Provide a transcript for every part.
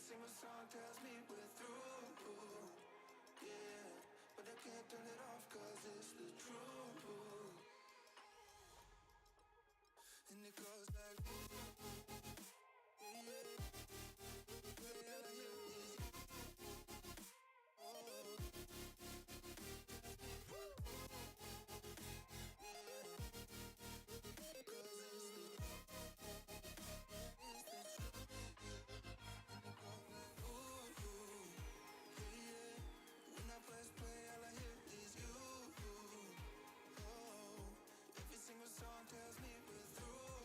single song tells me we're through. Yeah, but I can't turn it off cause it's the truth. And it goes like, yeah, play all I hear is you. Oh, cause it's the truth. And it goes like, ooh, yeah. When I press play, all I hear is you. Oh, every single song tells me we're through.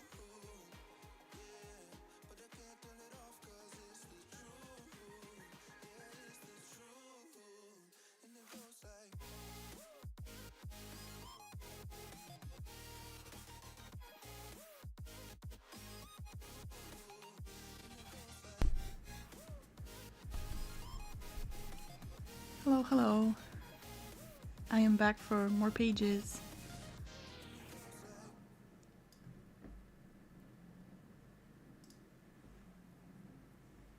Yeah, but I can't turn it off cause it's the truth. Yeah, it's the truth. And it goes like, Hello, hello. I am back for more pages.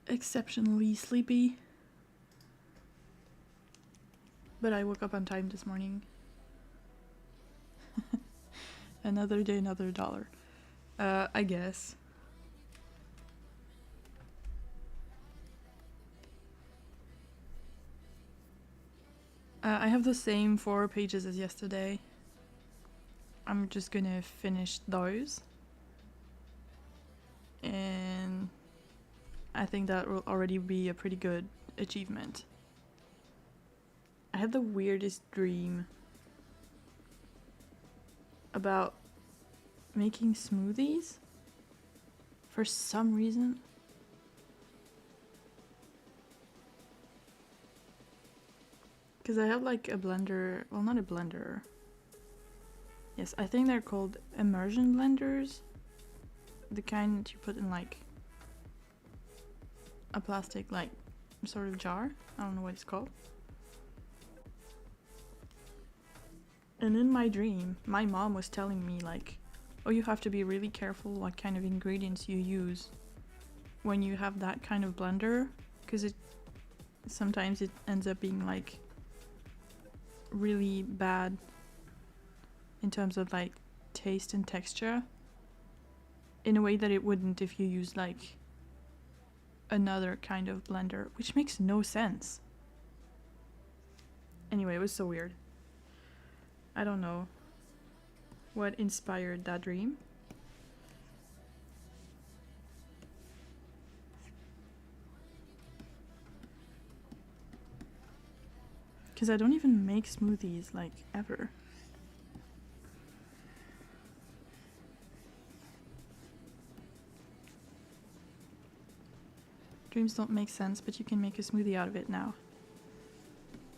Exceptionally sleepy. But I woke up on time this morning. Another day, another dollar. I guess. I have the same 4 pages as yesterday. I'm just gonna finish those. And I think that will already be a pretty good achievement. I had the weirdest dream about making smoothies for some reason. Because I have like a blender, well, not a blender. Yes, I think they're called immersion blenders. The kind that you put in like a plastic like sort of jar. I don't know what it's called. And in my dream, my mom was telling me like, oh, you have to be really careful what kind of ingredients you use when you have that kind of blender, because sometimes it ends up being like really bad in terms of like taste and texture in a way that it wouldn't if you use like another kind of blender, which makes no sense. Anyway, it was so weird. I don't know what inspired that dream. Because I don't even make smoothies like ever. Dreams don't make sense, but you can make a smoothie out of it now.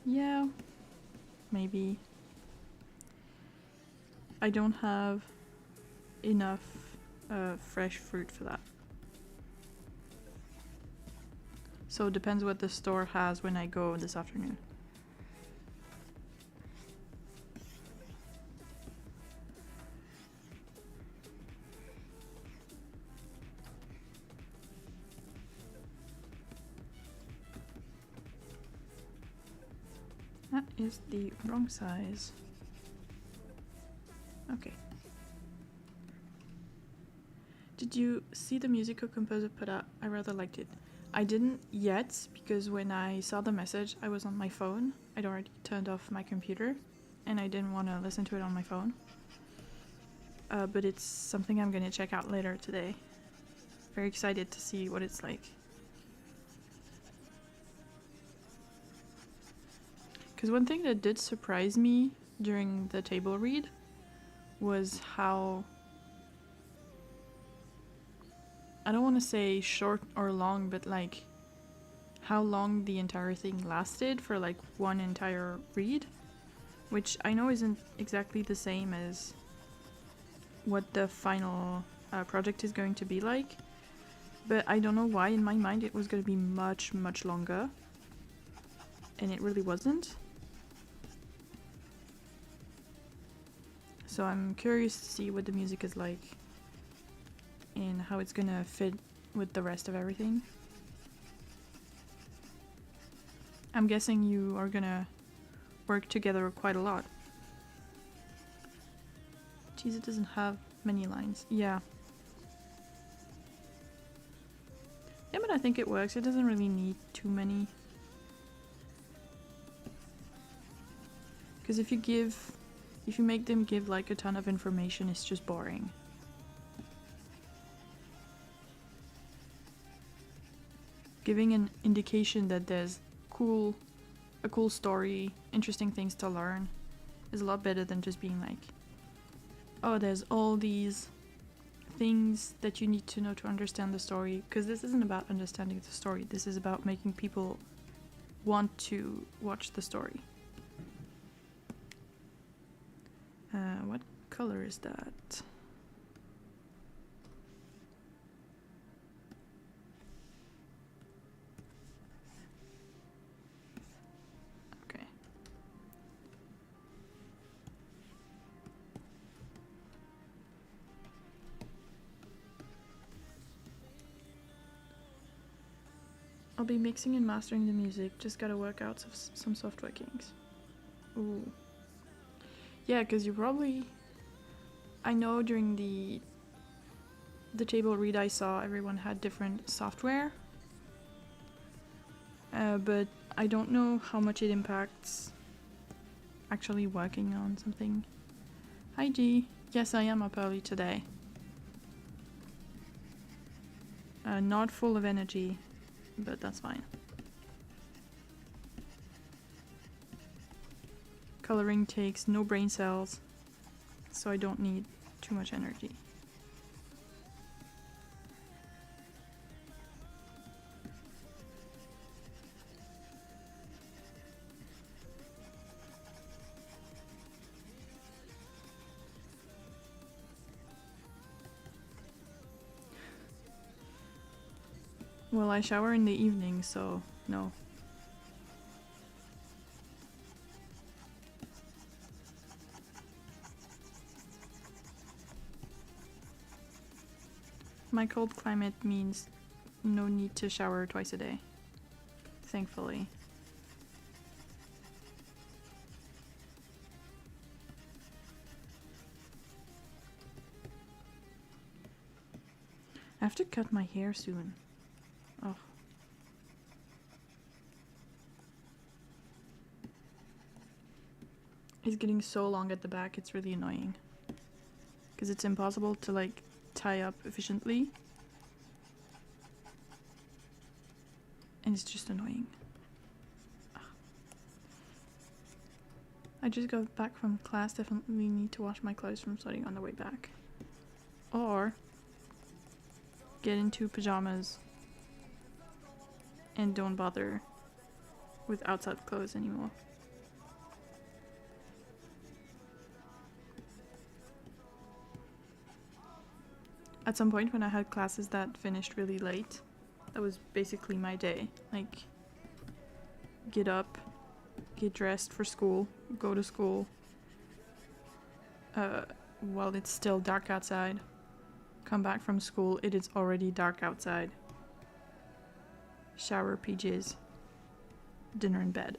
Yeah, maybe. I don't have enough fresh fruit for that. So it depends what the store has when I go this afternoon. That is the wrong size. Okay. Did you see the musical composer put out? I rather liked it. I didn't yet, because when I saw the message, I was on my phone. I'd already turned off my computer, and I didn't want to listen to it on my phone. But it's something I'm gonna check out later today. Very excited to see what it's like. Because one thing that did surprise me during the table read was how, I don't want to say short or long, but like how long the entire thing lasted for like one entire read, which I know isn't exactly the same as what the final project is going to be like, but I don't know why in my mind it was going to be much, much longer, and it really wasn't. So I'm curious to see what the music is like and how it's gonna fit with the rest of everything. I'm guessing you are gonna work together quite a lot. Geez, it doesn't have many lines. Yeah. Yeah, but I think it works. It doesn't really need too many. Because if you make them give like a ton of information, it's just boring. Giving an indication that there's a cool story, interesting things to learn is a lot better than just being like, oh, there's all these things that you need to know to understand the story. Because this isn't about understanding the story, this is about making people want to watch the story. What color is that? Okay. I'll be mixing and mastering the music, just gotta work out some software kinks. Ooh. Yeah, because you probably... I know during the table read I saw, everyone had different software. But I don't know how much it impacts actually working on something. Hi G. Yes, I am up early today. Not full of energy, but that's fine. Coloring takes no brain cells, so I don't need too much energy. Well, I shower in the evening, so no. My cold climate means no need to shower twice a day, thankfully. I have to cut my hair soon. Oh. It's getting so long at the back, it's really annoying. Because it's impossible to like tie up efficiently. And it's just annoying. Ugh. I just got back from class, definitely need to wash my clothes from sweating on the way back. Or get into pajamas and don't bother with outside clothes anymore. At some point when I had classes that finished really late, that was basically my day. Like, get up, get dressed for school, go to school while it's still dark outside. Come back from school, it is already dark outside. Shower, PJs, dinner in bed.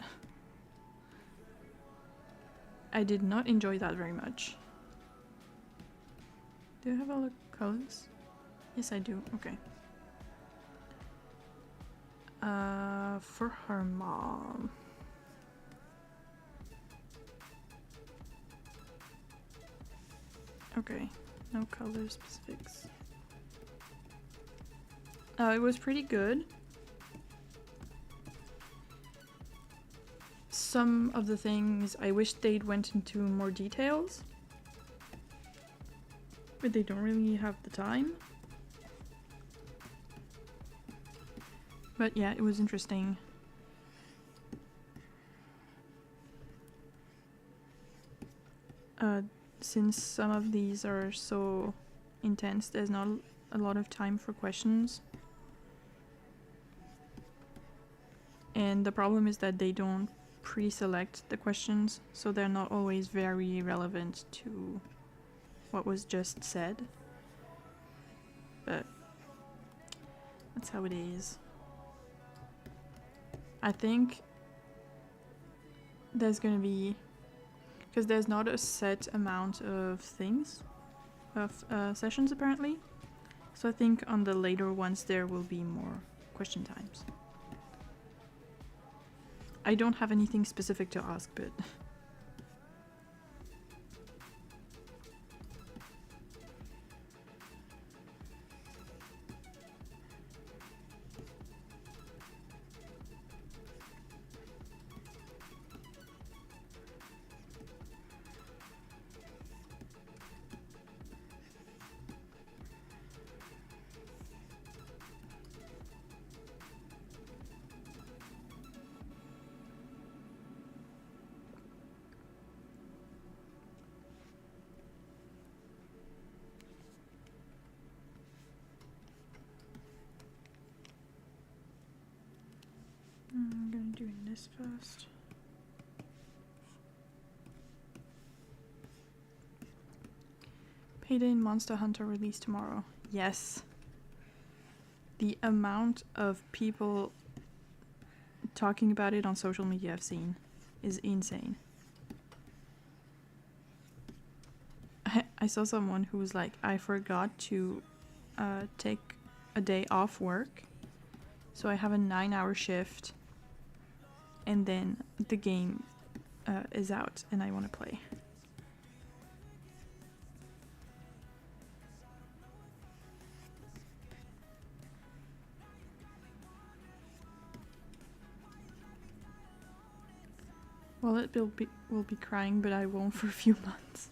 I did not enjoy that very much. Do I have all the colors? Yes, I do. Okay. For her mom. Okay, no color specifics. It was pretty good. Some of the things I wish they'd went into more details, but they don't really have the time. But yeah, it was interesting. Since some of these are so intense, there's not a lot of time for questions. And the problem is that they don't pre-select the questions, so they're not always very relevant to what was just said. But that's how it is. I think there's gonna be, because there's not a set amount of things, of sessions apparently. So I think on the later ones there will be more question times. I don't have anything specific to ask, but I'm gonna do this first. Payday and Monster Hunter release tomorrow. Yes. The amount of people talking about it on social media I've seen is insane. I saw someone who was like, I forgot to take a day off work, so I have a 9-hour shift, and then the game is out and I want to play. Well, it will be crying, but I won't for a few months.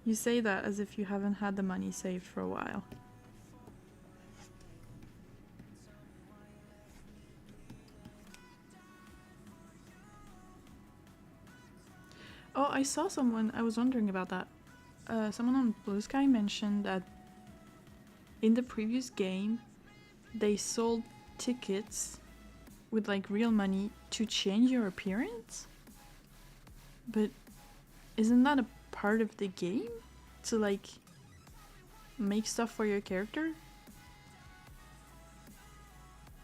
You say that as if you haven't had the money saved for a while. Oh, I saw someone, I was wondering about that. Someone on Bluesky mentioned that in the previous game, they sold tickets with like real money to change your appearance? But isn't that a part of the game? To like make stuff for your character?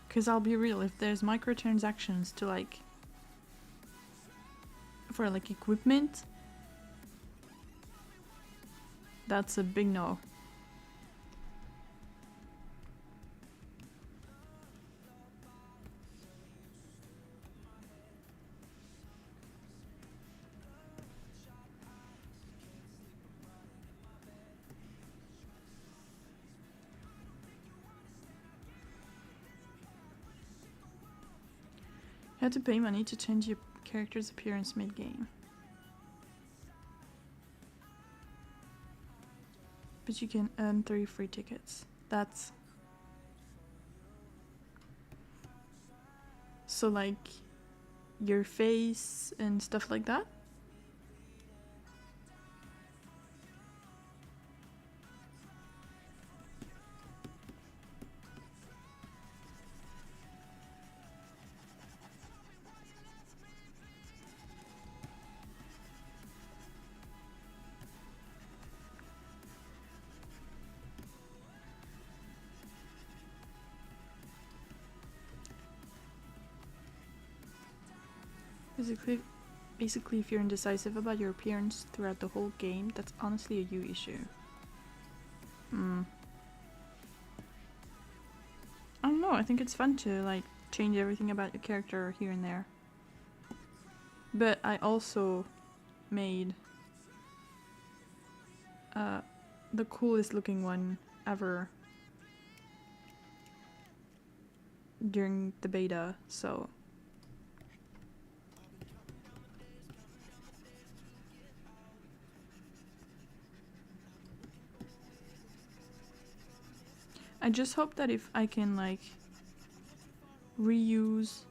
Cause I'll be real, if there's microtransactions to like for like equipment, that's a big no. You had to pay money to change your character's appearance mid-game. But you can earn 3 free tickets. That's... So like, your face and stuff like that? Basically, if you're indecisive about your appearance throughout the whole game, that's honestly a you issue. I don't know, I think it's fun to like change everything about your character here and there. But I also made the coolest looking one ever during the beta, so... I just hope that if I can like reuse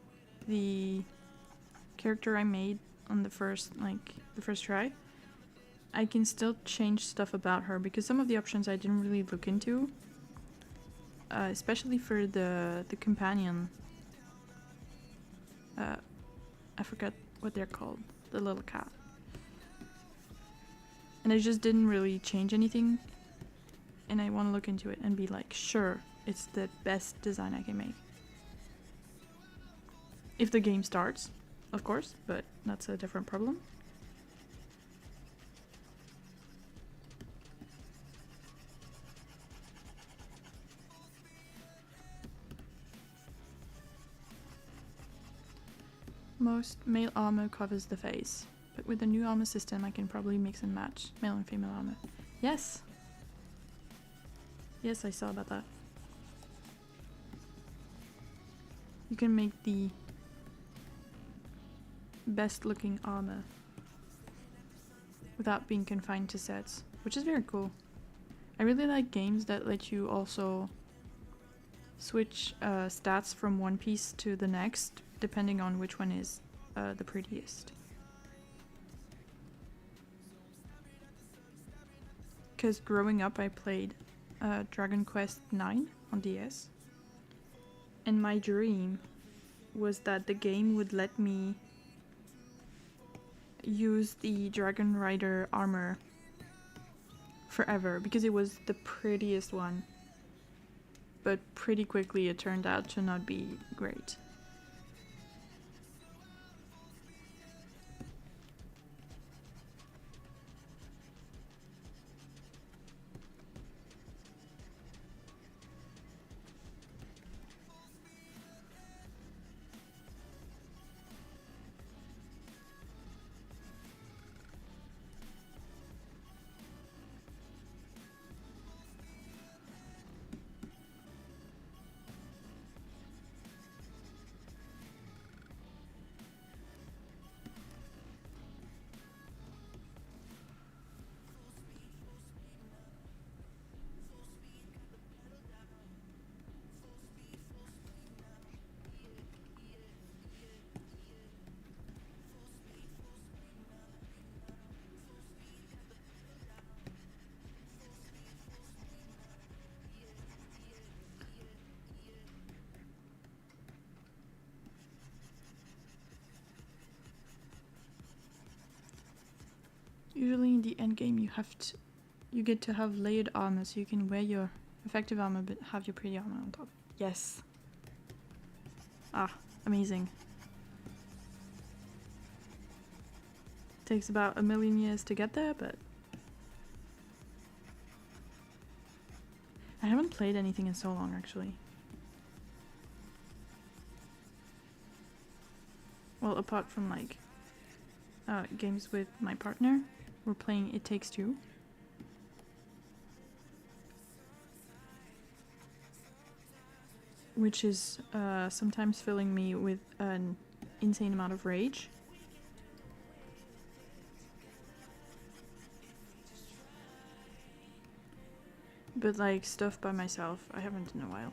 the character I made on the first try, I can still change stuff about her, because some of the options I didn't really look into, especially for the companion. I forgot what they're called, the little cat. And I just didn't really change anything. And I want to look into it and be like, sure, it's the best design I can make. If the game starts, of course, but that's a different problem. Most male armor covers the face, but with the new armor system I can probably mix and match male and female armor. Yes! Yes, I saw about that. You can make the best looking armor without being confined to sets, which is very cool. I really like games that let you also switch stats from one piece to the next, depending on which one is the prettiest. Because growing up I played Dragon Quest IX on DS, and my dream was that the game would let me use the Dragon Rider armor forever, because it was the prettiest one. But pretty quickly it turned out to not be great. Usually in the end game you get to have layered armor, so you can wear your effective armor but have your pretty armor on top. Yes. Ah, amazing. Takes about 1,000,000 years to get there, but I haven't played anything in so long actually. Well, apart from like games with my partner, we're playing It Takes Two. Which is sometimes filling me with an insane amount of rage. But like stuff by myself, I haven't in a while.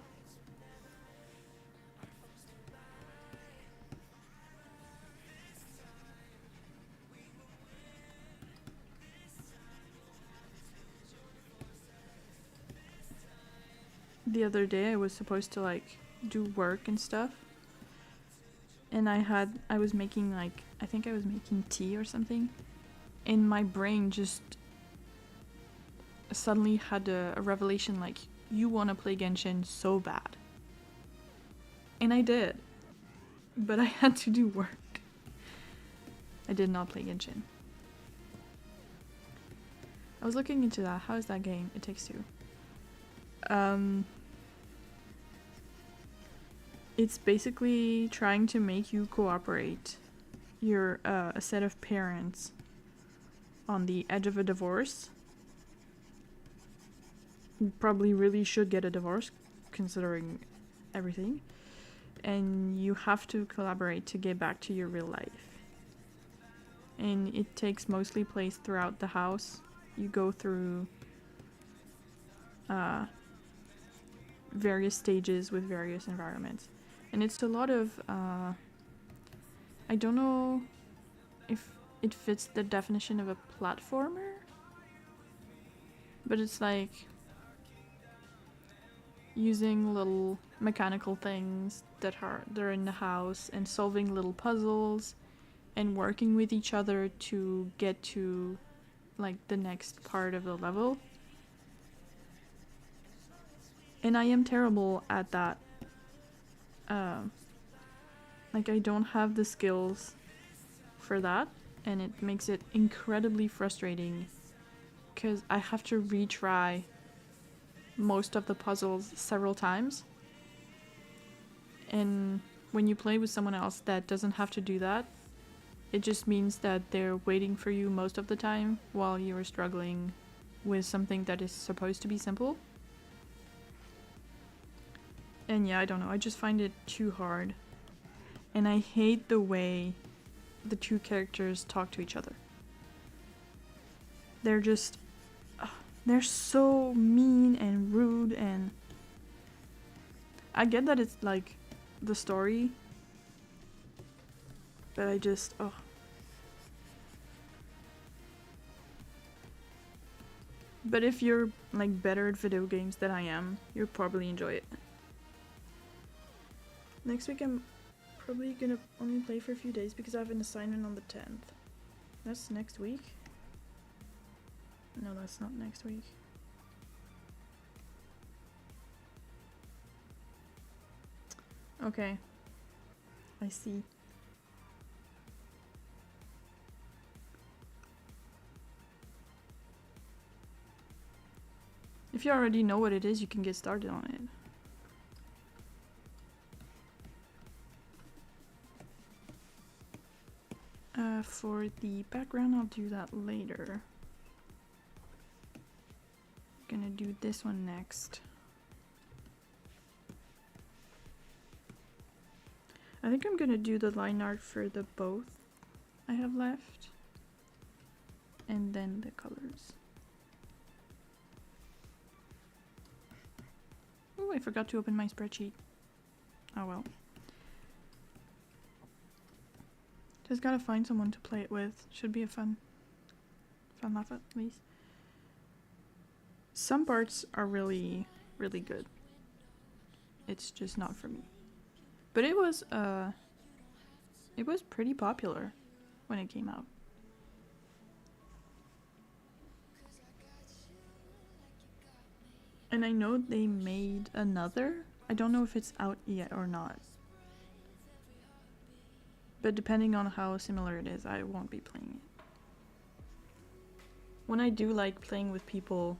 The other day I was supposed to like do work and stuff, and I was making like, I think I was making tea or something, and my brain just suddenly had a revelation like, you want to play Genshin so bad. And I did, but I had to do work. I did not play Genshin. I was looking into that. How is that game? It Takes Two. It's basically trying to make you cooperate. You're a set of parents on the edge of a divorce. You probably really should get a divorce, considering everything. And you have to collaborate to get back to your real life. And it takes mostly place throughout the house. You go through various stages with various environments. And it's a lot of, I don't know if it fits the definition of a platformer, but it's like using little mechanical things that are in the house and solving little puzzles and working with each other to get to like the next part of the level. And I am terrible at that. Like, I don't have the skills for that, and it makes it incredibly frustrating because I have to retry most of the puzzles several times. And when you play with someone else that doesn't have to do that, it just means that they're waiting for you most of the time while you're struggling with something that is supposed to be simple. And yeah, I don't know, I just find it too hard. And I hate the way the two characters talk to each other. They're just... they're so mean and rude, and... I get that it's like the story, but I just... But if you're like better at video games than I am, you'll probably enjoy it. Next week I'm probably gonna only play for a few days because I have an assignment on the 10th. That's next week? No, that's not next week. Okay. I see. If you already know what it is, you can get started on it. For the background, I'll do that later. Gonna do this one next. I think I'm gonna do the line art for the both I have left, and then the colors. Oh, I forgot to open my spreadsheet. Oh well. Just gotta find someone to play it with. Should be a fun laugh at least. Some parts are really, really good. It's just not for me. But it was pretty popular when it came out. And I know they made another. I don't know if it's out yet or not. But depending on how similar it is, I won't be playing it. One I do like playing with people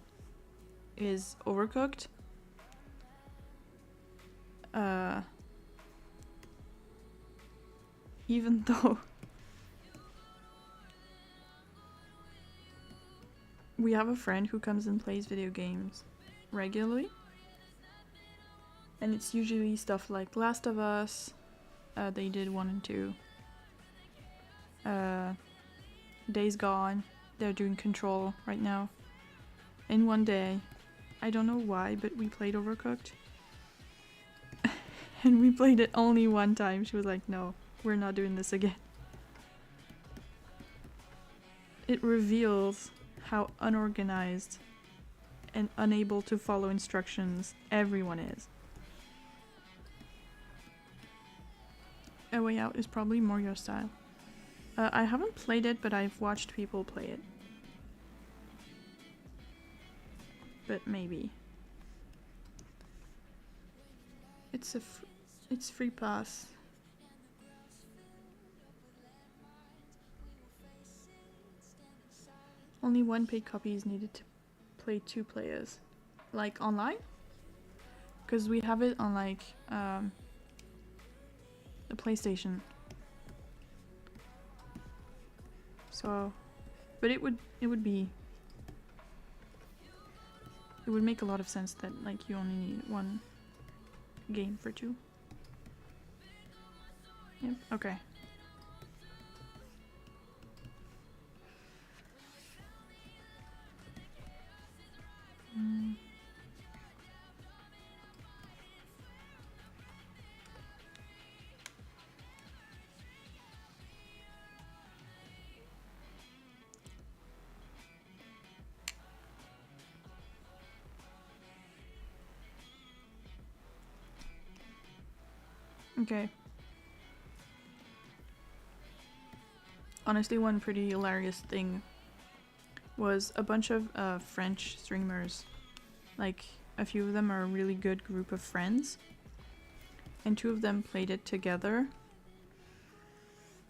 is Overcooked. Even though we have a friend who comes and plays video games regularly, and it's usually stuff like Last of Us. They did 1 and 2. Days Gone. They're doing Control right now. And one day, I don't know why, but we played Overcooked. And we played it only one time. She was like, no, we're not doing this again. It reveals how unorganized and unable to follow instructions everyone is. A Way Out is probably more your style. I haven't played it, but I've watched people play it. But maybe. It's free pass. Only one paid copy is needed to play 2 players. Like online? Because we have it on like the PlayStation. So, but it would make a lot of sense that like you only need 1 game for 2. Yep, okay. Okay. Honestly, one pretty hilarious thing was a bunch of French streamers. Like, a few of them are a really good group of friends. And 2 of them played it together.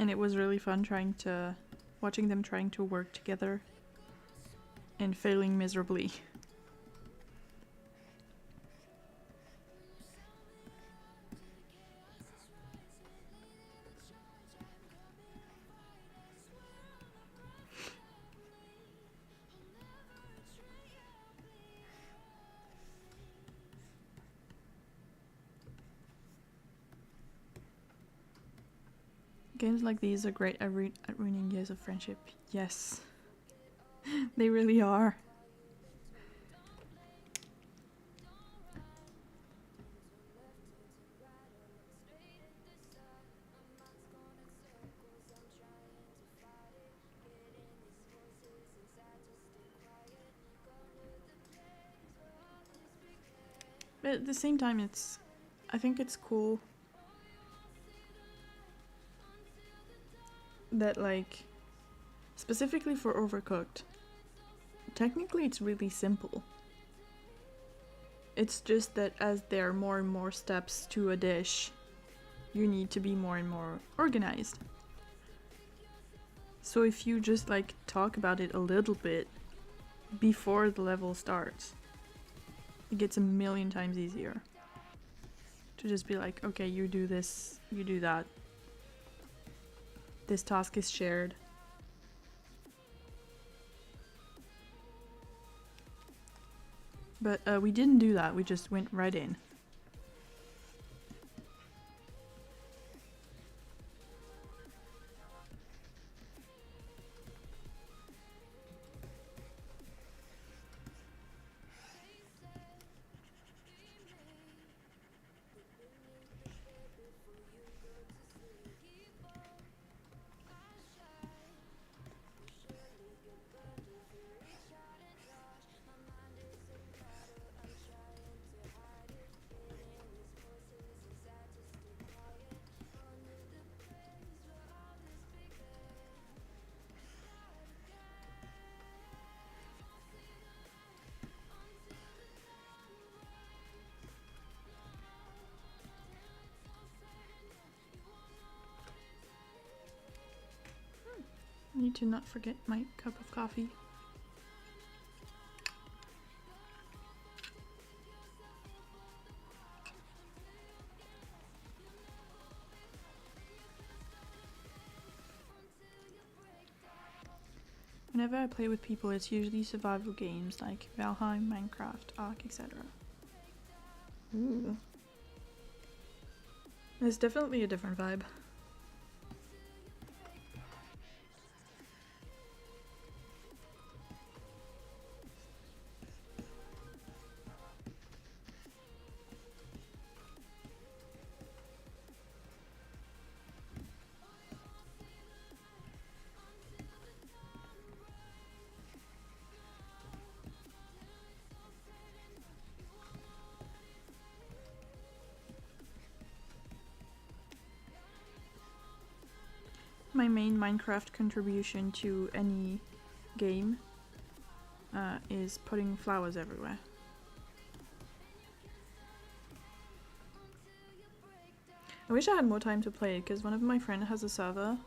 And it was really fun watching them trying to work together and failing miserably. Games like these are great at ruining years of friendship. Yes, they really are. But at the same time, I think it's cool that, like, specifically for Overcooked, technically it's really simple. It's just that as there are more and more steps to a dish, you need to be more and more organized. So if you just like talk about it a little bit before the level starts, it gets a million times easier. To just be like, okay, you do this, you do that. This task is shared. But we didn't do that, we just went right in. I need to not forget my cup of coffee. Whenever I play with people, it's usually survival games like Valheim, Minecraft, Ark, etc. Ooh. There's definitely a different vibe. My main Minecraft contribution to any game is putting flowers everywhere. I wish I had more time to play it, because one of my friends has a server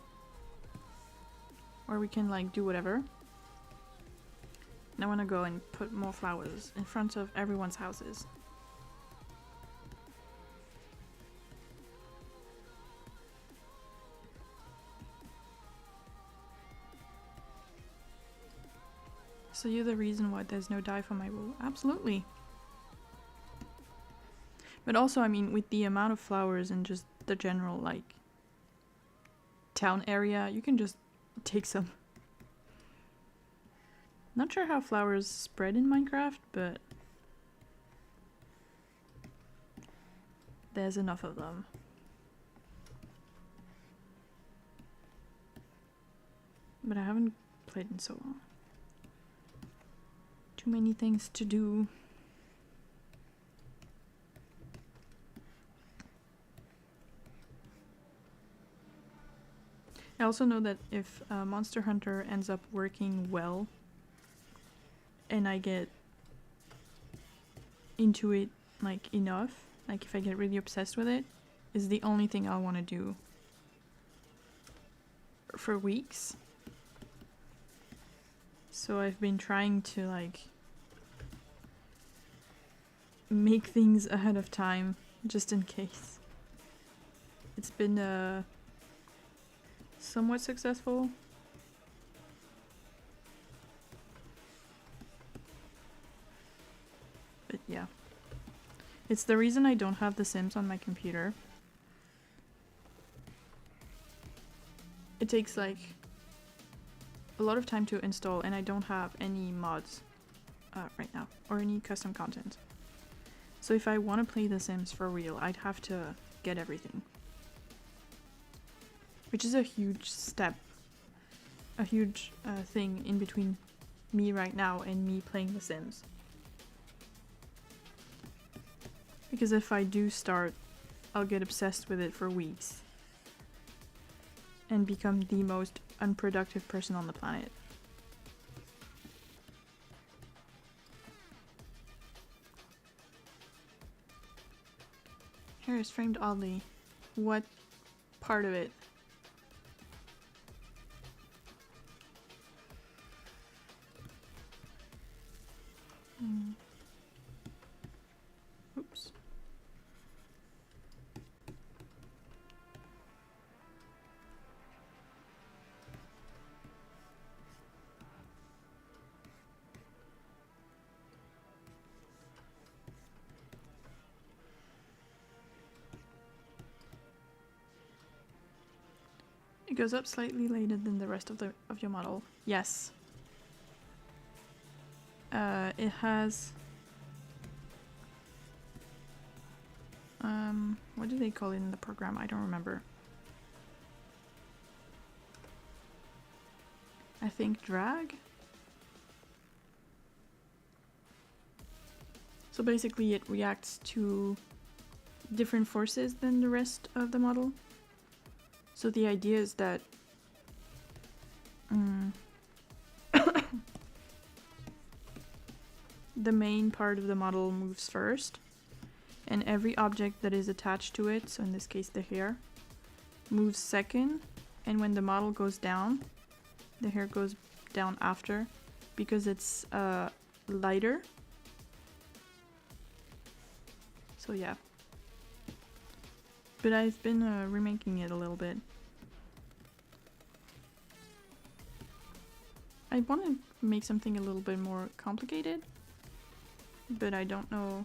where we can like do whatever. And I want to go and put more flowers in front of everyone's houses. So you're the reason why there's no dye for my wool? Absolutely. But also, I mean, with the amount of flowers and just the general, like, town area, you can just take some. Not sure how flowers spread in Minecraft, but there's enough of them. But I haven't played in so long. Too many things to do. I also know that if Monster Hunter ends up working well and I get into it like enough, like if I get really obsessed with it, is the only thing I want to do. for weeks. So I've been trying to like make things ahead of time just in case. It's been somewhat successful. But yeah. It's the reason I don't have The Sims on my computer. It takes like a lot of time to install, and I don't have any mods right now, or any custom content. So if I want to play The Sims for real, I'd have to get everything. Which is a huge step. A huge thing in between me right now and me playing The Sims. Because if I do start, I'll get obsessed with it for weeks. And become the most unproductive person on the planet. Hair is framed oddly. What part of it? Oops. It goes up slightly later than the rest of your model. Yes. It has what do they call it in the program? I don't remember. I think drag? So basically it reacts to different forces than the rest of the model. So the idea is that the main part of the model moves first, and every object that is attached to it, so in this case the hair, moves second, and when the model goes down, the hair goes down after, because it's lighter. So yeah. But I've been remaking it a little bit. I want to make something a little bit more complicated, but I don't know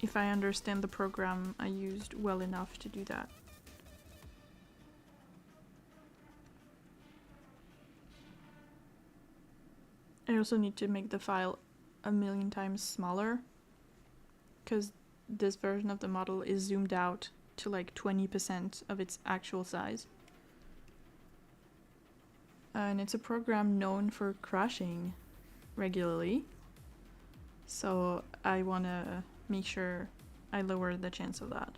if I understand the program I used well enough to do that. I also need to make the file a million times smaller, because this version of the model is zoomed out to like 20% of its actual size. And it's a program known for crashing regularly, so I want to make sure I lower the chance of that.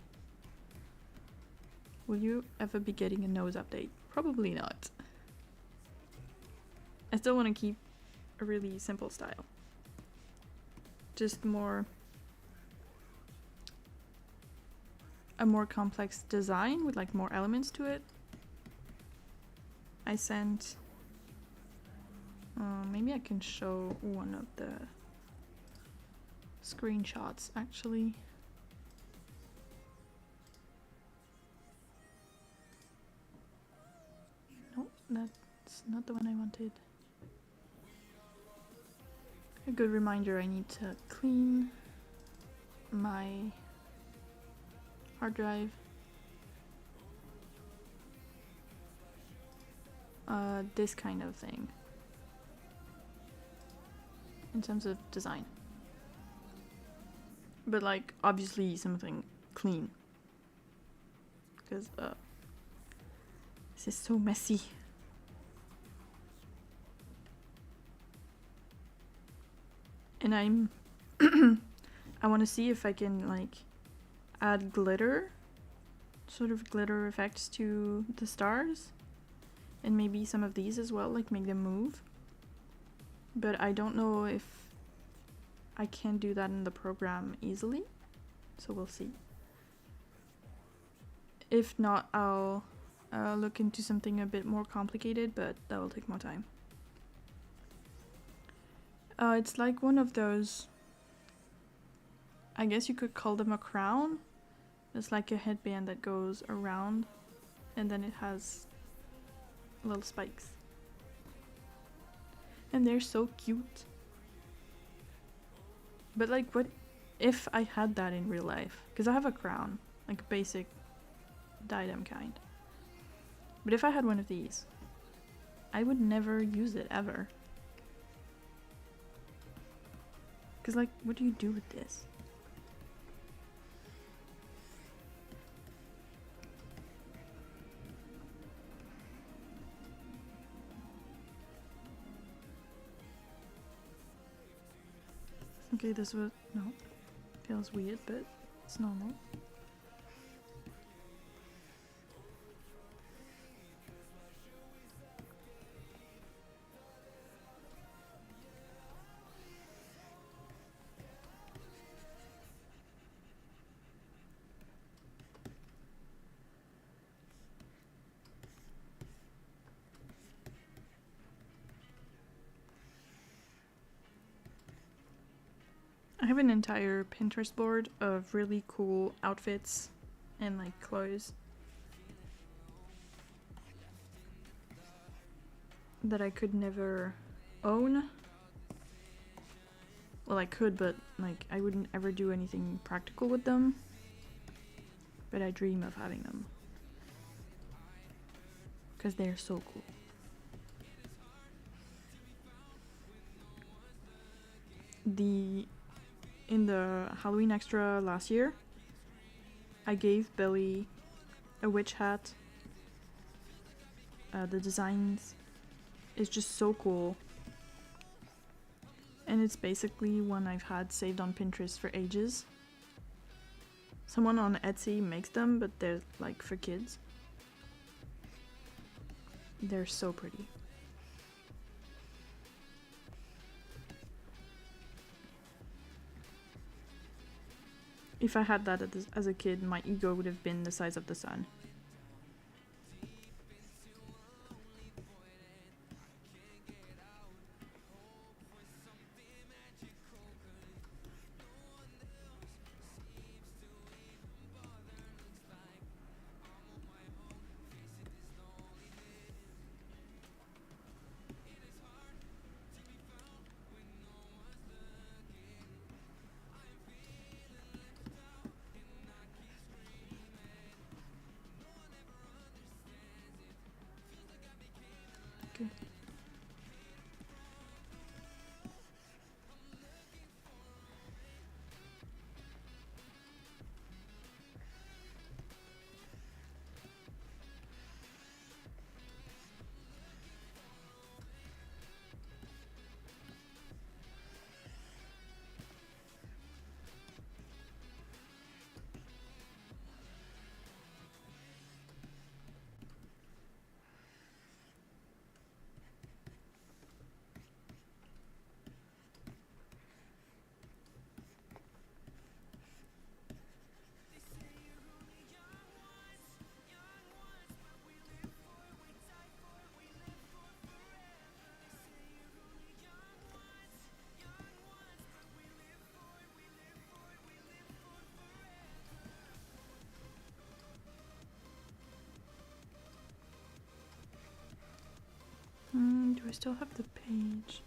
Will you ever be getting a nose update? Probably not. I still want to keep a really simple style. Just a more complex design with like more elements to it. I sent maybe I can show one of the screenshots actually. No, that's not the one I wanted. A good reminder, I need to clean my hard drive. This kind of thing. In terms of design. But like, obviously something clean. Because, this is so messy. And I want to see if I can like add glitter, sort of glitter effects to the stars, and maybe some of these as well, like make them move. But I don't know if I can do that in the program easily, so we'll see. If not, I'll look into something a bit more complicated, but that will take more time. It's like one of those, I guess you could call them a crown. It's like a headband that goes around and then it has little spikes. And they're so cute. But like, what if I had that in real life? Because I have a crown, like a basic diadem kind. But if I had one of these, I would never use it ever. Because like, what do you do with this? Okay, this was, no, feels weird, but it's normal. I have an entire Pinterest board of really cool outfits and like clothes that I could never own. Well, I could, but like I wouldn't ever do anything practical with them. But I dream of having them because they're so cool. In the Halloween extra last year, I gave Billy a witch hat. The designs is just so cool. And it's basically one I've had saved on Pinterest for ages. Someone on Etsy makes them, but they're like for kids. They're so pretty. If I had that as a kid, my ego would have been the size of the sun. Okay. Do I still have the page?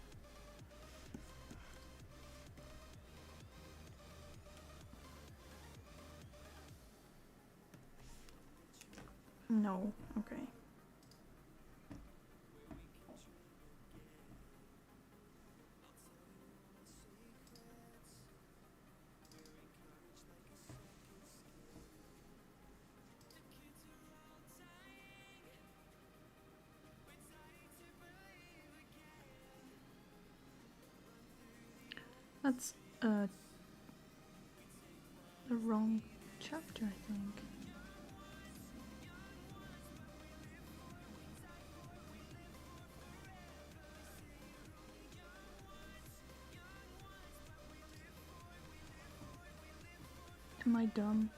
No. Okay. That's the wrong chapter, I think. Am I dumb?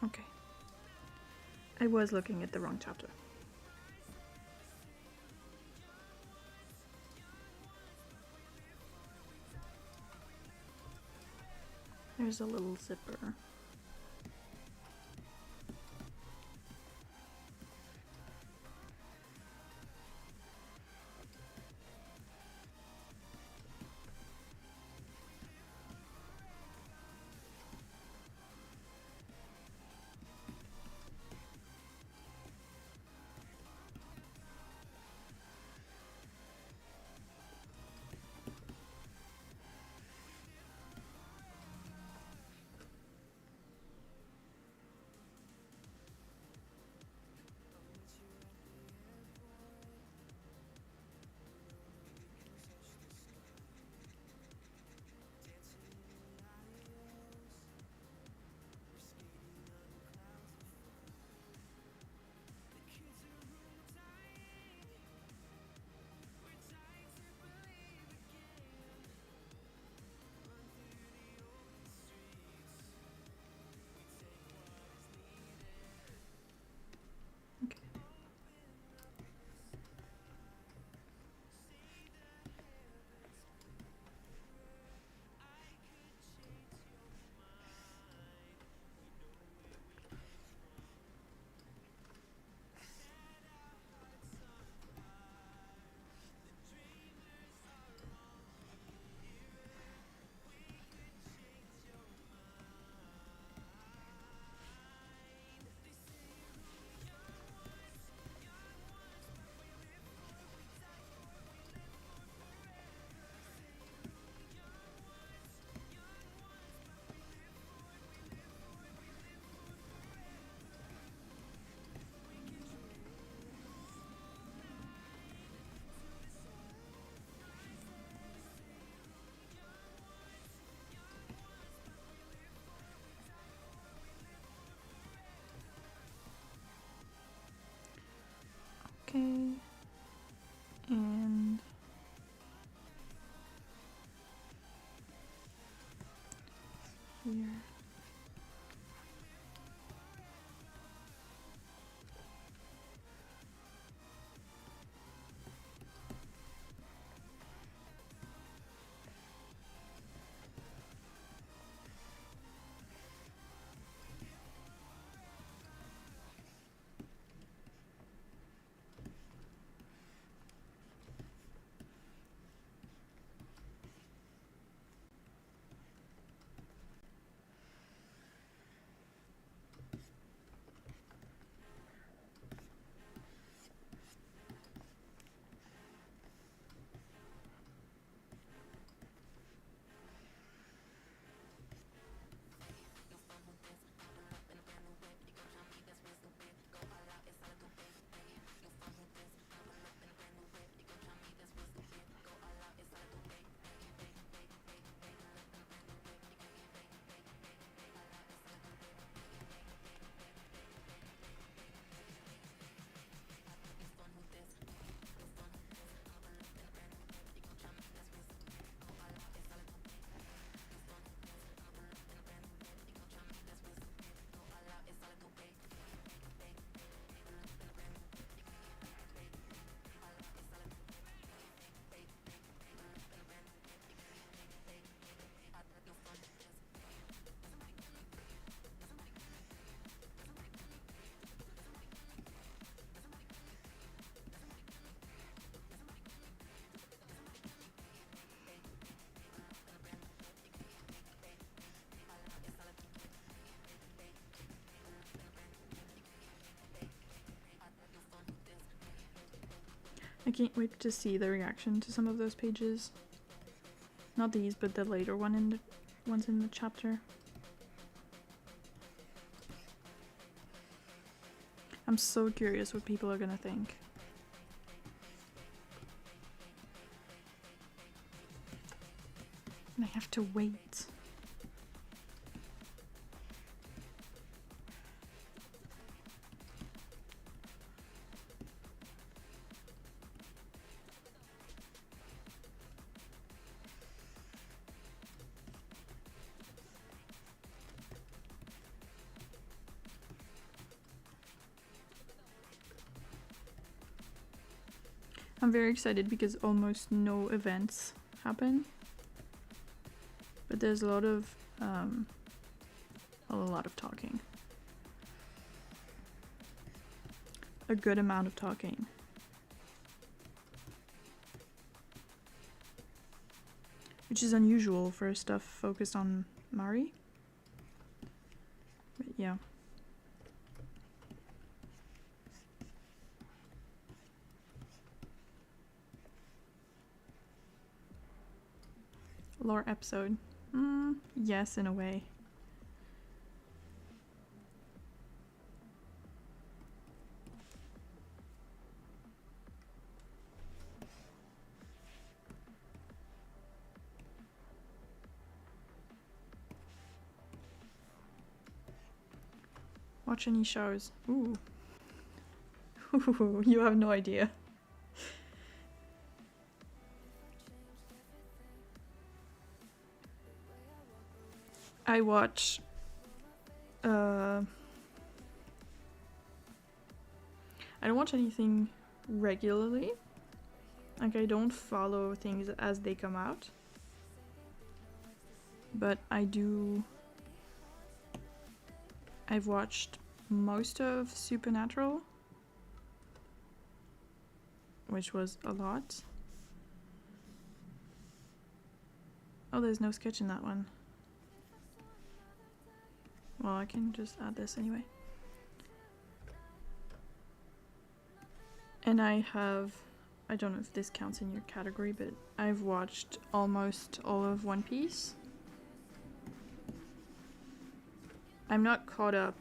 Okay. I was looking at the wrong chapter. There's a little zipper. Okay. Okay. And here. I can't wait to see the reaction to some of those pages. Not these, but the later ones in the chapter. I'm so curious what people are gonna think. And I have to wait. I'm very excited because almost no events happen. But there's a lot of talking. A good amount of talking. Which is unusual for stuff focused on Mari. But yeah. Lore episode. Yes, in a way. Watch any shows. Ooh. Ooh, you have no idea. I watch I don't watch anything regularly. Like, I don't follow things as they come out. But I've watched most of Supernatural, which was a lot. Oh, there's no sketch in that one. Well, I can just add this anyway. And I don't know if this counts in your category, but I've watched almost all of One Piece. I'm not caught up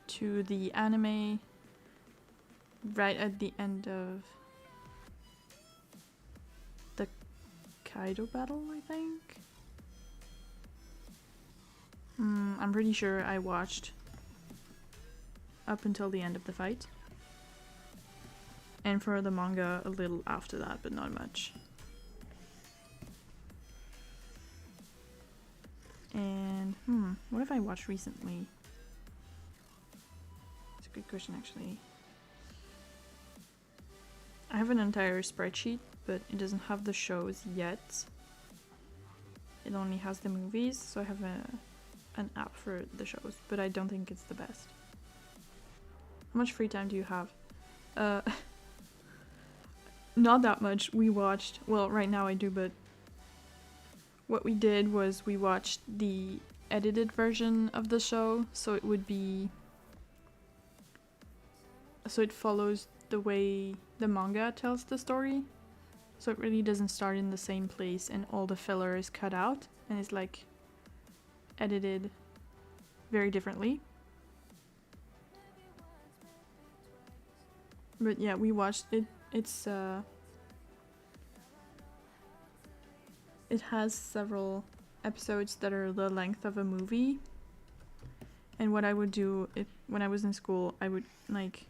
to the anime right at the end of the Kaido battle, I think. I'm pretty sure I watched up until the end of the fight. And for the manga, a little after that, but not much. And, what have I watched recently? It's a good question, actually. I have an entire spreadsheet, but it doesn't have the shows yet. It only has the movies, so I have an app for the shows, but I don't think it's the best. How much free time do you have? Not that much. We watched, well, right now I do, but what we did was we watched the edited version of the show, so it would be, so it follows the way the manga tells the story. So it really doesn't start in the same place and all the filler is cut out and it's like edited very differently. But yeah, we watched it. It has several episodes that are the length of a movie. And what I would do when I was in school, I would like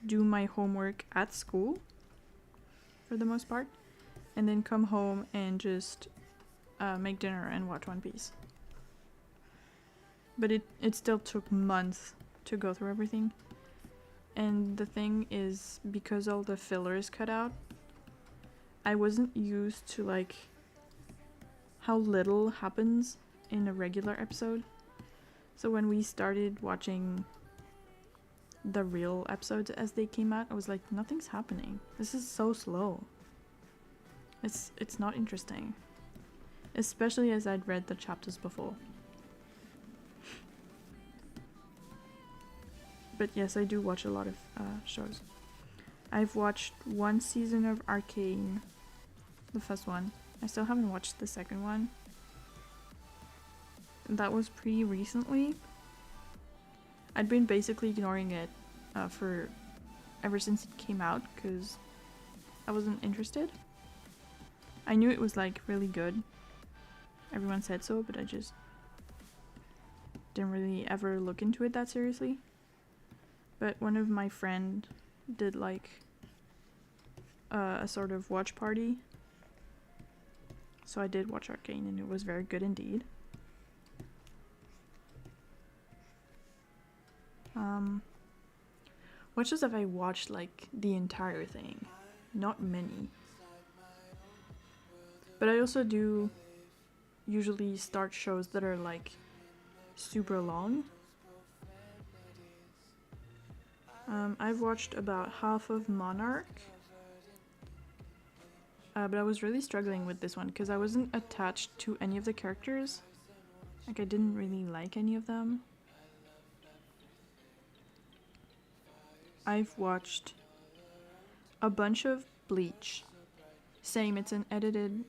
do my homework at school for the most part, and then come home and just make dinner and watch One Piece. But it still took months to go through everything. And the thing is, because all the filler is cut out, I wasn't used to like how little happens in a regular episode. So when we started watching the real episodes as they came out, I was like, nothing's happening. This is so slow. It's not interesting. Especially as I'd read the chapters before. But yes, I do watch a lot of shows. I've watched one season of Arcane, the first one. I still haven't watched the second one. That was pretty recently. I'd been basically ignoring it for ever since it came out because I wasn't interested. I knew it was like really good. Everyone said so, but I just didn't really ever look into it that seriously. But one of my friend did like a sort of watch party. So I did watch Arcane and it was very good indeed. What shows have I watched like the entire thing? Not many. But I also do usually start shows that are like super long. I've watched about half of Monarch. But I was really struggling with this one because I wasn't attached to any of the characters. Like I didn't really like any of them. I've watched a bunch of Bleach. Same, it's an edited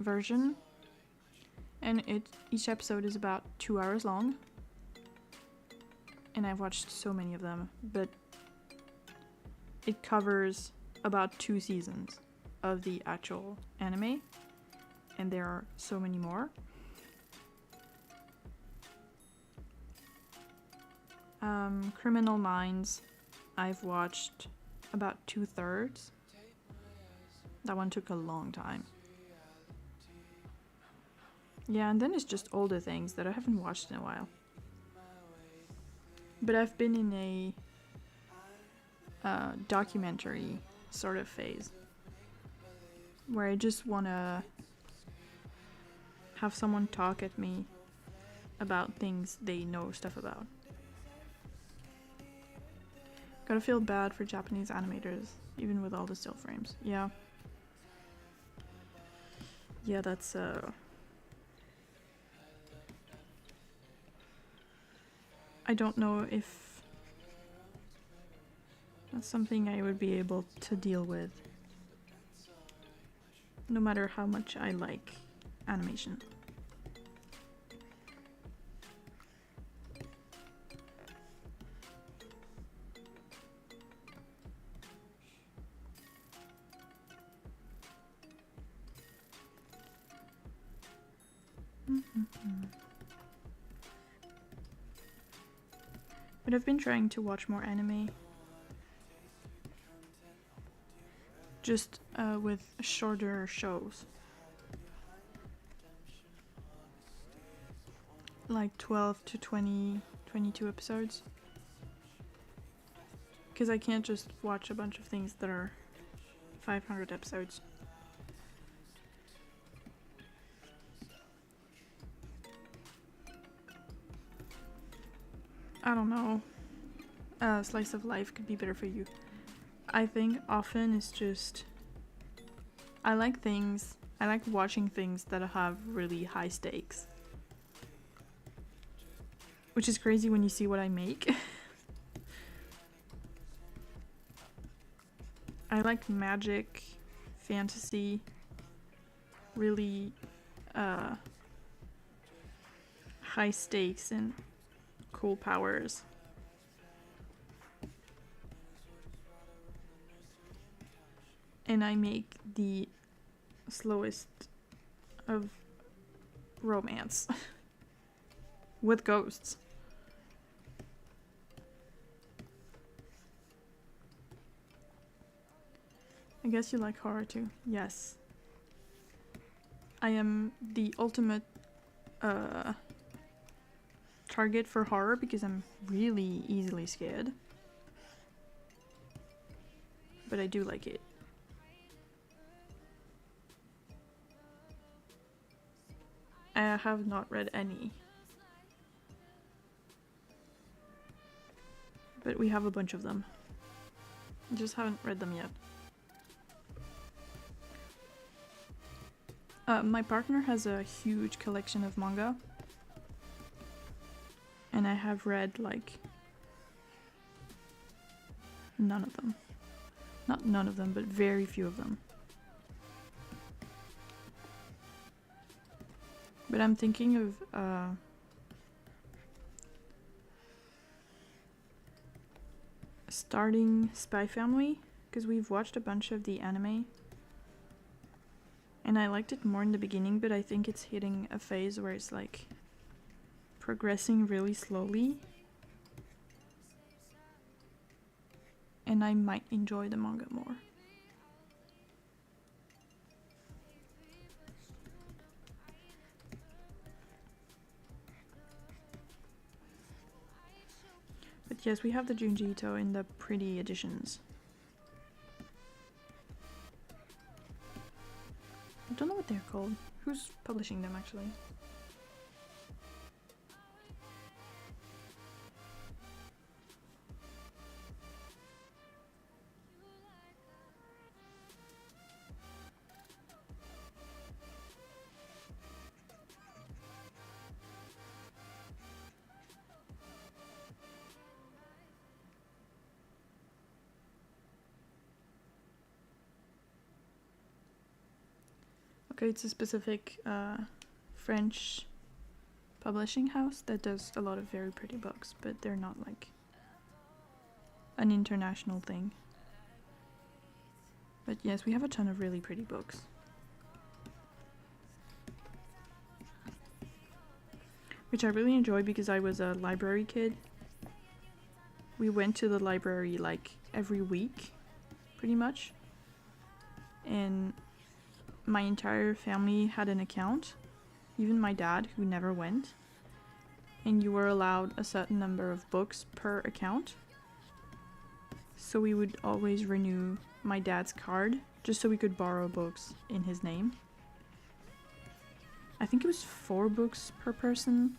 version. And each episode is about 2 hours long. And I've watched so many of them, but it covers about 2 seasons of the actual anime, and there are so many more. Criminal Minds, I've watched about 2/3. That one took a long time. Yeah, and then it's just older things that I haven't watched in a while. But I've been in a documentary sort of phase where I just want to have someone talk at me about things they know stuff about. Gotta feel bad for Japanese animators, even with all the still frames. Yeah. Yeah, that's I don't know if that's something I would be able to deal with, no matter how much I like animation. But I've been trying to watch more anime. Just with shorter shows. Like 12 to 20, 22 episodes. Because I can't just watch a bunch of things that are 500 episodes. I don't know. Slice of life could be better for you. I think often it's just... I like watching things that have really high stakes. Which is crazy when you see what I make. I like magic, fantasy, really high stakes and cool powers. And I make the slowest of romance with ghosts. I guess you like horror too. Yes. I am the ultimate target for horror because I'm really easily scared. But I do like it. I have not read any. But we have a bunch of them. I just haven't read them yet. My partner has a huge collection of manga. And I have read like none of them. Not none of them, but very few of them. But I'm thinking of starting Spy Family, because we've watched a bunch of the anime. And I liked it more in the beginning, but I think it's hitting a phase where it's like progressing really slowly. And I might enjoy the manga more. But Yes, we have the Junji Ito in the pretty editions. I don't know what they're called. Who's publishing them actually? Okay, it's a specific French publishing house that does a lot of very pretty books, but they're not like an international thing. But yes, we have a ton of really pretty books. Which I really enjoy because I was a library kid. We went to the library like every week, pretty much. And my entire family had an account, even my dad, who never went. And you were allowed a certain number of books per account. So we would always renew my dad's card just so we could borrow books in his name. I think it was 4 books per person.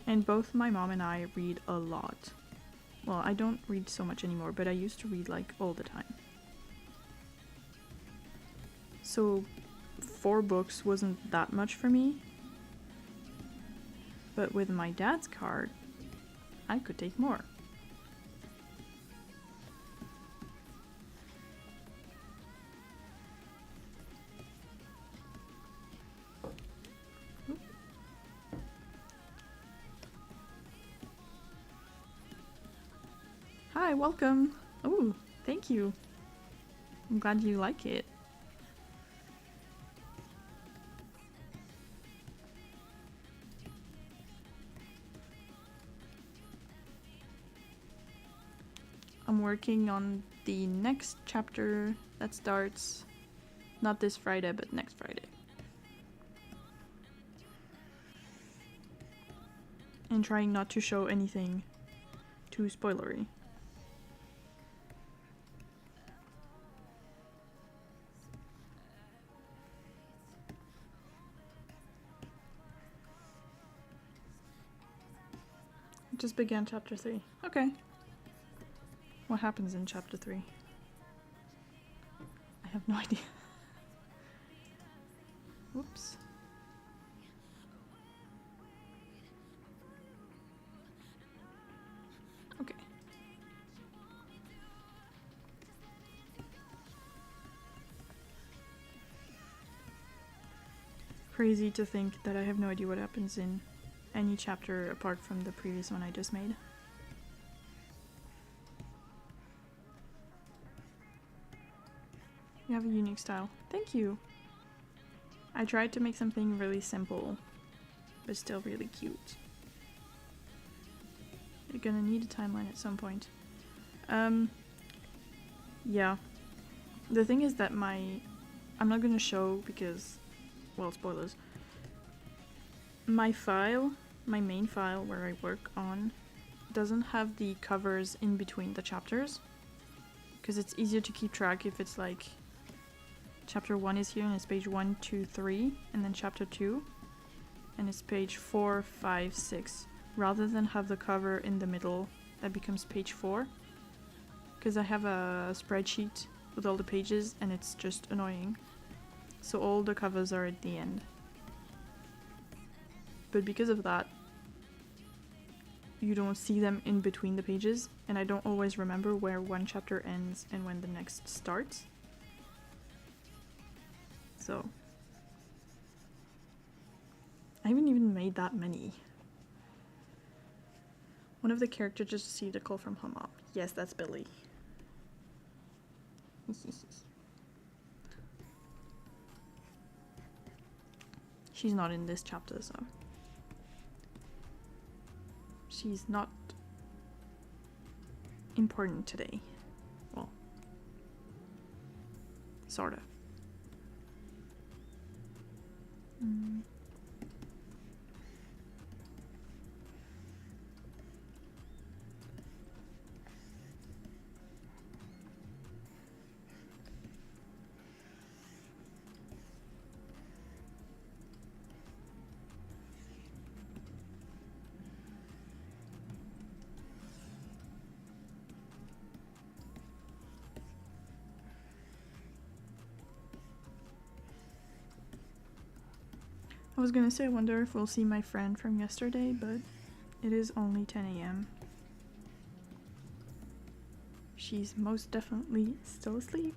And both my mom and I read a lot. Well, I don't read so much anymore, but I used to read like all the time. So 4 books wasn't that much for me. But with my dad's card, I could take more. Hi, welcome. Oh, thank you. I'm glad you like it. I'm working on the next chapter that starts not this Friday, but next Friday. And trying not to show anything too spoilery. Just began chapter 3. Okay. What happens in chapter 3? I have no idea. Whoops. Okay. Crazy to think that I have no idea what happens in any chapter apart from the previous one I just made. You have a unique style. Thank you! I tried to make something really simple, but still really cute. You're gonna need a timeline at some point. Yeah. The thing is that I'm not gonna show because, well, spoilers. My main file where I work on, doesn't have the covers in between the chapters. Because it's easier to keep track if it's like chapter 1 is here and it's page 1, 2, 3, and then chapter 2, and it's page 4, 5, 6, rather than have the cover in the middle that becomes page 4. Because I have a spreadsheet with all the pages and it's just annoying. So all the covers are at the end. But because of that, you don't see them in between the pages, and I don't always remember where one chapter ends and when the next starts. So I haven't even made that many. One of the characters just received a call from her mom. Yes, that's Billy. She's not in this chapter, so she's not important today. Well, sort of. I was gonna say, I wonder if we'll see my friend from yesterday, but it is only 10 a.m. She's most definitely still asleep.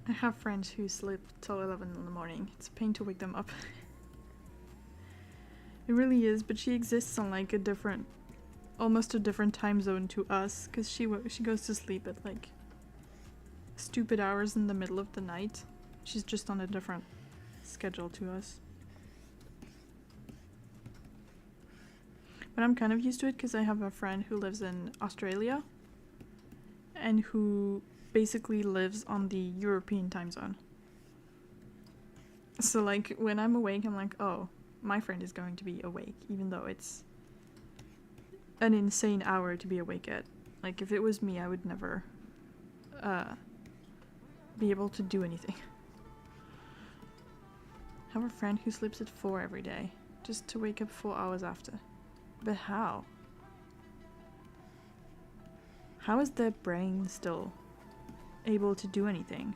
I have friends who sleep till 11 in the morning. It's a pain to wake them up. It really is, but she exists on like almost a different time zone to us, because she goes to sleep at like stupid hours in the middle of the night. She's just on a different schedule to us. But I'm kind of used to it because I have a friend who lives in Australia and who basically lives on the European time zone. So like when I'm awake, I'm like, oh, my friend is going to be awake, even though it's an insane hour to be awake at. Like if it was me, I would never be able to do anything. I have a friend who sleeps at 4 every day, just to wake up 4 hours after. But how? How is their brain still able to do anything?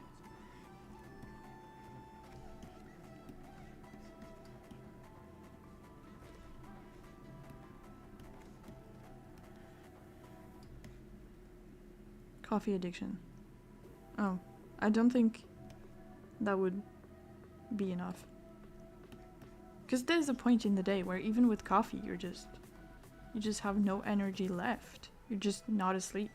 Coffee addiction. Oh, I don't think that would be enough. Because there's a point in the day where even with coffee, you just have no energy left. You're just not asleep.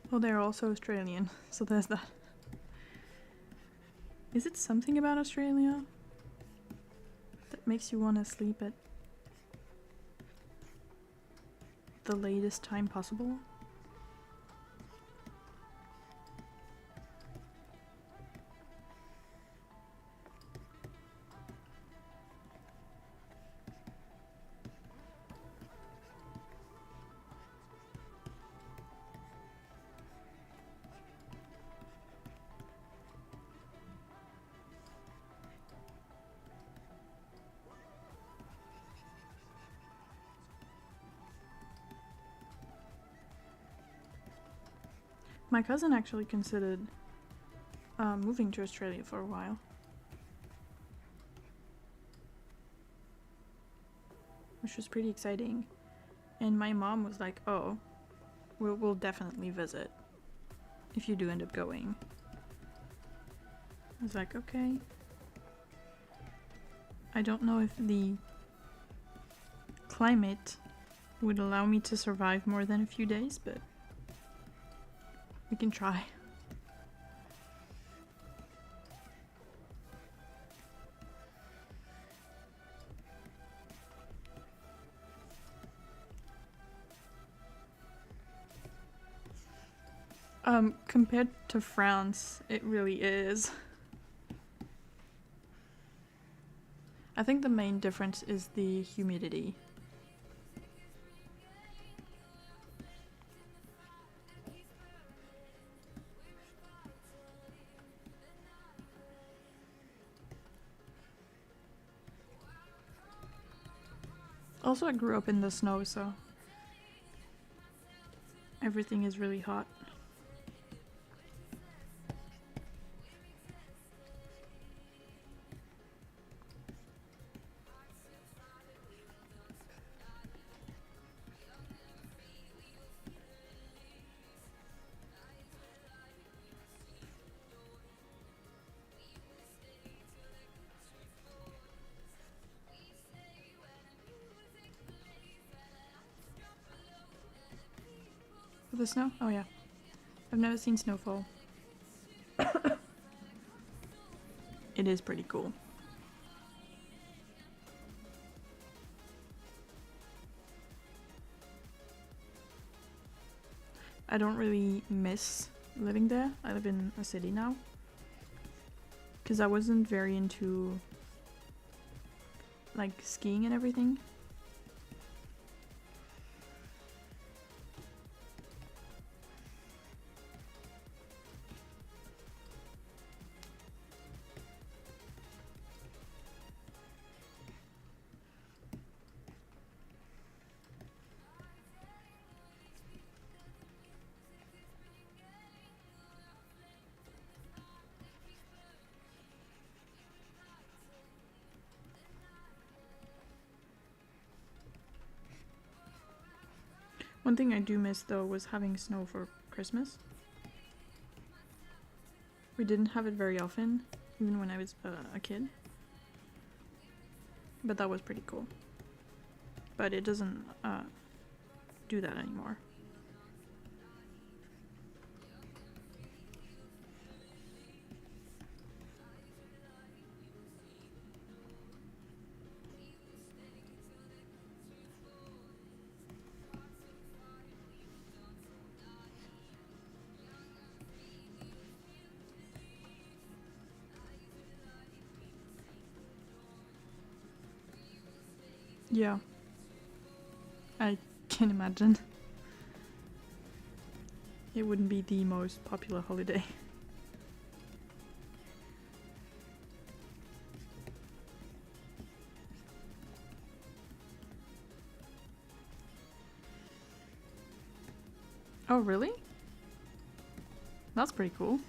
Well, they're also Australian, so there's that. Is it something about Australia that makes you want to sleep at the latest time possible? My cousin actually considered moving to Australia for a while. Which was pretty exciting. And my mom was like, oh, we'll definitely visit if you do end up going. I was like, okay. I don't know if the climate would allow me to survive more than a few days, but we can try. Compared to France, it really is. I think the main difference is the humidity. Also, I grew up in the snow, so everything is really hot. The snow? Oh yeah. I've never seen snowfall. It is pretty cool. I don't really miss living there. I live in a city now. Because I wasn't very into like skiing and everything. One thing I do miss though was having snow for Christmas. We didn't have it very often, even when I was a kid. But that was pretty cool. But it doesn't do that anymore. Yeah. I can imagine. It wouldn't be the most popular holiday. Oh, really? That's pretty cool.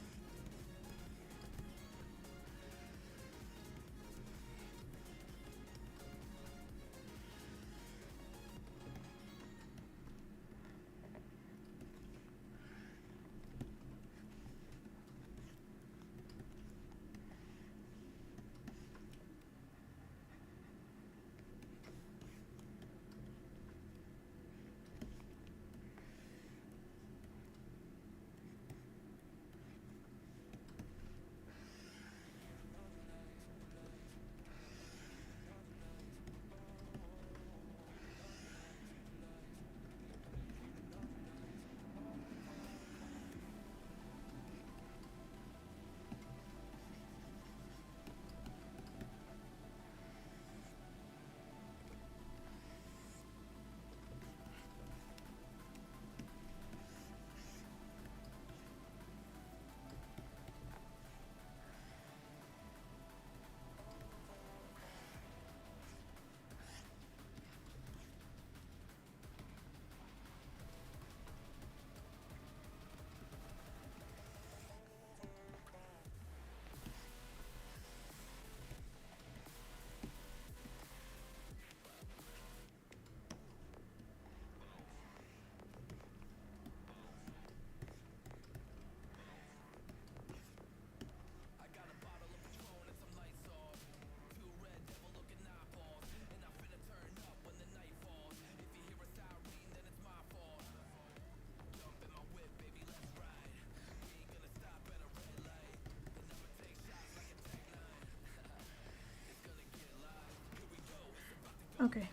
Okay.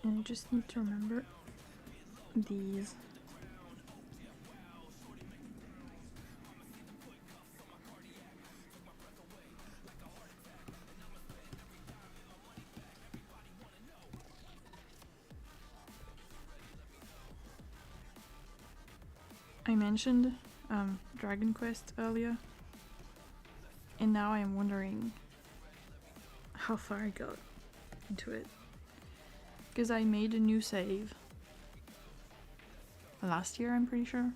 And I just need to remember these. I mentioned Dragon Quest earlier, and now I am wondering how far I got into it. Because I made a new save last year, I'm pretty sure.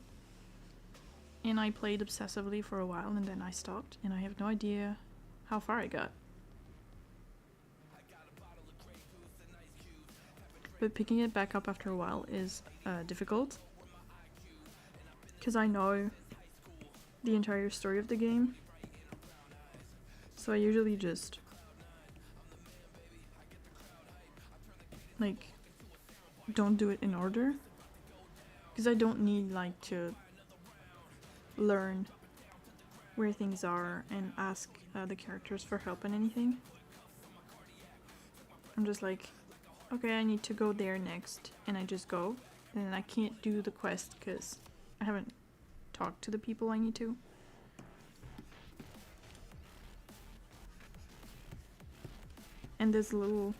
And I played obsessively for a while and then I stopped, and I have no idea how far I got. But picking it back up after a while is difficult. Because I know the entire story of the game. So I usually just like don't do it in order. Because I don't need like to learn where things are and ask the characters for help and anything. I'm just like, okay, I need to go there next, and I just go, and I can't do the quest because I haven't talked to the people I need to. And there's a little,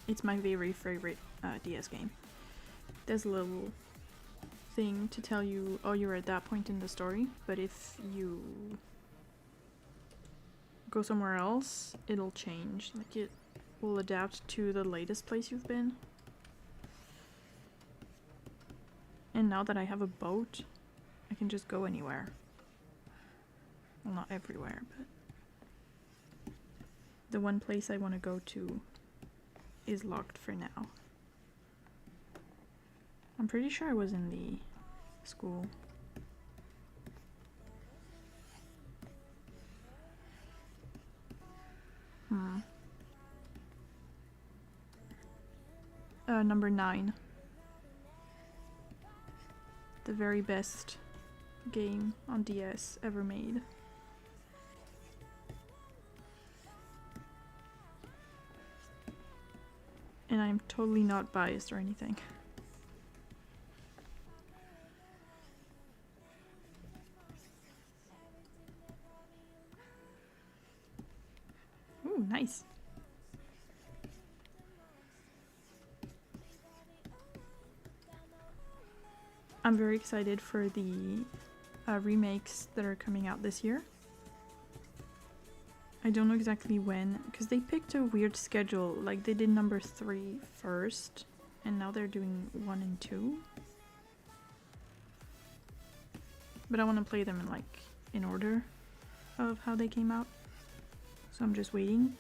it's my very favorite DS game. There's a little thing to tell you, oh, you're at that point in the story, but if you go somewhere else, it'll change. Like, it will adapt to the latest place you've been. And now that I have a boat, I can just go anywhere. Well, not everywhere, but the one place I want to go to is locked for now. I'm pretty sure I was in the school. Number 9. The very best game on DS ever made. And I'm totally not biased or anything. Ooh, nice. I'm very excited for the remakes that are coming out this year. I don't know exactly when, because they picked a weird schedule. Like, they did number 3 first, and now they're doing 1 and 2. But I want to play them in, like, in order of how they came out. So I'm just waiting.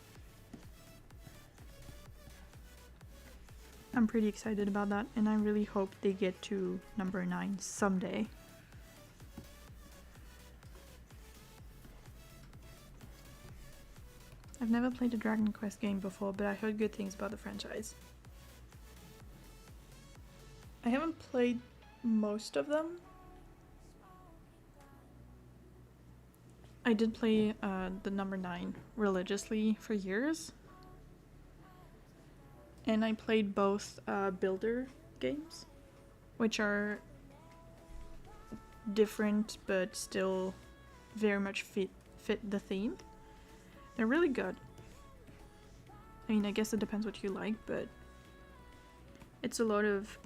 I'm pretty excited about that, and I really hope they get to number 9 someday. I've never played a Dragon Quest game before, but I heard good things about the franchise. I haven't played most of them. I did play the number 9 religiously for years. And I played both builder games, which are different but still very much fit the theme. They're really good. I mean, I guess it depends what you like, but it's a lot of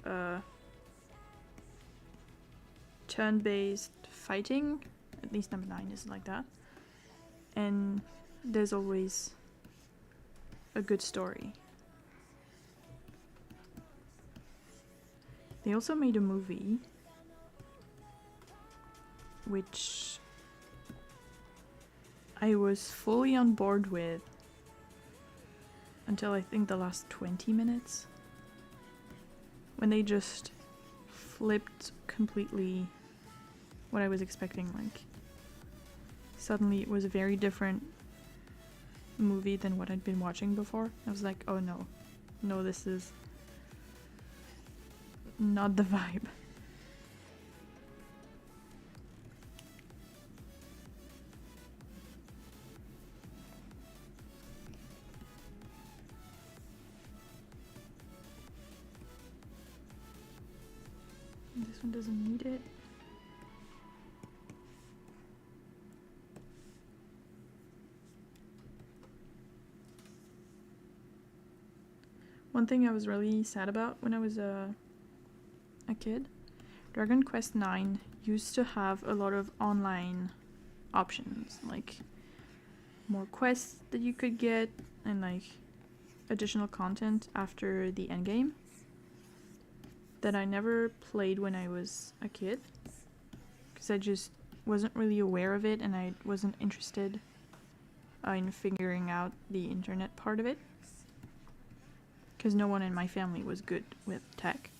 turn-based fighting. At least number 9 is like that. And there's always a good story. They also made a movie, which I was fully on board with until I think the last 20 minutes, when they just flipped completely what I was expecting. Like, suddenly it was a very different movie than what I'd been watching before. I was like, oh no, this is not the vibe. This one doesn't need it. One thing I was really sad about when I was a kid, Dragon Quest IX used to have a lot of online options, like more quests that you could get and like additional content after the endgame that I never played when I was a kid, because I just wasn't really aware of it and I wasn't interested in figuring out the internet part of it, because no one in my family was good with tech.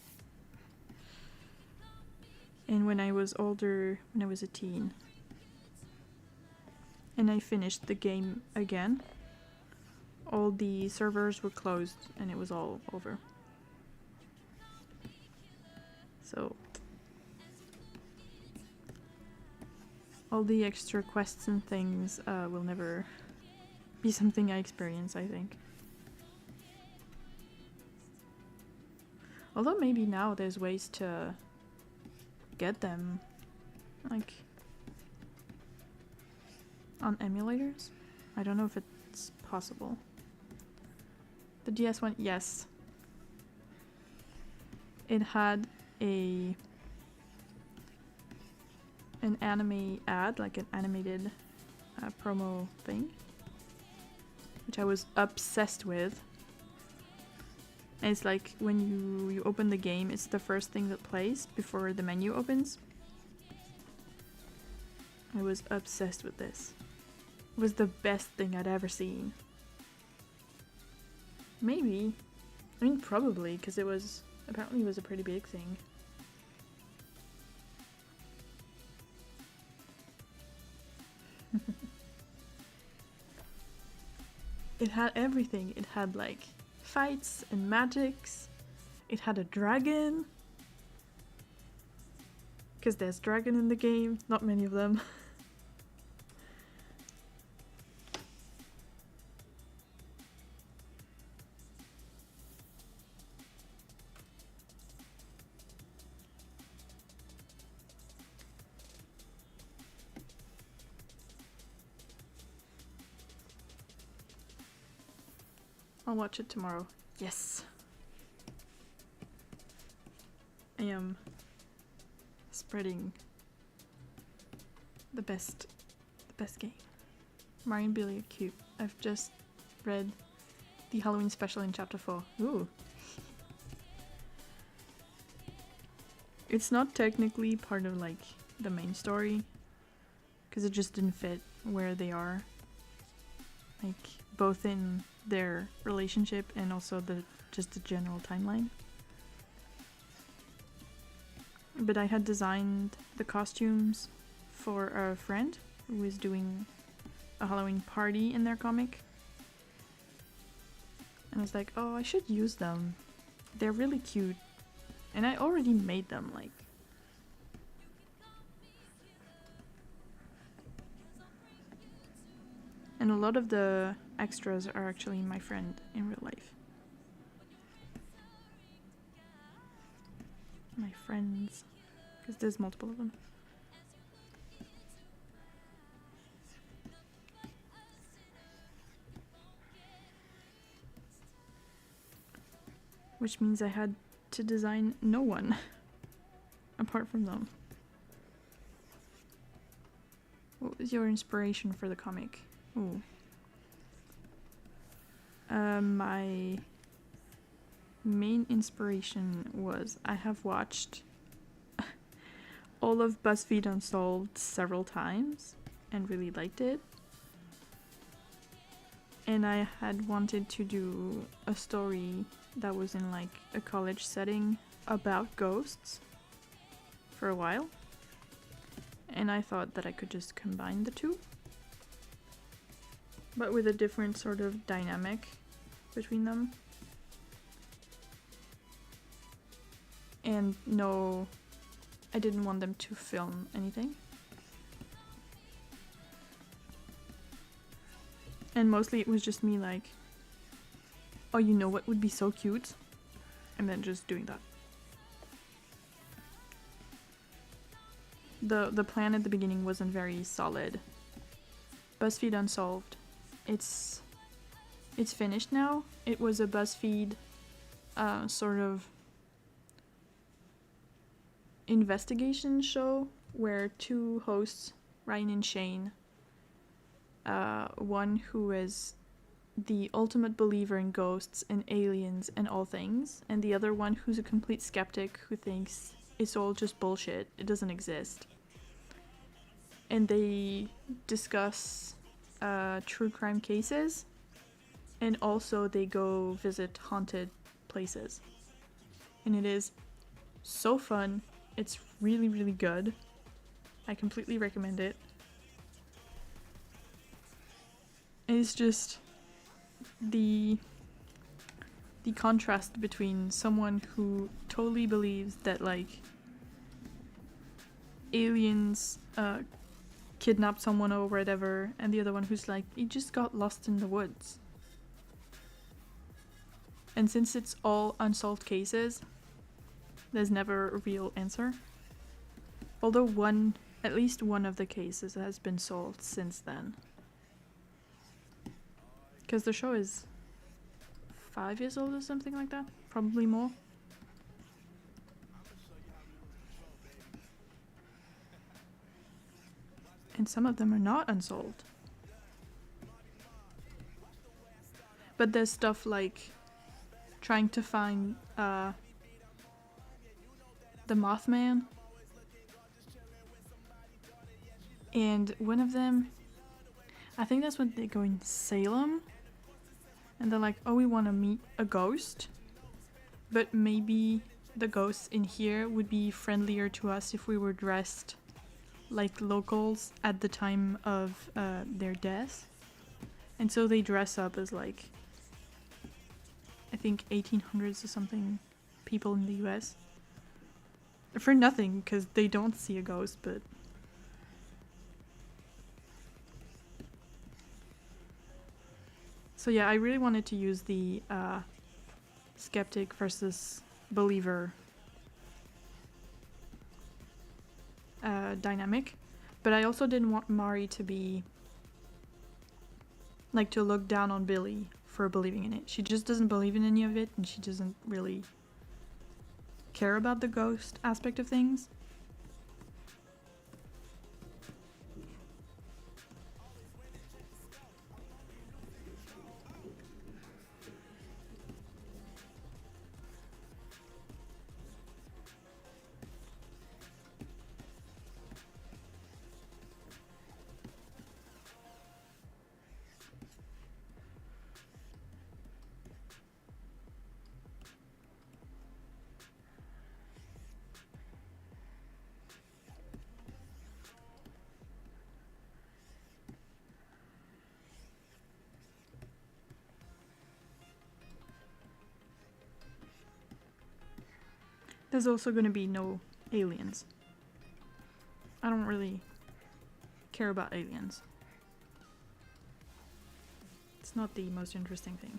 And when I was older, when I was a teen, and I finished the game again, all the servers were closed and it was all over. So all the extra quests and things will never be something I experience, I think. Although maybe now there's ways to get them, like on emulators. I don't know if it's possible. The DS one, yes. It had an anime ad, like an animated promo thing, which I was obsessed with. And it's like when you open the game, it's the first thing that plays before the menu opens. I was obsessed with this. It was the best thing I'd ever seen. Maybe. I mean, probably, because apparently it was a pretty big thing. It had everything. It had like fights and magics. It had a dragon. Because there's dragon in the game, not many of them. I'll watch it tomorrow. Yes! I am spreading the best game. Mario and Billy are cute. I've just read the Halloween special in chapter 4. Ooh. It's not technically part of like the main story, because it just didn't fit where they are. Like both in their relationship and also just the general timeline. But I had designed the costumes for a friend who was doing a Halloween party in their comic. And I was like, oh, I should use them. They're really cute. And I already made them, like. And a lot of the extras are actually my friend in real life. My friends. Because there's multiple of them. Which means I had to design no one apart from them. What was your inspiration for the comic? Ooh. My main inspiration was I have watched all of BuzzFeed Unsolved several times and really liked it. And I had wanted to do a story that was in like a college setting about ghosts for a while. And I thought that I could just combine the two, but with a different sort of dynamic between them. And no, I didn't want them to film anything. And mostly it was just me like, oh, you know what would be so cute? And then just doing that. The plan at the beginning wasn't very solid. BuzzFeed Unsolved. It's finished now. It was a BuzzFeed sort of investigation show where two hosts, Ryan and Shane, one who is the ultimate believer in ghosts and aliens and all things, and the other one who's a complete skeptic who thinks it's all just bullshit, it doesn't exist. And they discuss true crime cases, and also they go visit haunted places. And it is so fun. It's really, really good. I completely recommend it. It's just the contrast between someone who totally believes that like aliens kidnapped someone or whatever, and the other one who's like, he just got lost in the woods. And since it's all unsolved cases, there's never a real answer. Although at least one of the cases has been solved since then. Because the show is 5 years old or something like that, probably more. And some of them are not unsolved. But there's stuff like trying to find the Mothman. And one of them, I think that's when they go in Salem. And they're like, oh, we want to meet a ghost. But maybe the ghosts in here would be friendlier to us if we were dressed like locals at the time of their death. And so they dress up as like, I think 1800s or something people in the US. For nothing, because they don't see a ghost, but... So yeah, I really wanted to use the skeptic versus believer dynamic, but I also didn't want Mari to be like to look down on Billy for believing in it. She just doesn't believe in any of it, and she doesn't really care about the ghost aspect of things. There's also going to be no aliens. I don't really care about aliens. It's not the most interesting thing.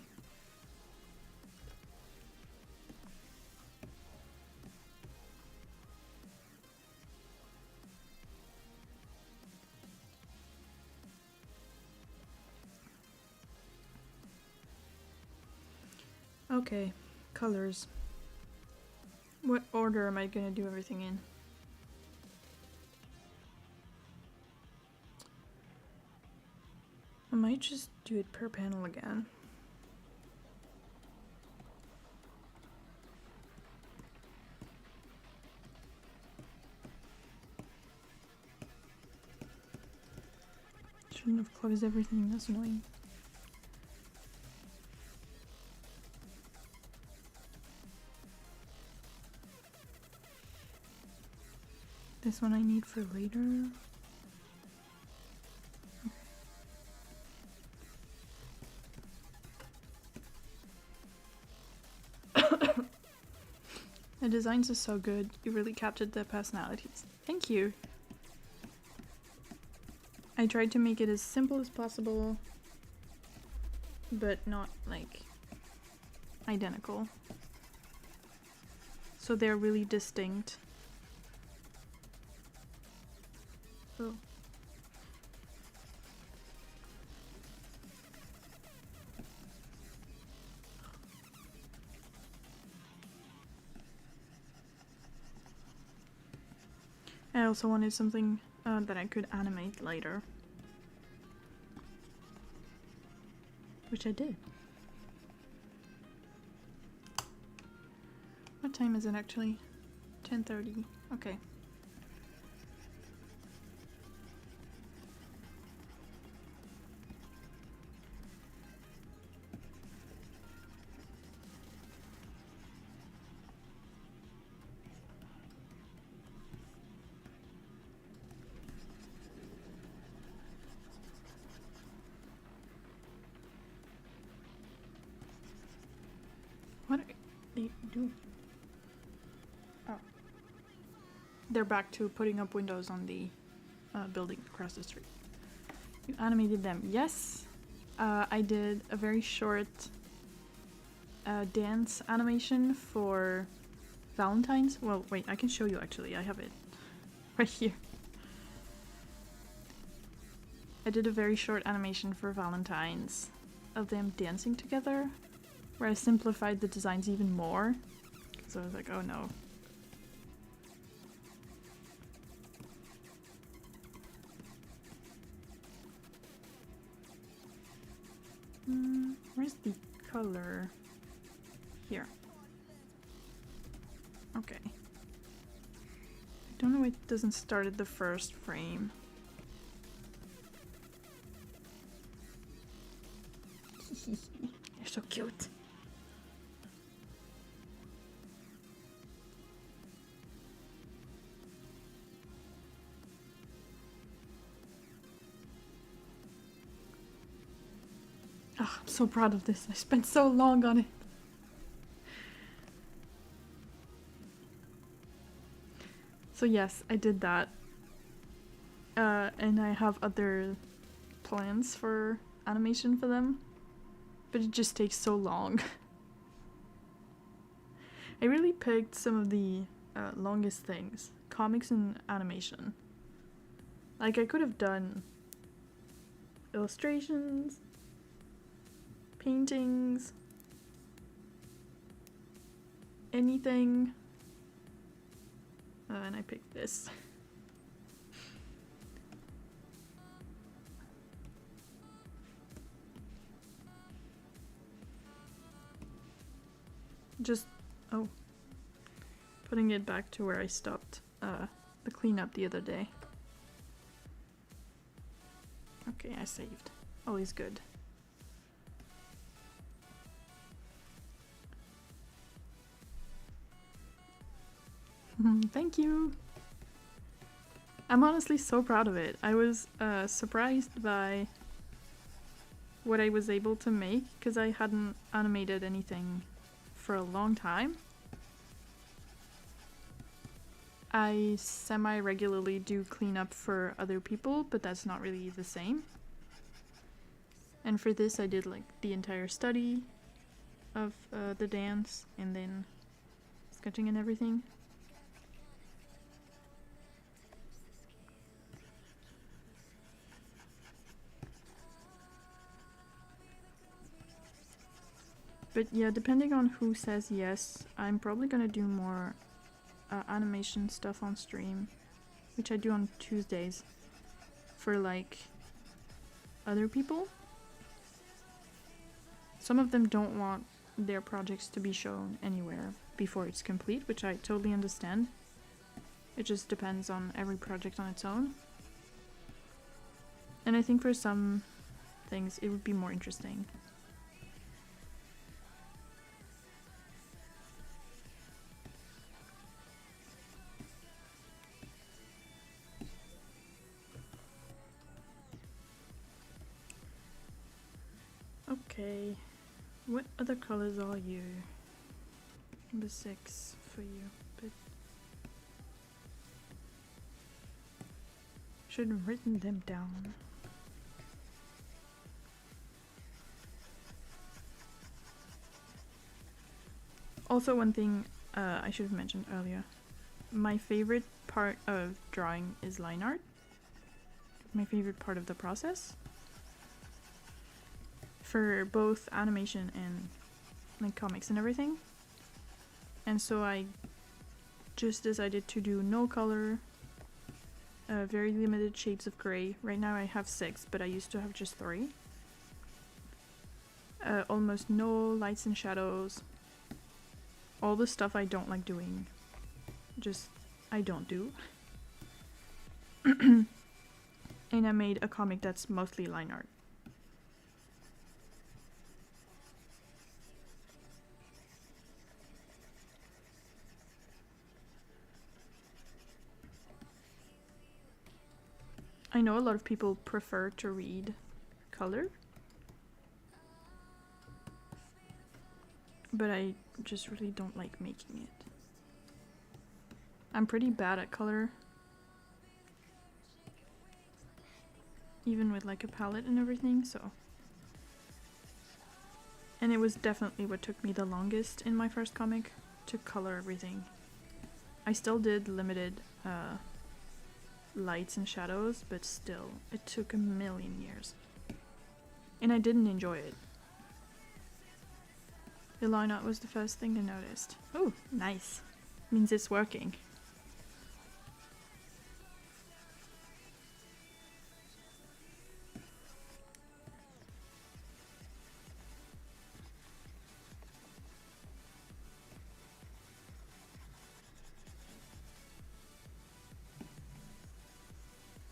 Okay, colors. What order am I gonna do everything in? I might just do it per panel again. Shouldn't have closed everything, that's annoying. This one I need for later. The designs are so good. You really captured their personalities. Thank you. I tried to make it as simple as possible, but not like identical. So they're really distinct. Oh. I also wanted something that I could animate later. Which I did. What time is it actually? 10:30. Okay. What are they doing? Oh. They're back to putting up windows on the building across the street. You animated them. Yes, I did a very short dance animation for Valentine's. Well, wait, I can show you actually. I have it right here. I did a very short animation for Valentine's of them dancing together, where I simplified the designs even more. So I was like, oh no. Where's the color? Here. Okay. I don't know why it doesn't start at the first frame. You're so cute. Oh, I'm so proud of this. I spent so long on it. So yes, I did that. And I have other plans for animation for them. But it just takes so long. I really picked some of the longest things. Comics and animation. Like, I could have done illustrations, paintings, anything. And I picked this. Just, oh, putting it back to where I stopped the cleanup the other day. Okay, I saved. Always good. Thank you! I'm honestly so proud of it. I was surprised by what I was able to make, because I hadn't animated anything for a long time. I semi-regularly do cleanup for other people, but that's not really the same. And for this I did like the entire study of the dance and then sketching and everything. But yeah, depending on who says yes, I'm probably gonna do more animation stuff on stream, which I do on Tuesdays for like other people. Some of them don't want their projects to be shown anywhere before it's complete, which I totally understand. It just depends on every project on its own. And I think for some things it would be more interesting. Okay, what other colors are you? Number 6 for you, but should have written them down. Also, one thing I should have mentioned earlier. My favorite part of drawing is line art. My favorite part of the process. For both animation and like comics and everything. And so I just decided to do no color, very limited shades of gray. Right now I have 6, but I used to have just 3. Almost no lights and shadows. All the stuff I don't like doing, just I don't do. And I made a comic that's mostly line art. I know a lot of people prefer to read color, but I just really don't like making it. I'm pretty bad at color. even with like a palette and everything, so. And it was definitely what took me the longest in my first comic, to color everything. I still did limited lights and shadows, but still, it took a million years. And I didn't enjoy it. The line art was the first thing I noticed. Oh, nice. Means it's working.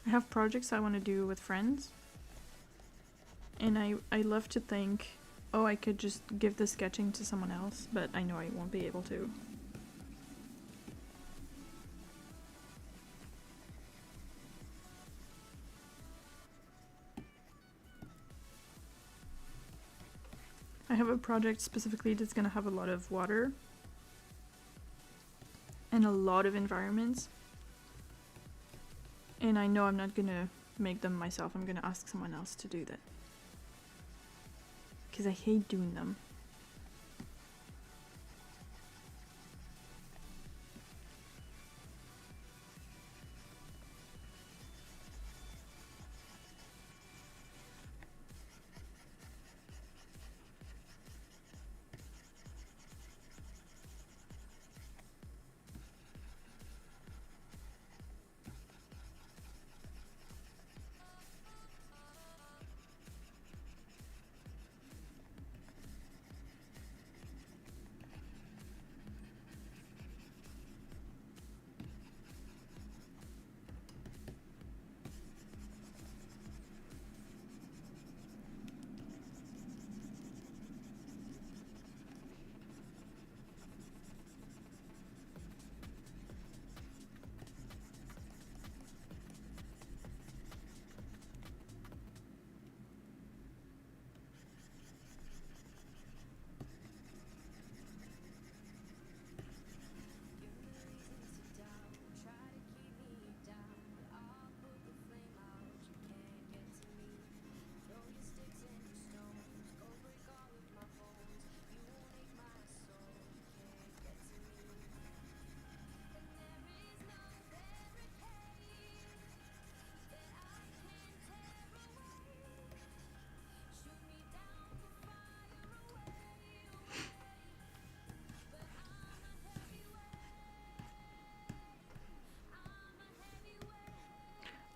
I have projects I want to do with friends, and I love to think, oh, I could just give the sketching to someone else, but I know I won't be able to. I have a project specifically that's gonna have a lot of water and a lot of environments, and I know I'm not gonna make them myself. I'm gonna ask someone else to do that, because I hate doing them.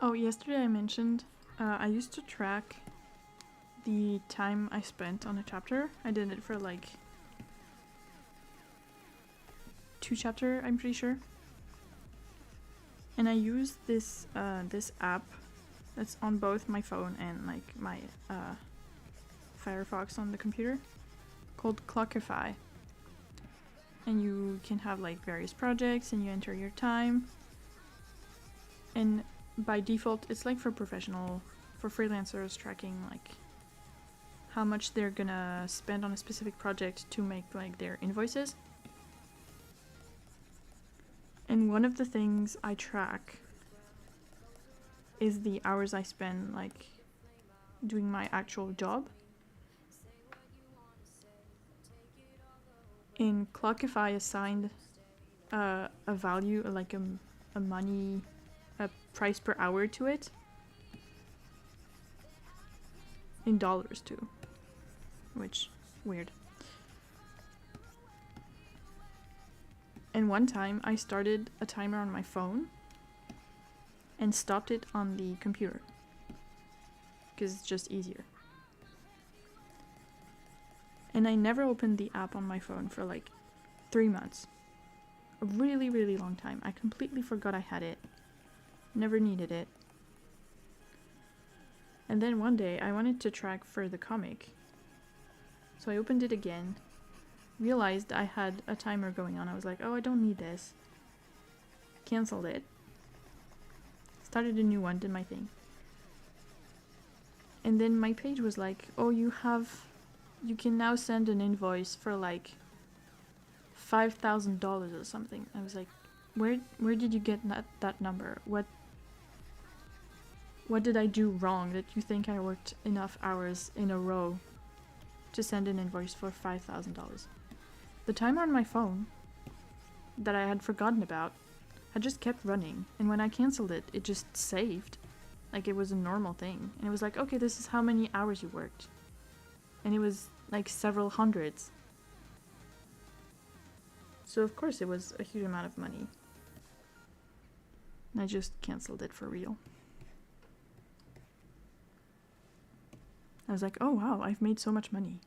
Oh, yesterday I mentioned I used to track the time I spent on a chapter. I did it for like 2 chapters, I'm pretty sure. And I used this this app that's on both my phone and like my Firefox on the computer, called Clockify. And you can have like various projects and you enter your time. And by default, it's like for freelancers, tracking like how much they're gonna spend on a specific project to make like their invoices. And one of the things I track is the hours I spend like doing my actual job. In Clockify assigned a value, like a money, a price per hour to it. In dollars too. Which, weird. And one time I started a timer on my phone and stopped it on the computer, because it's just easier. And I never opened the app on my phone for like 3 months. A really, really long time. I completely forgot I had it. Never needed it. And then one day I wanted to track for the comic. So I opened it again, realized I had a timer going on. I was like, oh, I don't need this. Cancelled it. Started a new one, did my thing. And then my page was like, oh, you can now send an invoice for like $5,000 or something. I was like, where did you get that number? What? What did I do wrong that you think I worked enough hours in a row to send an invoice for $5,000? The timer on my phone that I had forgotten about had just kept running, and when I cancelled it, it just saved. Like it was a normal thing. And it was like, okay, this is how many hours you worked. And it was like several hundreds. So of course it was a huge amount of money. And I just cancelled it for real. I was like, oh wow, I've made so much money.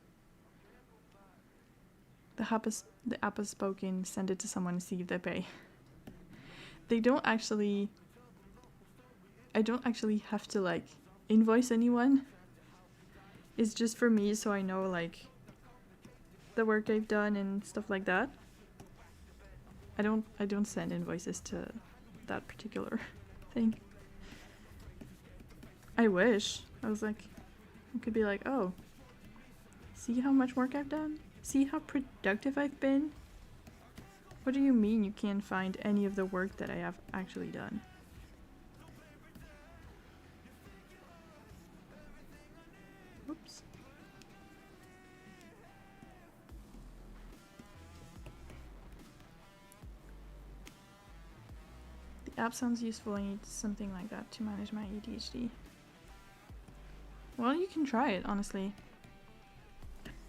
The app has spoken, send it to someone and see if they pay. I don't actually have to like invoice anyone. It's just for me so I know like the work I've done and stuff like that. I don't send invoices to that particular thing. I wish. I was like, I could be like, oh, see how much work I've done? See how productive I've been? What do you mean you can't find any of the work that I have actually done? Oops. The app sounds useful. I need something like that to manage my ADHD. Well, you can try it, honestly.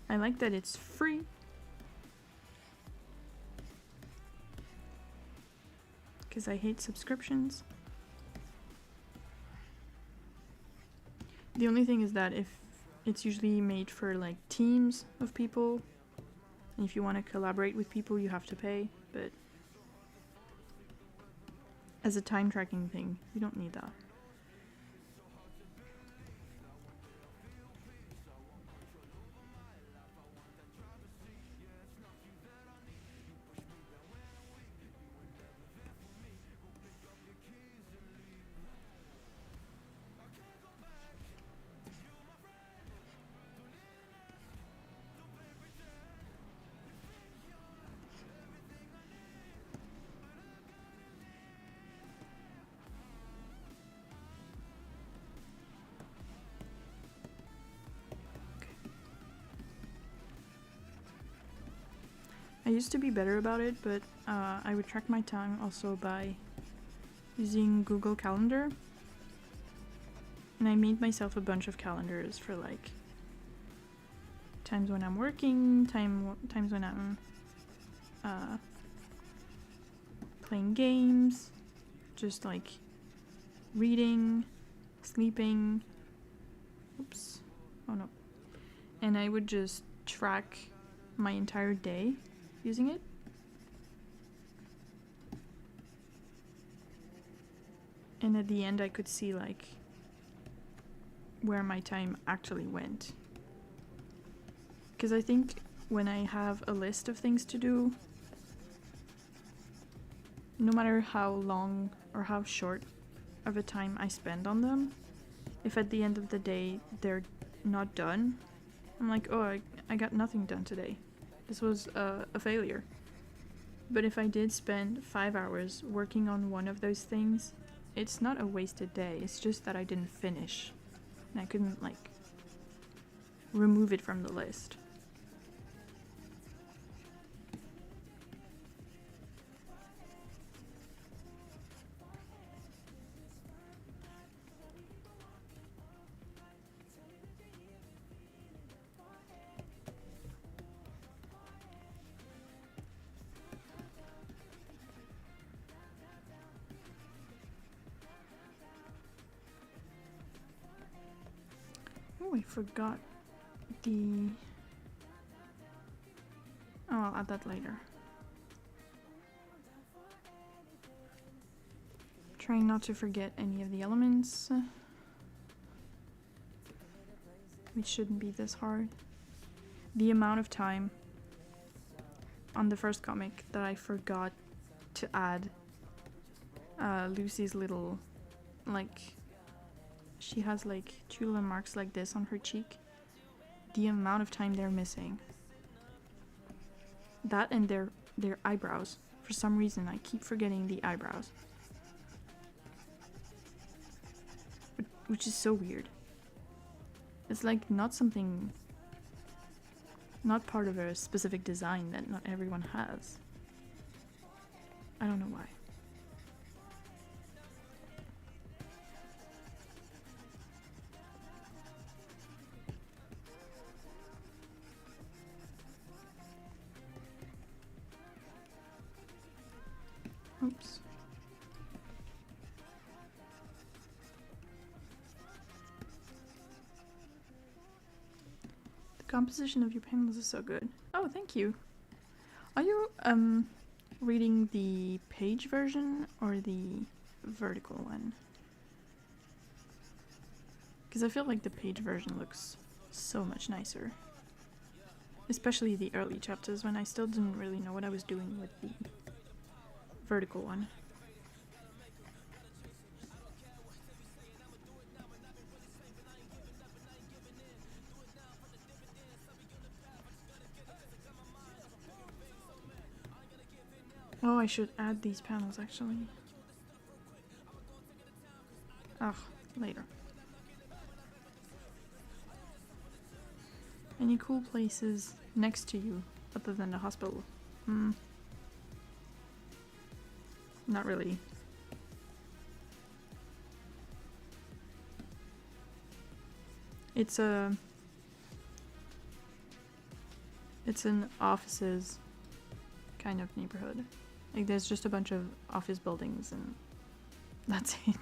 I like that it's free. Because I hate subscriptions. The only thing is that if it's usually made for like teams of people, and if you want to collaborate with people, you have to pay, but as a time tracking thing, you don't need that. I used to be better about it, but I would track my time also by using Google Calendar. And I made myself a bunch of calendars for like times when I'm working, times when I'm playing games, just like reading, sleeping. Oops. Oh no. And I would just track my entire day using it. And at the end I could see like where my time actually went. Because I think when I have a list of things to do, no matter how long or how short of a time I spend on them, if at the end of the day they're not done, I'm like, oh, I got nothing done today. This was a failure. But if I did spend 5 hours working on one of those things, it's not a wasted day. It's just that I didn't finish. And I couldn't, like, remove it from the list. Oh, I forgot the... Oh, I'll add that later. Trying not to forget any of the elements, which shouldn't be this hard. The amount of time on the first comic that I forgot to add Lucy's little, like, she has like 2 little marks like this on her cheek. The amount of time they're missing. That and their eyebrows. For some reason I keep forgetting the eyebrows. But which is so weird. It's like not something, not part of a specific design that not everyone has. I don't know why. Oops. The composition of your panels is so good. Oh, thank you. Are you reading the page version or the vertical one? Because I feel like the page version looks so much nicer. Especially the early chapters when I still didn't really know what I was doing with the vertical one. Oh, I should add these panels actually. Ugh, later. Any cool places next to you other than the hospital? Not really. It's an offices kind of neighborhood. Like there's just a bunch of office buildings and that's it.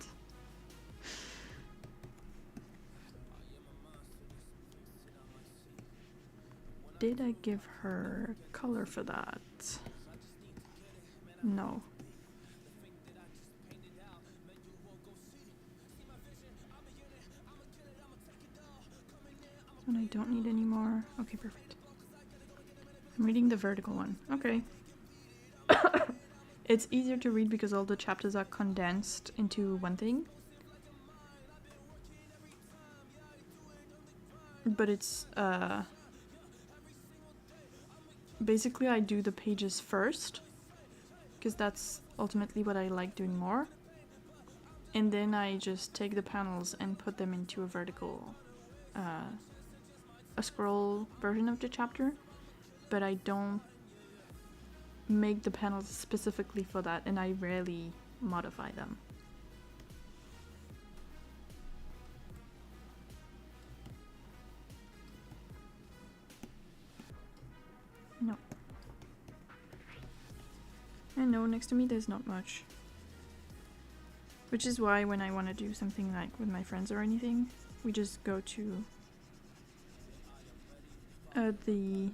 Did I give her color for that? No. And I don't need any more. Okay, perfect. I'm reading the vertical one. Okay. It's easier to read because all the chapters are condensed into one thing. But it's, basically I do the pages first, because that's ultimately what I like doing more. And then I just take the panels and put them into a vertical, a scroll version of the chapter. But I don't make the panels specifically for that, and I rarely modify them. No. And no, next to me there's not much. Which is why when I want to do something like with my friends or anything, we just go to the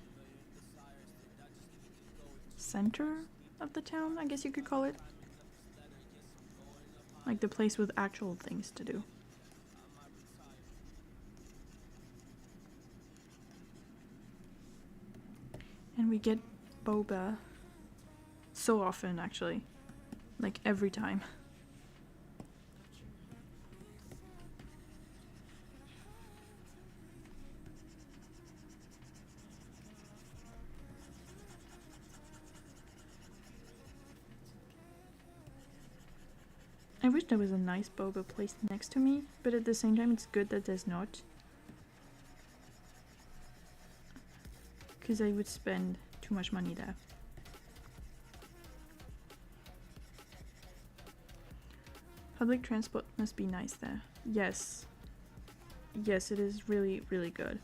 center of the town, I guess you could call it. Like the place with actual things to do. And we get boba so often, actually. Like every time. I wish there was a nice boba placed next to me, but at the same time it's good that there's not. Because I would spend too much money there. Public transport must be nice there. Yes. Yes, it is really, really good.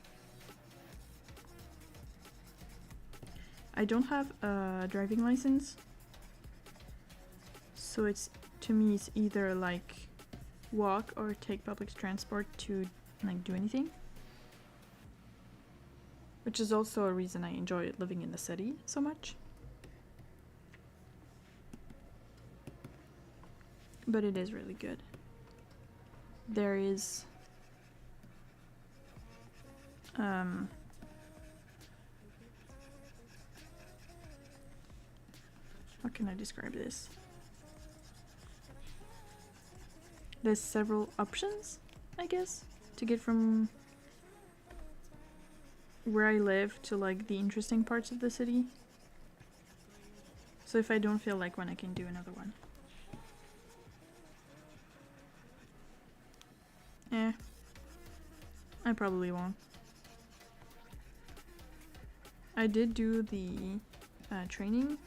I don't have a driving license. So it's, to me, it's either like walk or take public transport to like do anything. Which is also a reason I enjoy living in the city so much. But it is really good. There is how can I describe this? There's several options, I guess, to get from where I live to like the interesting parts of the city. So if I don't feel like one, I can do another one. I probably won't. I did do the training,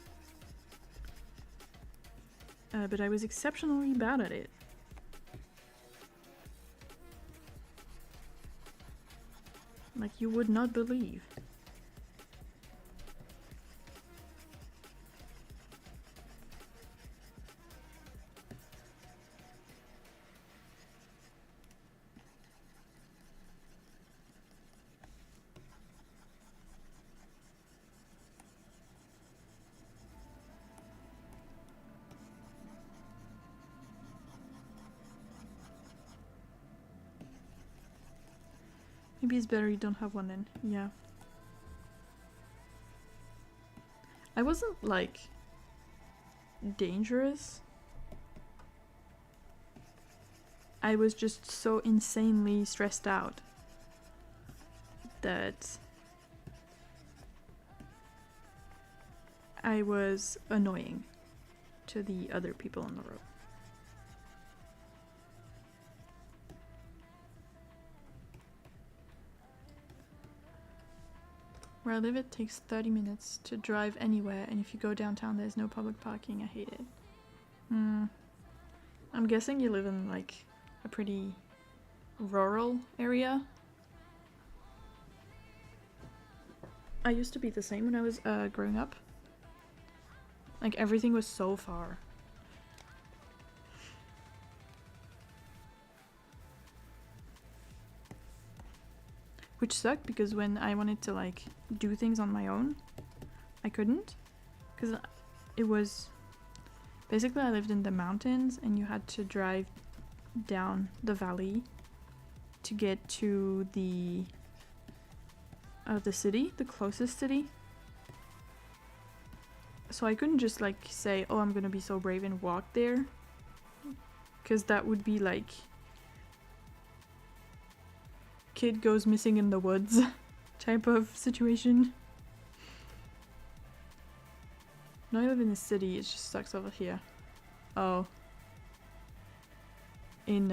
but I was exceptionally bad at it. Like you would not believe. Maybe it's better you don't have one then. Yeah. I wasn't like dangerous. I was just so insanely stressed out that I was annoying to the other people on the road. Where I live, it takes 30 minutes to drive anywhere, and if you go downtown, there's no public parking. I hate it. I'm guessing you live in like a pretty rural area. I used to be the same when I was growing up. Like everything was so far. Which sucked because when I wanted to like do things on my own, I couldn't. Because it was... Basically I lived in the mountains and you had to drive down the valley to get to the city, the closest city. So I couldn't just like say, oh, I'm gonna be so brave and walk there. Because that would be like... kid goes missing in the woods type of situation. Now I live in the city, it just sucks over here. Oh. In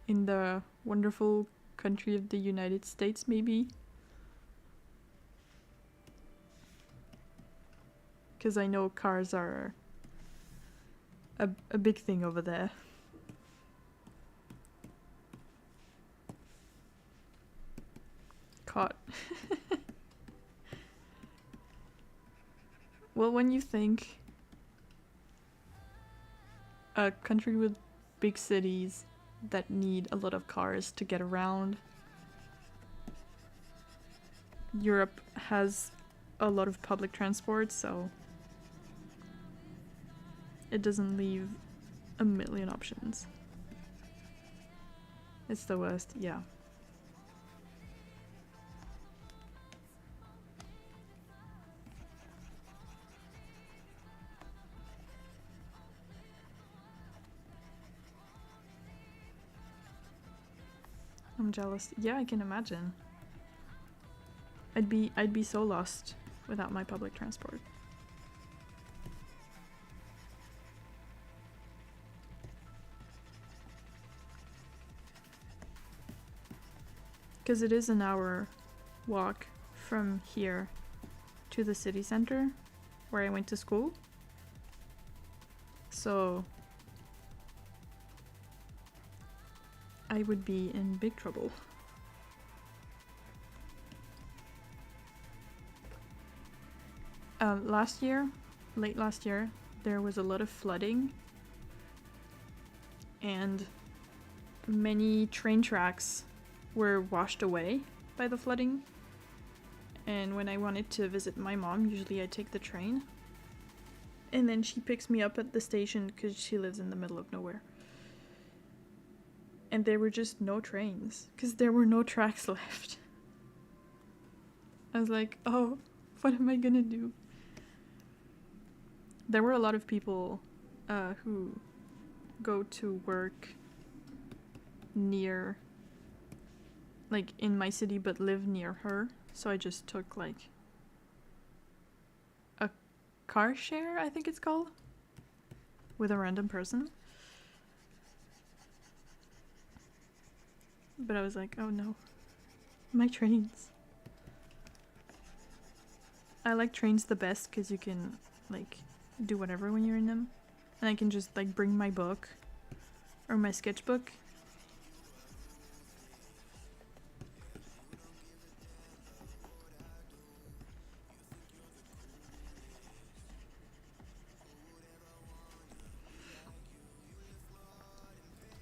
the wonderful country of the United States, maybe? Because I know cars are a big thing over there. Caught. Well, when you think a country with big cities that need a lot of cars to get around, Europe has a lot of public transport, so it doesn't leave a million options. It's the worst, yeah. I'm jealous. Yeah, I can imagine. I'd be so lost without my public transport. Because it is an hour walk from here to the city center where I went to school. So I would be in big trouble. Late last year, there was a lot of flooding and many train tracks were washed away by the flooding. And when I wanted to visit my mom, usually I take the train. And then she picks me up at the station because she lives in the middle of nowhere. And there were just no trains because there were no tracks left. I was like, oh, what am I gonna do? There were a lot of people who go to work near, like in my city, but live near her. So I just took like a car share, I think it's called, with a random person. But I was like, oh no, my trains. I like trains the best because you can like do whatever when you're in them. And I can just like bring my book or my sketchbook.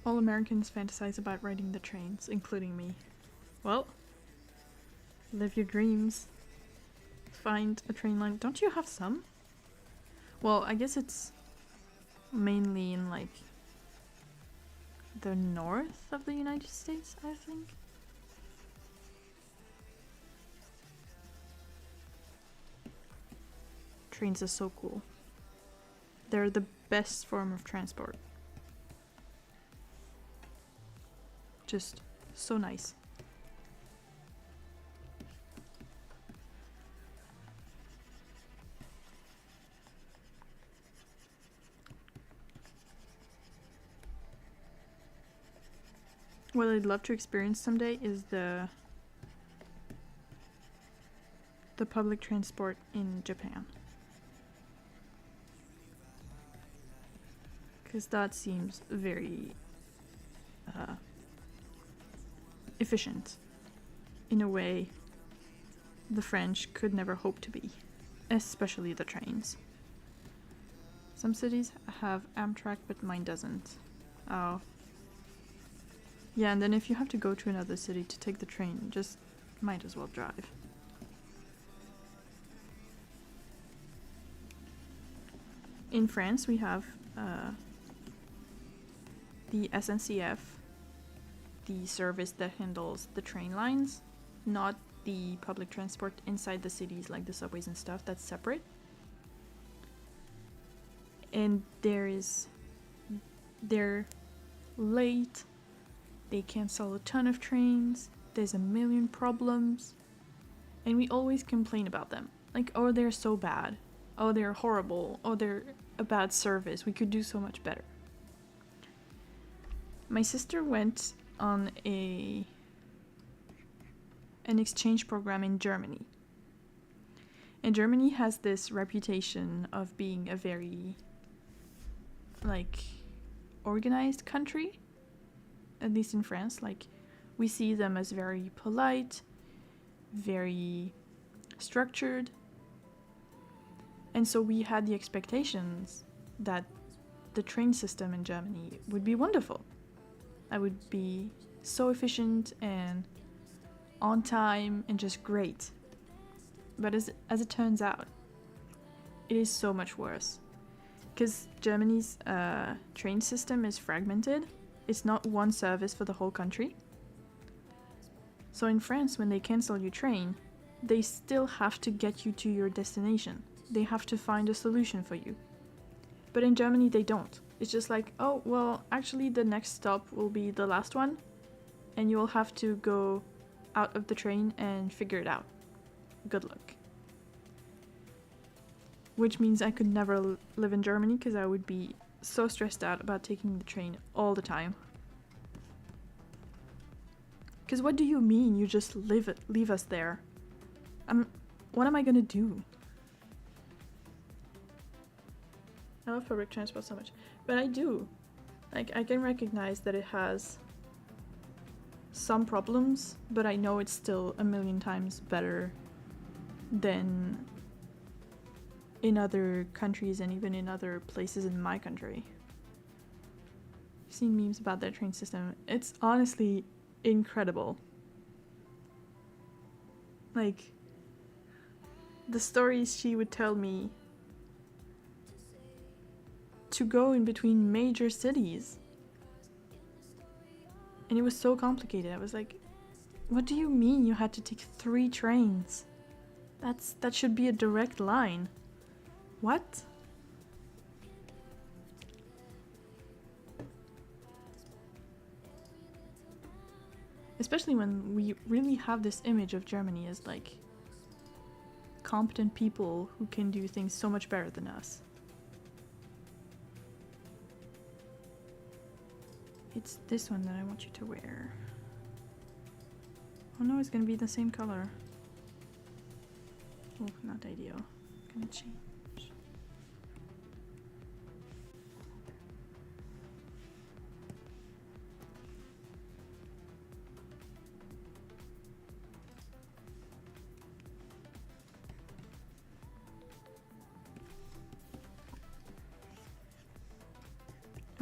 All Americans fantasize about riding the trains, including me. Well, live your dreams. Find a train line. Don't you have some? Well, I guess it's mainly in like the north of the United States, I think. Trains are so cool. They're the best form of transport. Just so nice. What I'd love to experience someday is the public transport in Japan. Because that seems very efficient in a way the French could never hope to be, especially the trains. Some cities have Amtrak, but mine doesn't. Oh. Yeah, and then if you have to go to another city to take the train, just might as well drive. In France, we have the SNCF, the service that handles the train lines, not the public transport inside the cities like the subways and stuff. That's separate. And they're late. They cancel a ton of trains. There's a million problems. And we always complain about them. Like, oh, they're so bad. Oh, they're horrible. Oh, they're a bad service. We could do so much better. My sister went on an exchange program in Germany. And Germany has this reputation of being a very, like, organized country. At least in France. Like, we see them as very polite, very structured. And so we had the expectations that the train system in Germany would be wonderful. I would be so efficient and on time and just great. But as it turns out, it is so much worse. Because Germany's train system is fragmented. It's not one service for the whole country. So in France, when they cancel your train, they still have to get you to your destination. They have to find a solution for you. But in Germany, they don't. It's just like, oh, well, actually the next stop will be the last one, and you will have to go out of the train and figure it out. Good luck. Which means I could never live in Germany because I would be so stressed out about taking the train all the time. Because what do you mean you just leave us there? What am I gonna do? I love public transport so much. But I do. Like, I can recognize that it has some problems, but I know it's still a million times better than in other countries and even in other places in my country. I've seen memes about their train system. It's honestly incredible. Like, the stories she would tell me to go in between major cities. And it was so complicated. I was like, what do you mean you had to take 3 trains? That should be a direct line. What? Especially when we really have this image of Germany as like competent people who can do things so much better than us. It's this one that I want you to wear. Oh no, it's gonna be the same color. Oh, not ideal. Gonna change.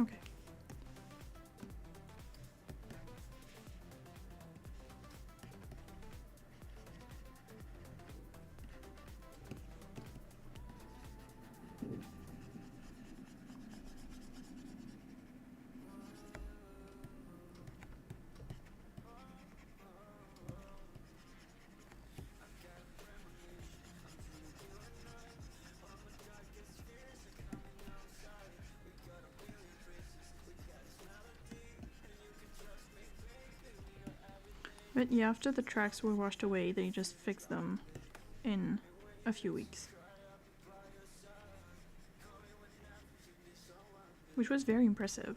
Okay. But yeah, after the tracks were washed away, they just fixed them in a few weeks. Which was very impressive.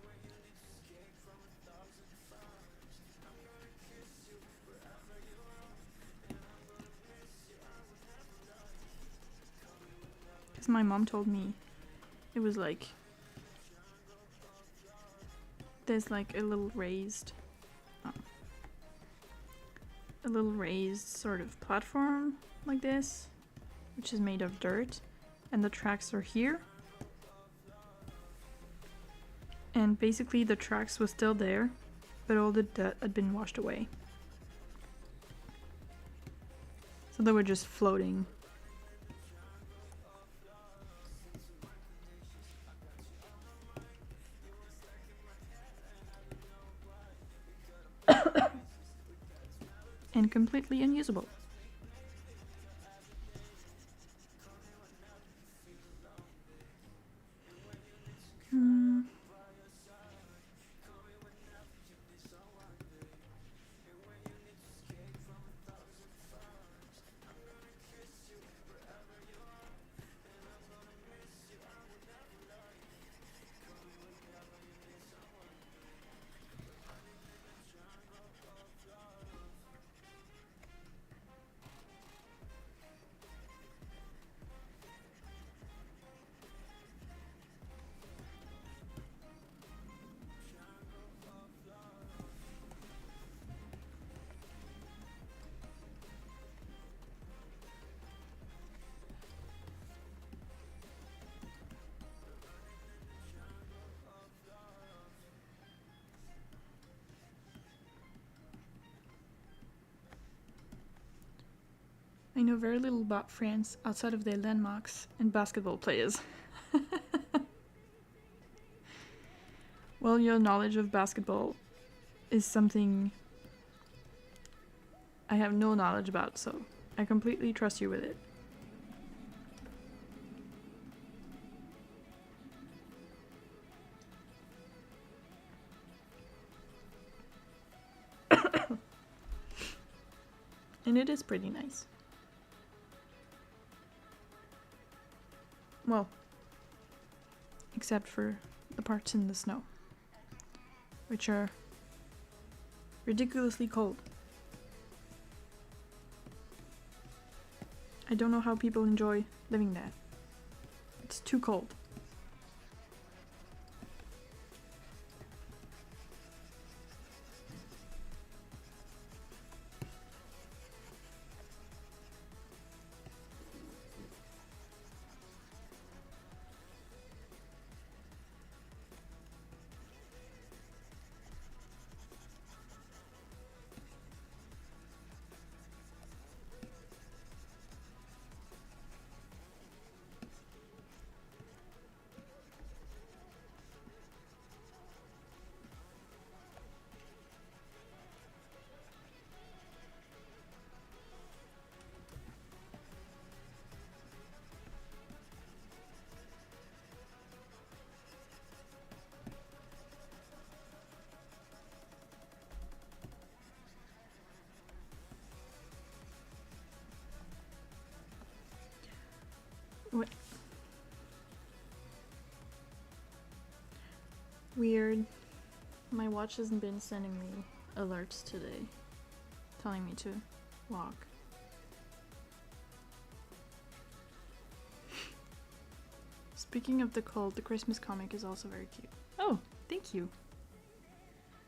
Because my mom told me it was like there's like a little raised sort of platform like this, which is made of dirt, and the tracks are here. And basically the tracks was still there, but all the dirt had been washed away. So they were just floating. And completely unusable. I know very little about France outside of their landmarks and basketball players. Well, your knowledge of basketball is something I have no knowledge about, so I completely trust you with it. And it is pretty nice. Well, except for the parts in the snow, which are ridiculously cold. I don't know how people enjoy living there. It's too cold. What? Weird. My watch hasn't been sending me alerts today, telling me to walk. Speaking of the cold, the Christmas comic is also very cute. Oh, thank you.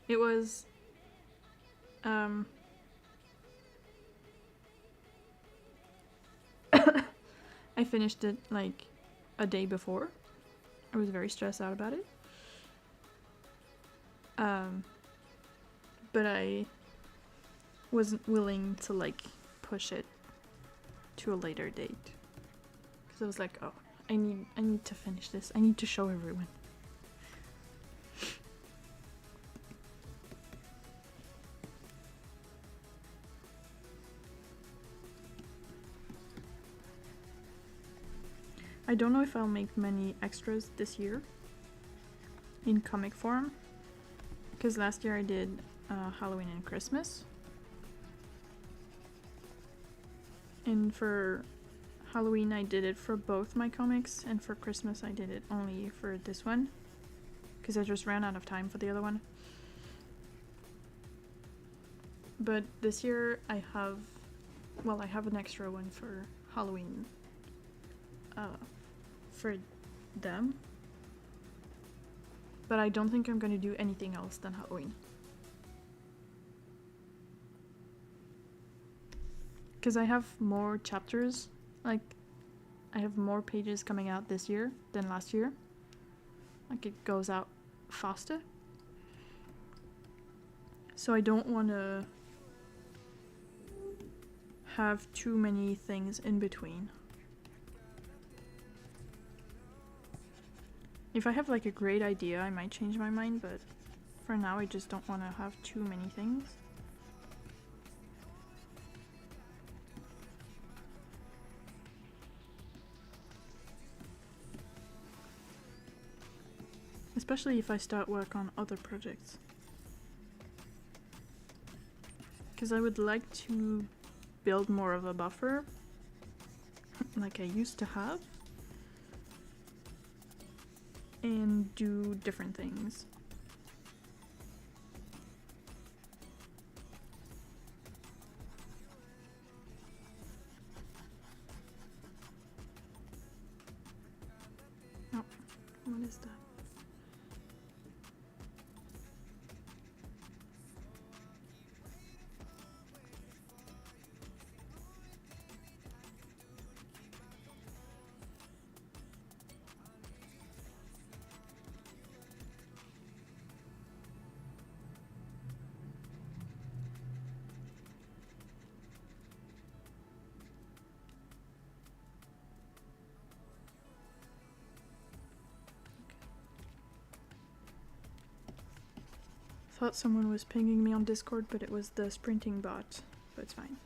It was I finished it like a day before. I was very stressed out about it. But I wasn't willing to like push it to a later date. Because I was like, oh, I need to finish this. I need to show everyone. I don't know if I'll make many extras this year in comic form, because last year I did Halloween and Christmas, and for Halloween I did it for both my comics, and for Christmas I did it only for this one because I just ran out of time for the other one. But this year I have an extra one for Halloween for them, but I don't think I'm going to do anything else than Halloween, because I have more chapters, like I have more pages coming out this year than last year. Like it goes out faster, so I don't want to have too many things in between. If I have like a great idea, I might change my mind, but for now I just don't want to have too many things. Especially if I start work on other projects. Because I would like to build more of a buffer, like I used to have, and do different things. Oh, what is that? Thought someone was pinging me on Discord, but it was the sprinting bot, but it's fine.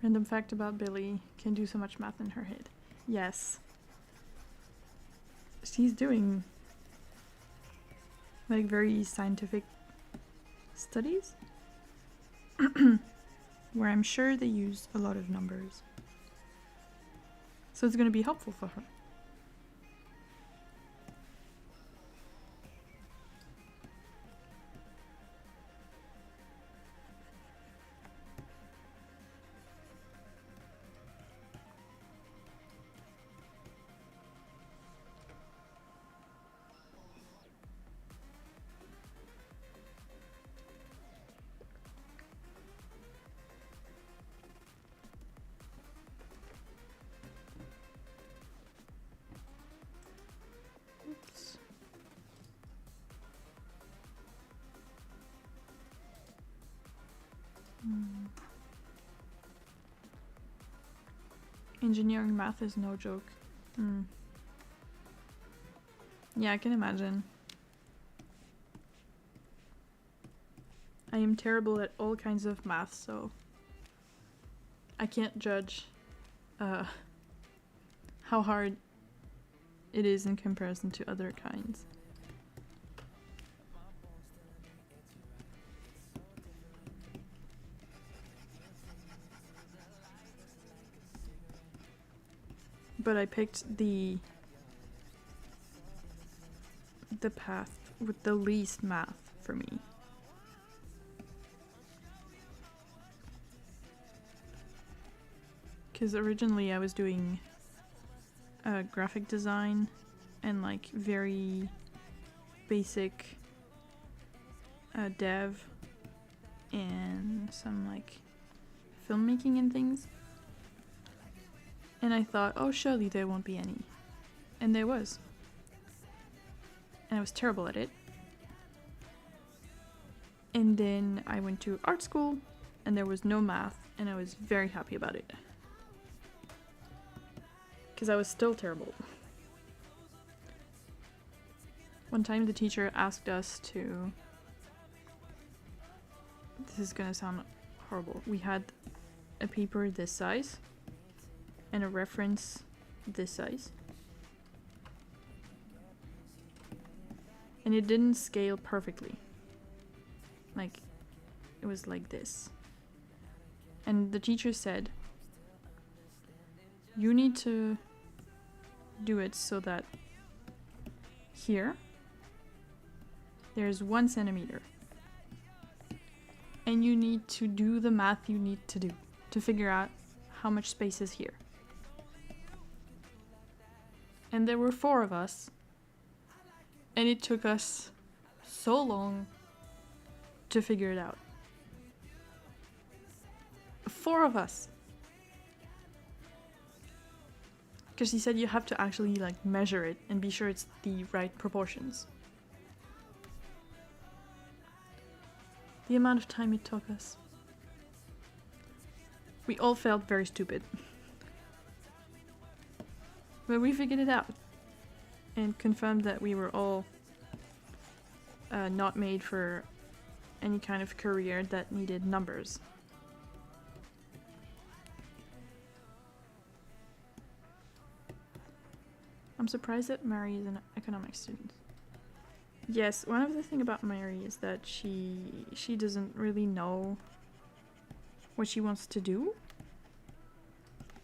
Random fact about Billy, can do so much math in her head. Yes. She's doing like very scientific studies where I'm sure they use a lot of numbers. So it's going to be helpful for her. Oops. Engineering math is no joke. Yeah, I can imagine. I am terrible at all kinds of math, so I can't judge how hard it is in comparison to other kinds. But I picked the path with the least math for me. Because originally I was doing graphic design and like very basic dev and some like filmmaking and things. And I thought, oh, surely there won't be any. And there was. And I was terrible at it. And then I went to art school and there was no math and I was very happy about it. Because I was still terrible. One time the teacher asked us to... This is gonna sound horrible. We had a paper this size and a reference this size. And it didn't scale perfectly. Like, it was like this. And the teacher said, you need to do it so that here there's 1 centimeter. And you need to do the math you need to do to figure out how much space is here. And there were 4 of us. And it took us so long to figure it out. 4 of us. Because she said you have to actually like measure it and be sure it's the right proportions. The amount of time it took us. We all felt very stupid. But we figured it out. And confirmed that we were all not made for any kind of career that needed numbers. I'm surprised that Mary is an economics student. Yes, one of the things about Mary is that she doesn't really know what she wants to do.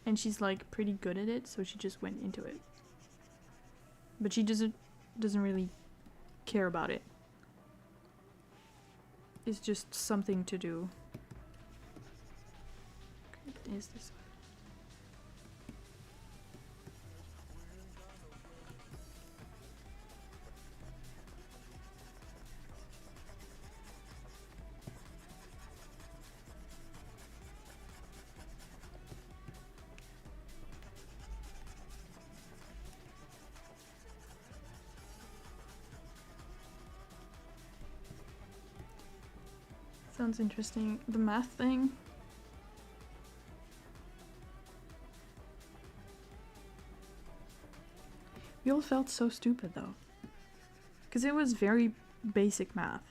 And she's like pretty good at it, so she just went into it. But she doesn't really care about it. It's just something to do. Is this? Sounds interesting. The math thing. We all felt so stupid though. Because it was very basic math.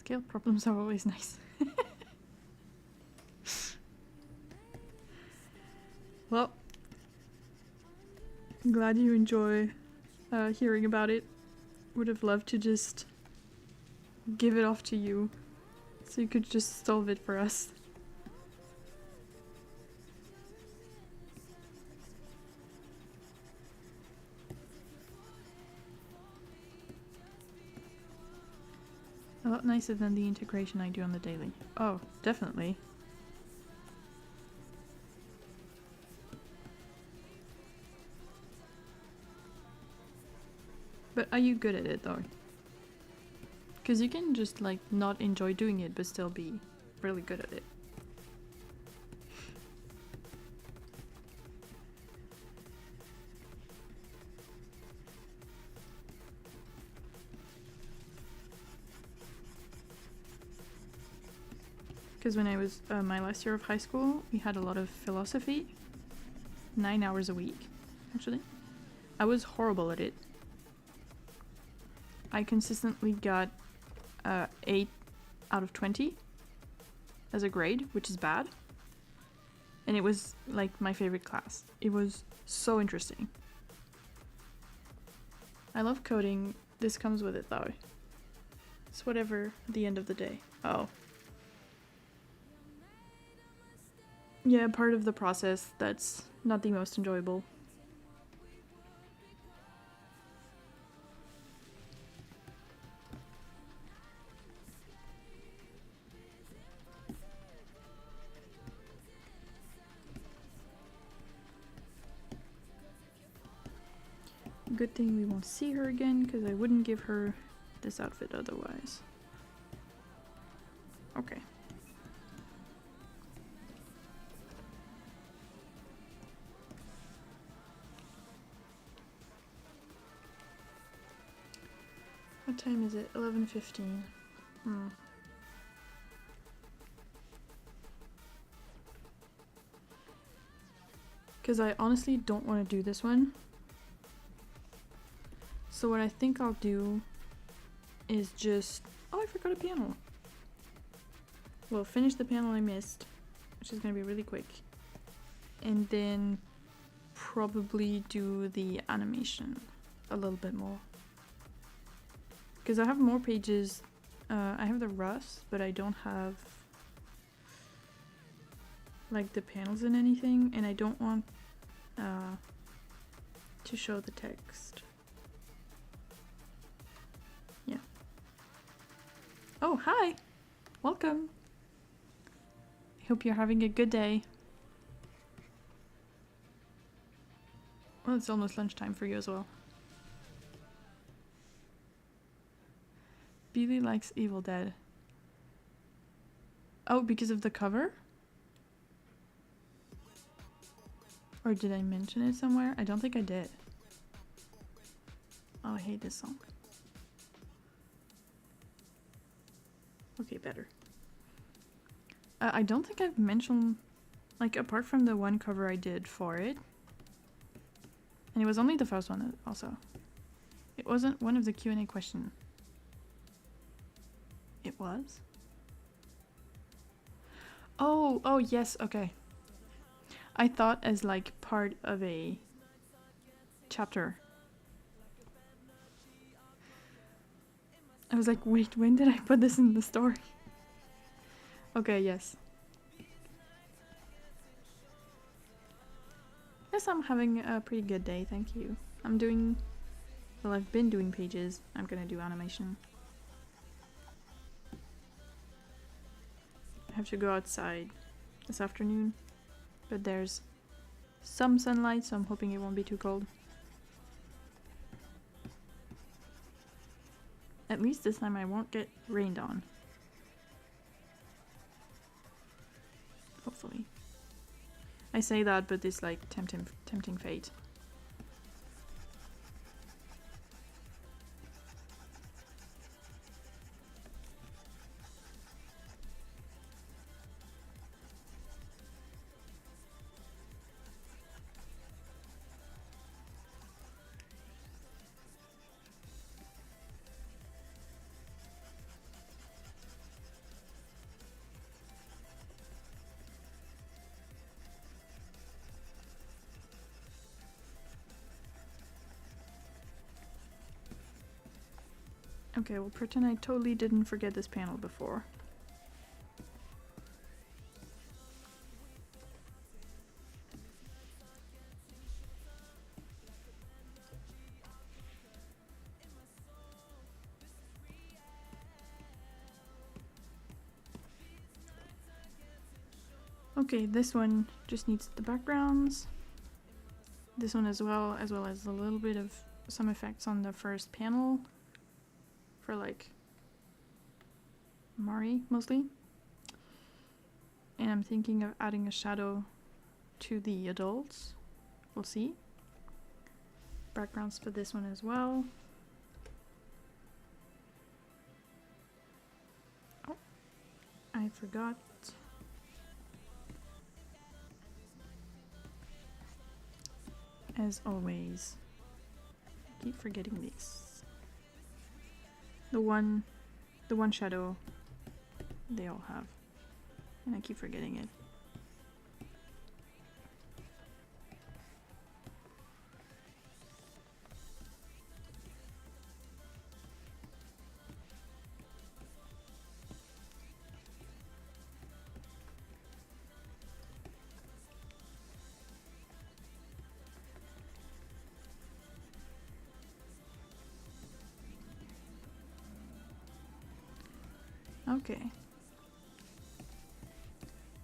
Scale problems are always nice. Well, I'm glad you enjoy hearing about it. Would have loved to just give it off to you so you could just solve it for us. A lot nicer than the integration I do on the daily. Oh, definitely. But are you good at it though? Because you can just like not enjoy doing it but still be really good at it. Because when I was my last year of high school, we had a lot of philosophy. 9 hours a week, actually. I was horrible at it. I consistently got 8 out of 20 as a grade, which is bad. And it was like my favorite class. It was so interesting. I love coding. This comes with it though. It's whatever at the end of the day. Oh. Yeah, part of the process that's not the most enjoyable. Good thing we won't see her again, because I wouldn't give her this outfit otherwise. Okay. What time is it? 11:15. Because I honestly don't want to do this one. So what I think I'll do is just... Oh, I forgot a panel. Well, finish the panel I missed, which is going to be really quick. And then probably do the animation a little bit more. Because I have more pages. I have the rust, but I don't have like the panels and anything. And I don't want to show the text. Yeah. Oh, hi! Welcome! I hope you're having a good day. Well, it's almost lunchtime for you as well. Billy likes Evil Dead. Oh, because of the cover? Or did I mention it somewhere? I don't think I did. Oh, I hate this song. Okay, better. I don't think I've mentioned, like, apart from the one cover I did for it. And it was only the first one also. It wasn't one of the Q&A questions. It was? Oh, yes, okay. I thought as like part of a chapter. I was like, wait, when did I put this in the story? Okay, yes. Yes, I'm having a pretty good day, thank you. I've been doing pages. I'm gonna do animation. I have to go outside this afternoon, but there's some sunlight, so I'm hoping it won't be too cold. At least this time I won't get rained on. Hopefully. I say that, but it's like tempting fate. Okay, we'll pretend I totally didn't forget this panel before. Okay, this one just needs the backgrounds. This one as well as a little bit of some effects on the first panel for like Mari mostly. And I'm thinking of adding a shadow to the adults. We'll see. Backgrounds for this one as well. Oh, I forgot. As always, I keep forgetting these. The one shadow they all have, and I keep forgetting it. Okay.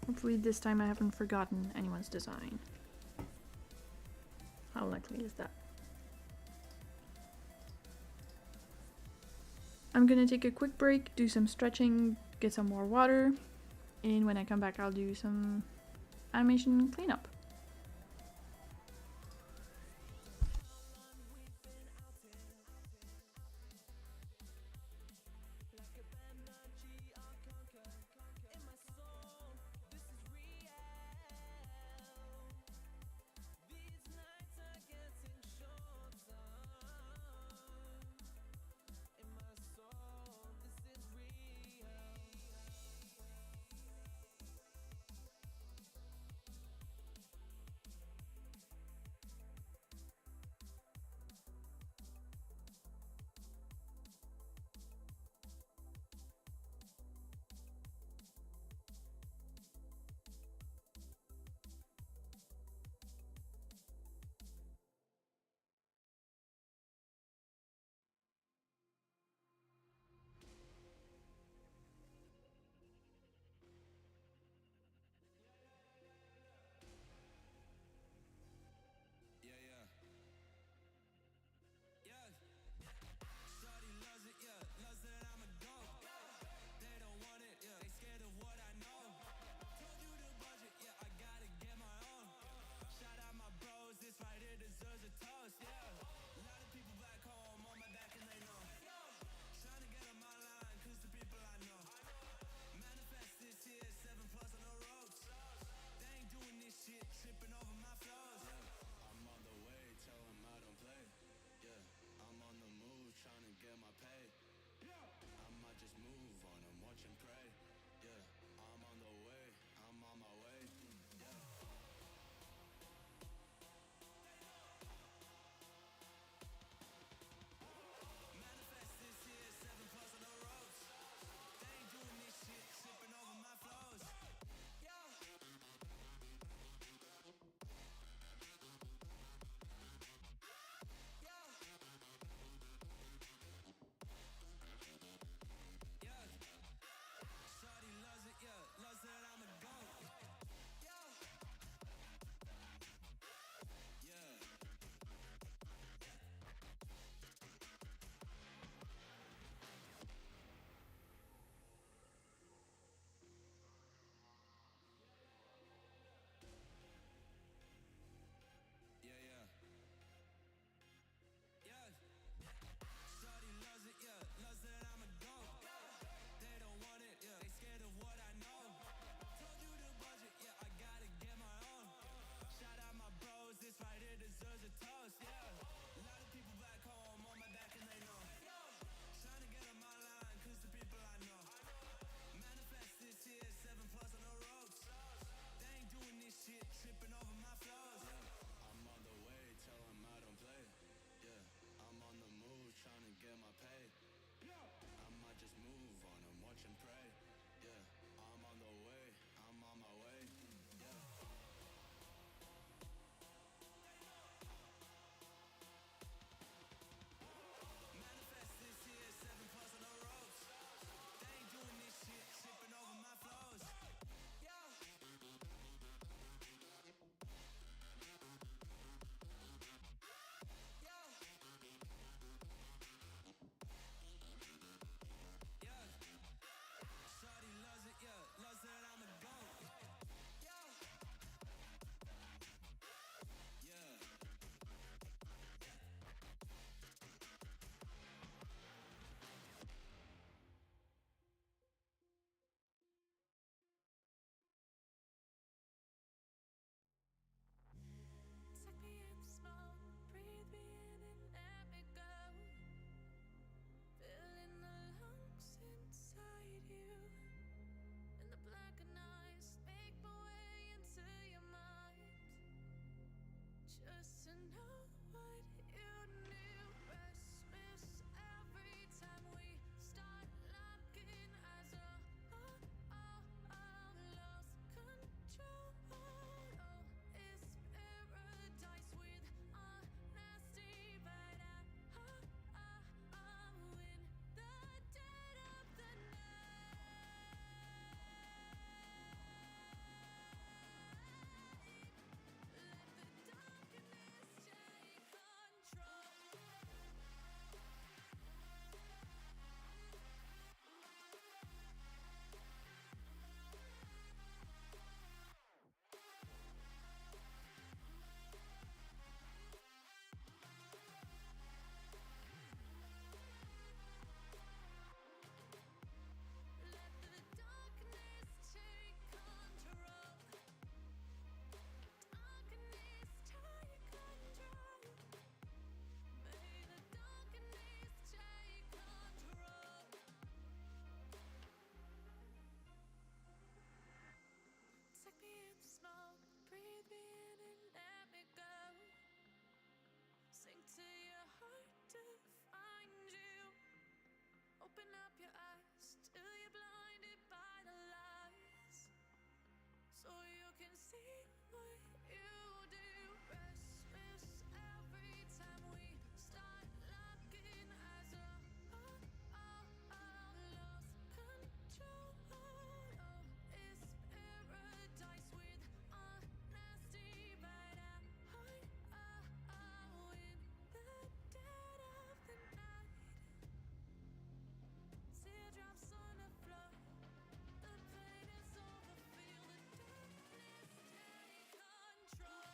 Hopefully this time I haven't forgotten anyone's design. How likely is that? I'm gonna take a quick break, do some stretching, get some more water, and when I come back I'll do some animation cleanup. your heart to find you. Open up your eyes till you're blinded by the lies, so you can see what you do. Restless every time we start looking as a lost control. Oh, it's paradise with honesty, but in the dead of the night, teardrops on the floor. The pain is over, feel the darkness take control.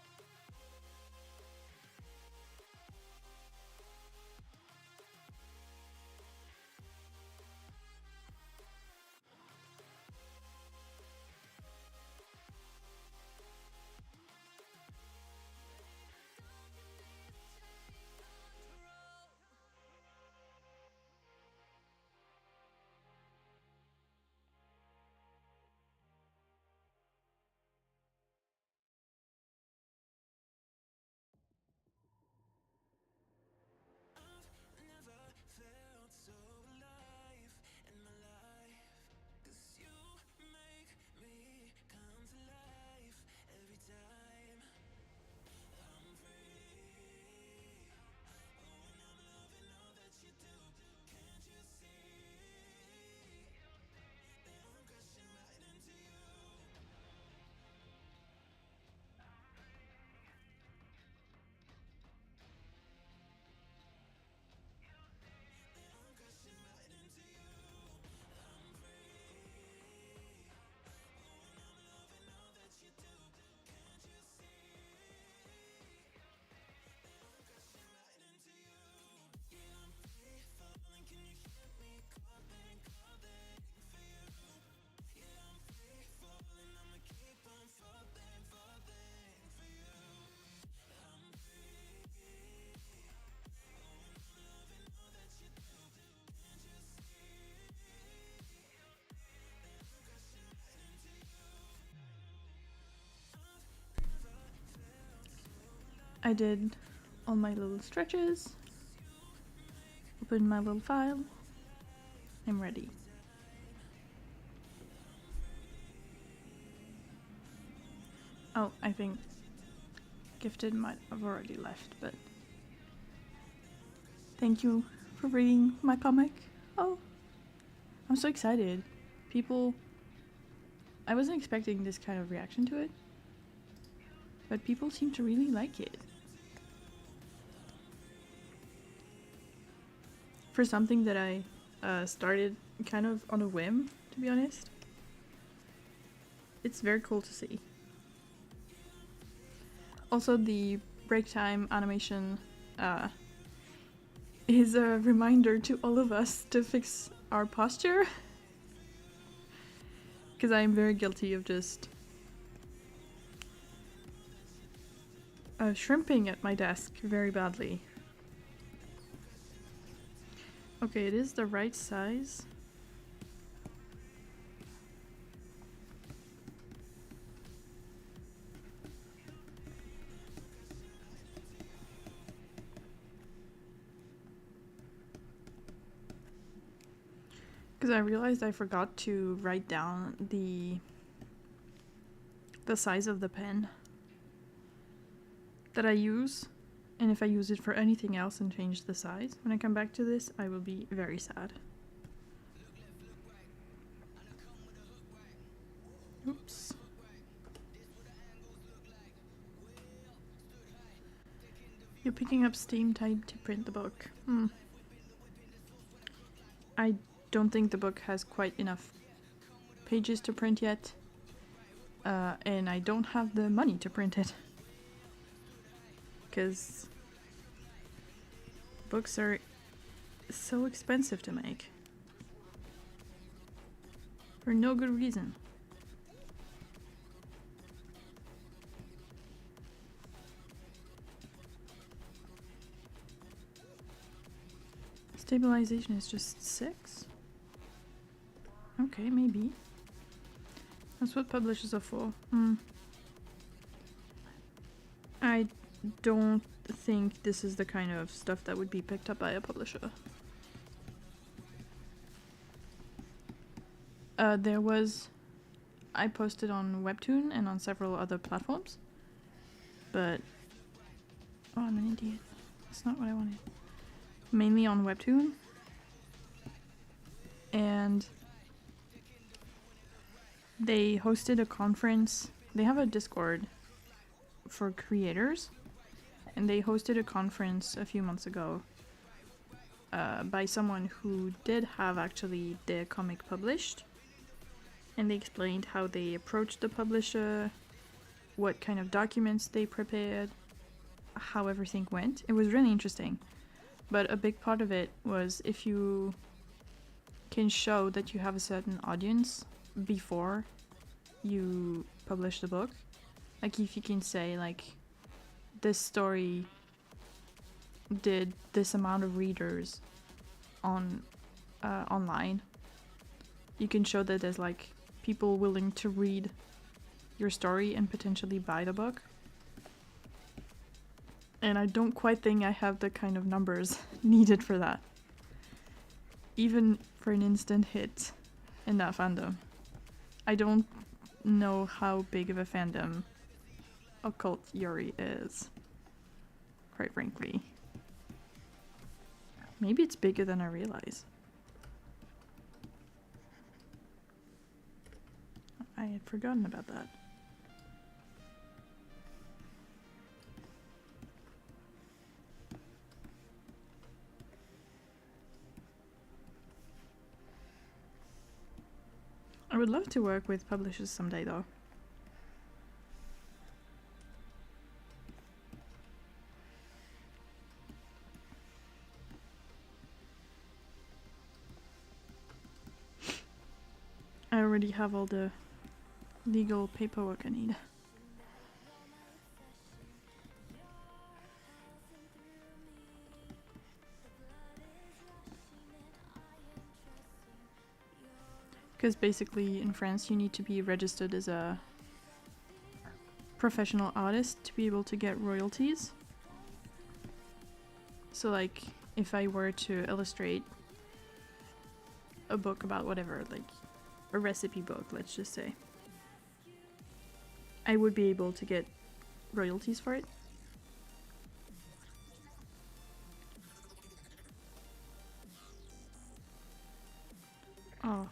Never felt so alive in my life, 'cause you make me come to life every time I'm free. Oh, and I'm loving all that you do. Can't you see that I'm crashing right into you? That I'm crashing right into you. I'm free. Oh, and I'm loving all that you do. Can't you see that I'm crashing right into you? Yeah, I'm free falling. Can you hear me calling for you? Yeah, I'm free falling. I'ma keep on falling for you. I'm free. Oh, and I'm loving all that you do. Can't you see that I'm crashing right into you? I did all my little stretches, opened my little file. I'm ready. Oh, I think Gifted might have already left, but thank you for reading my comic. Oh, I'm so excited. I wasn't expecting this kind of reaction to it, but people seem to really like it. For something that I started kind of on a whim, to be honest, it's very cool to see. Also, the break time animation is a reminder to all of us to fix our posture, because I am very guilty of just shrimping at my desk very badly. Okay, it is the right size. Because I realized I forgot to write down the size of the pen that I use, and if I use it for anything else and change the size, when I come back to this, I will be very sad. Oops. You're picking up steam type to print the book. I don't think the book has quite enough pages to print yet, and I don't have the money to print it, because books are so expensive to make for no good reason. Stabilization is just 6? Okay, maybe. That's what publishers are for. I don't think this is the kind of stuff that would be picked up by a publisher. I posted on Webtoon and on several other platforms, but oh, I'm an idiot. That's not what I wanted. Mainly on Webtoon, and they hosted a conference. They have a Discord for creators, and they hosted a conference a few months ago by someone who did have actually their comic published, and they explained how they approached the publisher, what kind of documents they prepared, how everything went. It was really interesting. But a big part of it was if you can show that you have a certain audience before you publish the book. Like if you can say like this story did this amount of readers on online, you can show that there's like people willing to read your story and potentially buy the book. And I don't quite think I have the kind of numbers needed for that. Even for an instant hit in that fandom. I don't know how big of a fandom Occult Yuri is, quite frankly. Maybe it's bigger than I realize. I had forgotten about that. I would love to work with publishers someday though. I already have all the legal paperwork I need. Because basically in France you need to be registered as a professional artist to be able to get royalties. So like if I were to illustrate a book about whatever, like a recipe book, let's just say, I would be able to get royalties for it. Oh.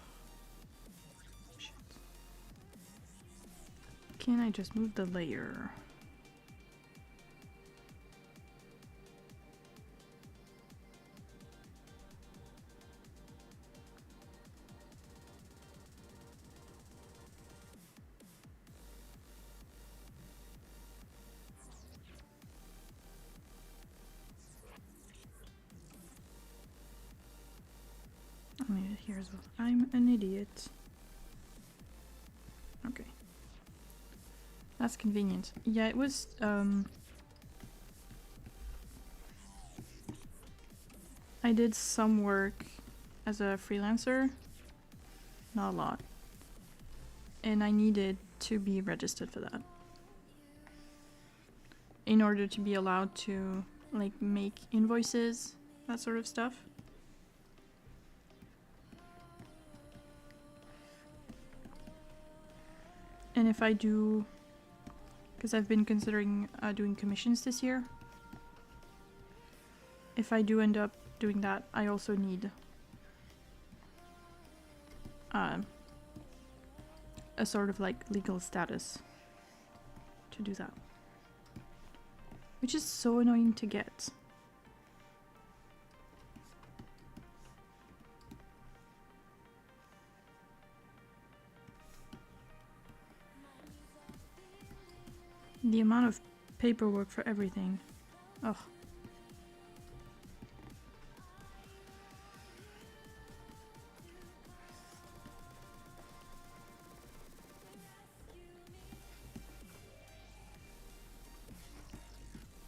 Shit. Can I just move the layer? I'll need it here as well. I'm an idiot. Okay. That's convenient. Yeah, it was, I did some work as a freelancer. Not a lot. And I needed to be registered for that. In order to be allowed to, like, make invoices, that sort of stuff. And if I do, because I've been considering doing commissions this year. If I do end up doing that, I also need a sort of like legal status to do that. Which is so annoying to get. The amount of paperwork for everything. Ugh.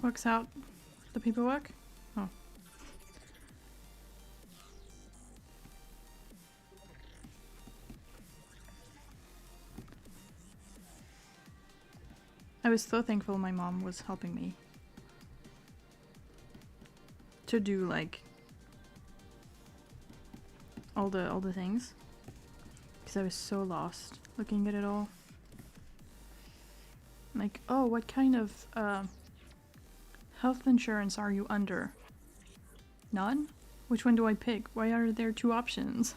Works out the paperwork? Oh. I was so thankful my mom was helping me. to do like all the things, because I was so lost looking at it all. Like, oh, what kind of health insurance are you under? None? Which one do I pick? Why are there 2 options?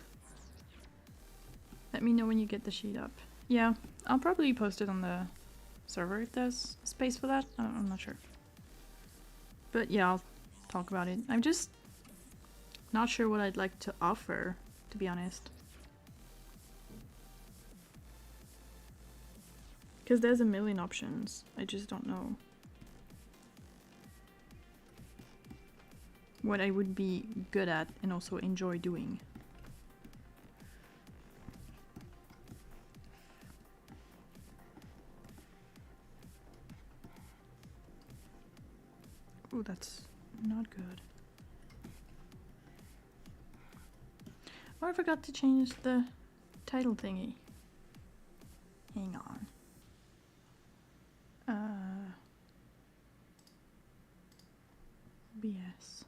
Let me know when you get the sheet up. Yeah, I'll probably post it on the server if there's space for that. I'm not sure. But yeah, I'll talk about it. I'm just not sure what I'd like to offer, to be honest. Because there's a million options. I just don't know what I would be good at and also enjoy doing. Oh, that's not good. Oh, I forgot to change the title thingy. Hang on. BS.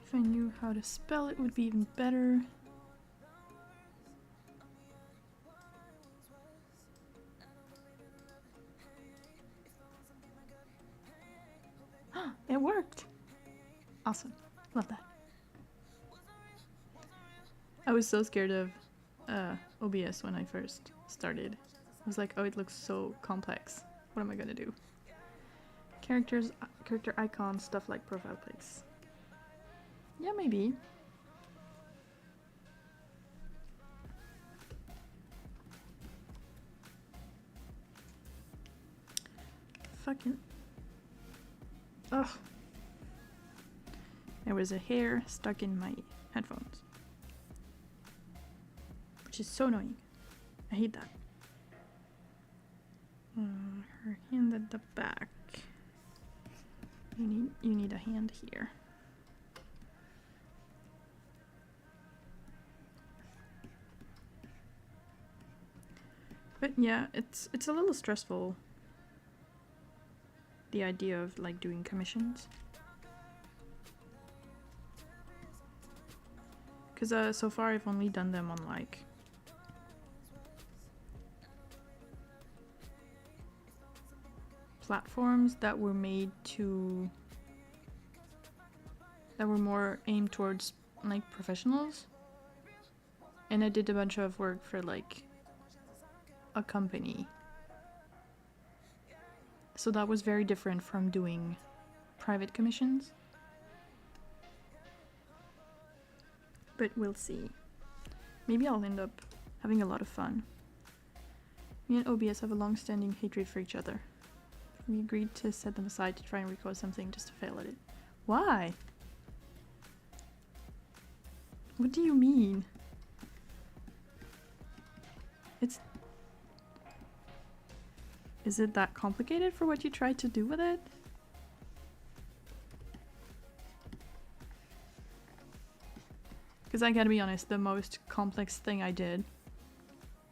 If I knew how to spell it, would be even better. It worked! Awesome. Love that. I was so scared of OBS when I first started. I was like, oh, it looks so complex. What am I gonna do? Characters, character icons, stuff like profile pics. Yeah, maybe. Fucking... Ugh. There was a hair stuck in my headphones. Which is so annoying. I hate that. Her hand at the back. You need a hand here. But yeah, it's a little stressful, the idea of like doing commissions. Because so far I've only done them on like platforms that were made to, that were more aimed towards like professionals. And I did a bunch of work for like a company. So that was very different from doing private commissions. But we'll see. Maybe I'll end up having a lot of fun. Me and OBS have a long-standing hatred for each other. We agreed to set them aside to try and record something just to fail at it. Why? What do you mean? Is it that complicated for what you tried to do with it? Because I gotta be honest, the most complex thing I did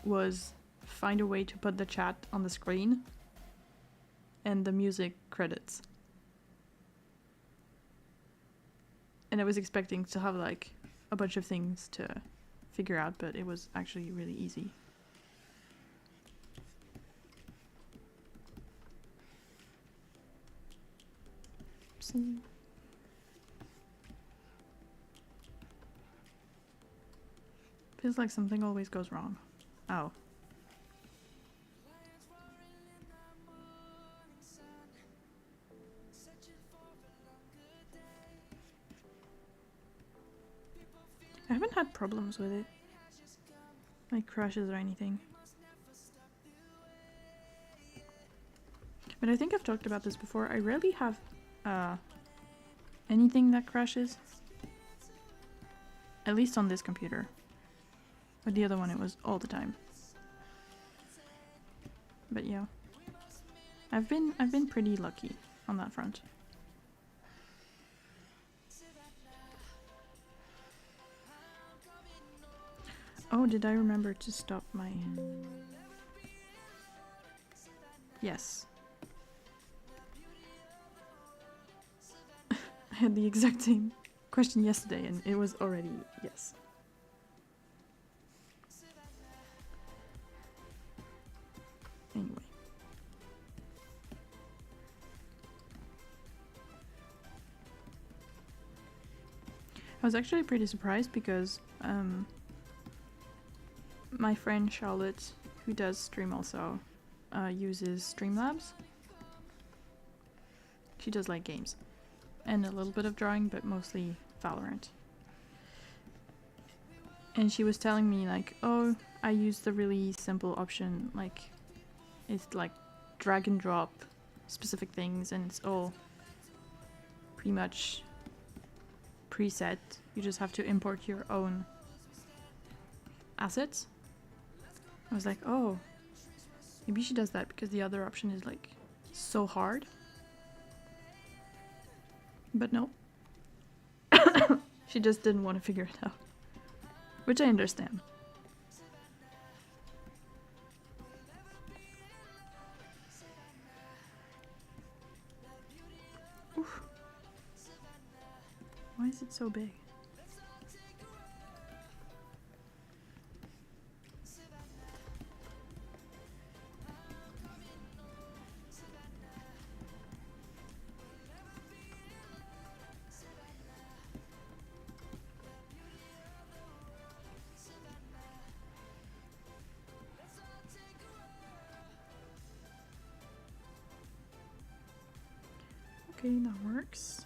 was find a way to put the chat on the screen and the music credits. And I was expecting to have like a bunch of things to figure out, but it was actually really easy. See? Feels like something always goes wrong. Oh. I haven't had problems with it. Like crashes or anything. But I think I've talked about this before. I rarely have anything that crashes. At least on this computer. But the other one, it was all the time. But yeah. I've been pretty lucky on that front. Oh, did I remember to stop my... Yes. I had the exact same question yesterday and it was already yes. Anyway. I was actually pretty surprised because my friend Charlotte, who does stream also, uses Streamlabs. She does like games and a little bit of drawing, but mostly Valorant. And she was telling me like, oh, I use the really simple option, like it's like drag and drop specific things and it's all pretty much preset. You just have to import your own assets. I was like, oh, maybe she does that because the other option is like so hard. But no. She just didn't want to figure it out. Which I understand. Oof. Why is it so big? Okay, that works.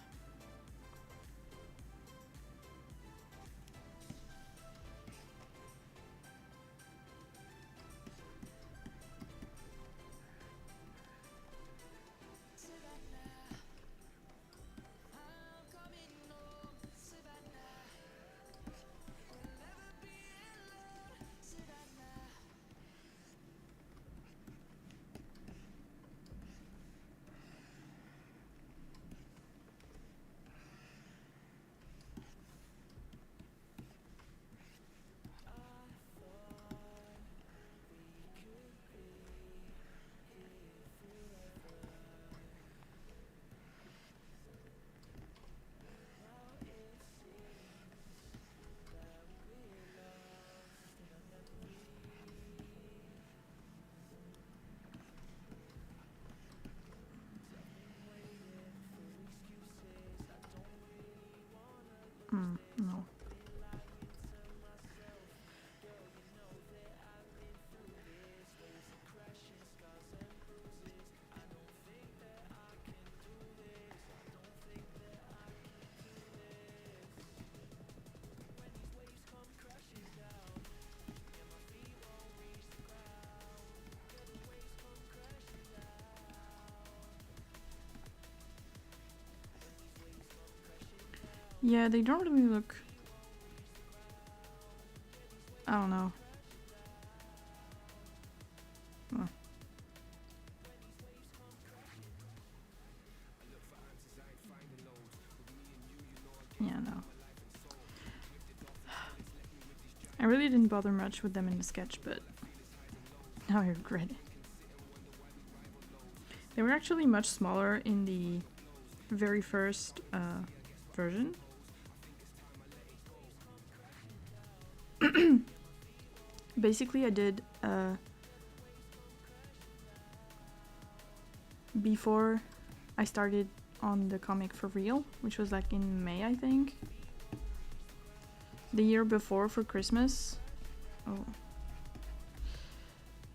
No. Yeah, they don't really look... I don't know. Well. Yeah, no. I really didn't bother much with them in the sketch, but now I regret it. They were actually much smaller in the very first version. Basically, I did before I started on the comic for real, which was like in May, I think. The year before for Christmas. Oh.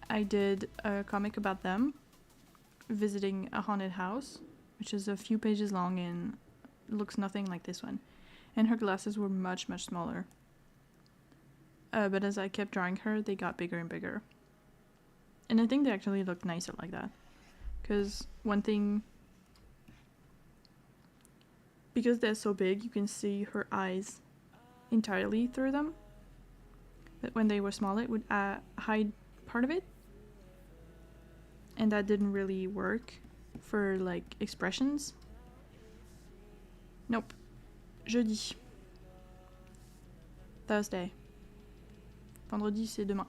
I did a comic about them visiting a haunted house, which is a few pages long and looks nothing like this one. And her glasses were much, much smaller. But as I kept drawing her, they got bigger and bigger. And I think they actually look nicer like that. Because one thing... Because they're so big, you can see her eyes entirely through them. But when they were small, it would hide part of it. And that didn't really work for, like, expressions. Nope. Jeudi. Thursday. Vendredi, c'est demain.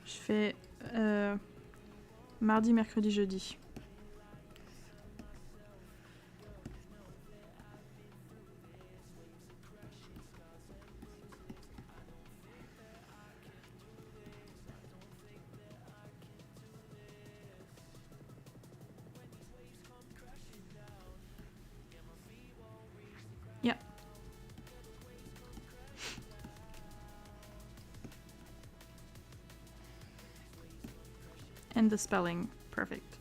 Je fais mardi, mercredi, jeudi. Yeah. And the spelling, perfect.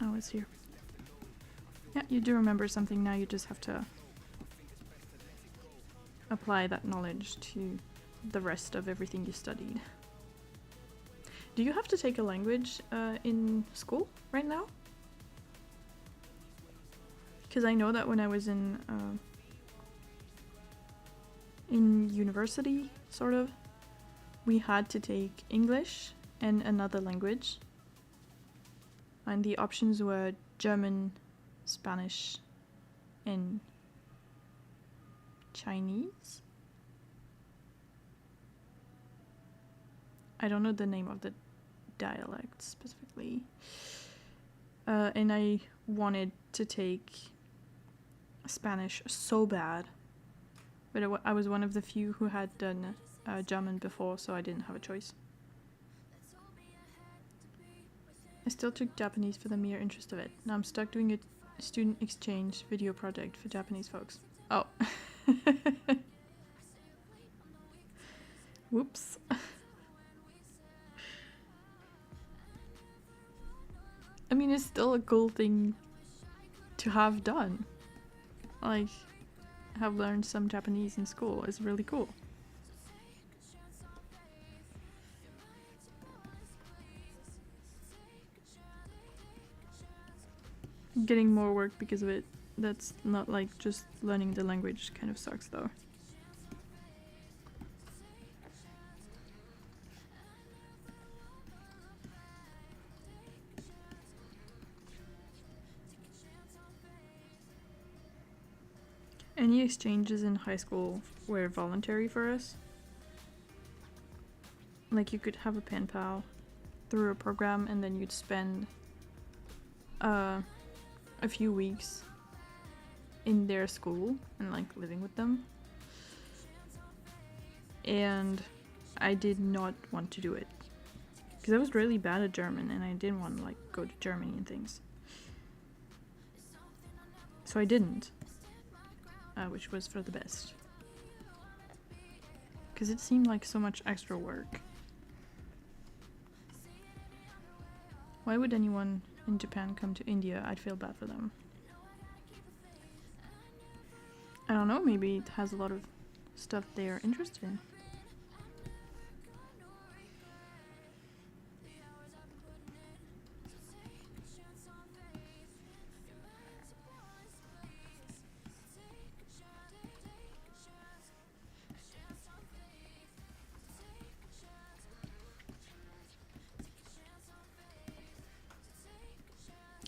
Oh, it's here. Yeah, you do remember something now, you just have to apply that knowledge to the rest of everything you studied. Do you have to take a language in school right now? Because I know that when I was in university, sort of, we had to take English and another language. And the options were German, Spanish, and Chinese. I don't know the name of the dialect specifically. And I wanted to take Spanish so bad. But I was one of the few who had done German before, so I didn't have a choice. I still took Japanese for the mere interest of it. Now I'm stuck doing a student exchange video project for Japanese folks. Oh. Whoops. I mean, it's still a cool thing to have done. Like, have learned some Japanese in school is really cool. Getting more work because of it, that's not like just learning the language, kind of sucks though. Any exchanges in high school were voluntary for us. Like, you could have a pen pal through a program and then you'd spend a few weeks in their school and like living with them. And I did not want to do it because I was really bad at German and I didn't want to like go to Germany and things. So I didn't, which was for the best. Because it seemed like so much extra work. Why would anyone in Japan come to India? I'd feel bad for them. I don't know, maybe it has a lot of stuff they are interested in.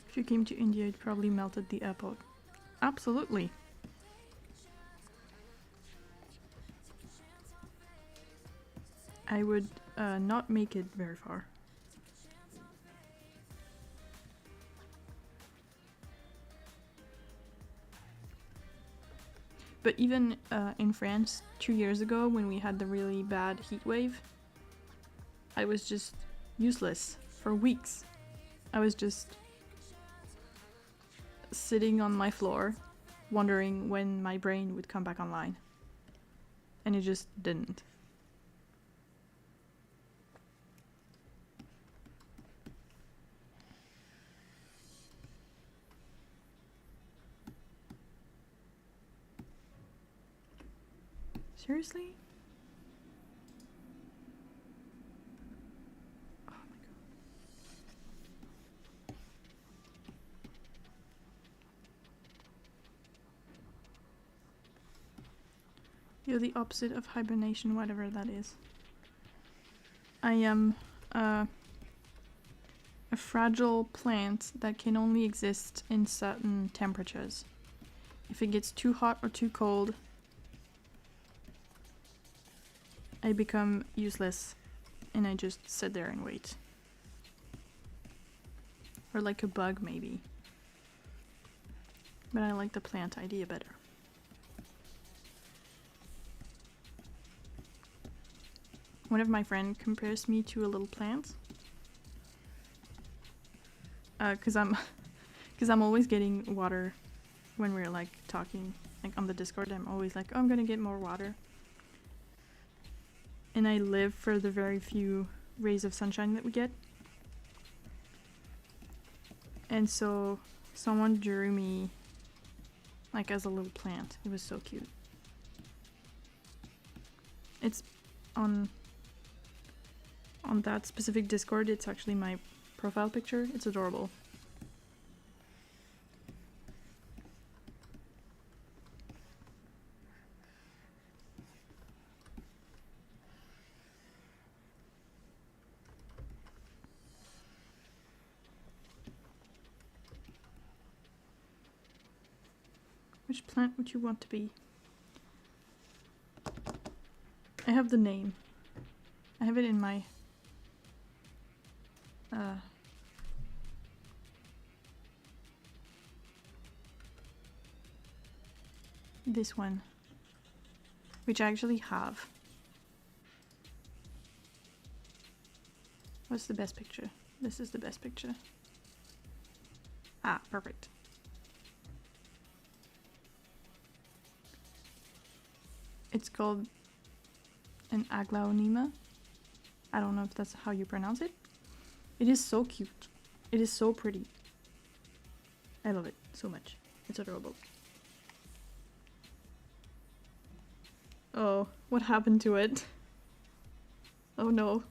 If you came to India, you'd probably melt at the airport. Absolutely. I would not make it very far. But even in France 2 years ago, when we had the really bad heat wave, I was just useless for weeks. I was just sitting on my floor, wondering when my brain would come back online. And it just didn't. Seriously? You're the opposite of hibernation, whatever that is. I am a fragile plant that can only exist in certain temperatures. If it gets too hot or too cold, I become useless and I just sit there and wait. Or like a bug, maybe. But I like the plant idea better. One of my friends compares me to a little plant. Cause I'm always getting water when we're like talking, like on the Discord. I'm always like, oh, I'm gonna get more water. And I live for the very few rays of sunshine that we get. And so someone drew me like as a little plant. It was so cute. It's on that specific Discord, it's actually my profile picture. It's adorable. Which plant would you want to be? I have the name. I have it in my this one, which I actually have. What's the best picture? This is the best picture. Ah, perfect. It's called an aglaonema. I don't know if that's how you pronounce it. It is so cute. It is so pretty. I love it so much. It's adorable. Oh, what happened to it? Oh no.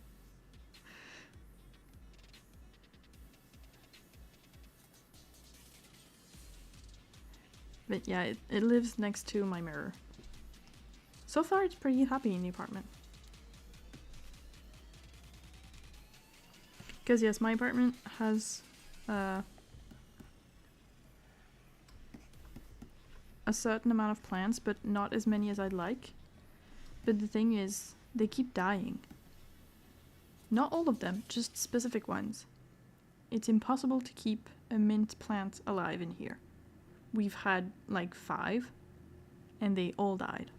But yeah, it lives next to my mirror. So far, it's pretty happy in the apartment. Because yes, my apartment has a certain amount of plants, but not as many as I'd like. But the thing is, they keep dying. Not all of them, just specific ones. It's impossible to keep a mint plant alive in here. We've had like 5, and they all died.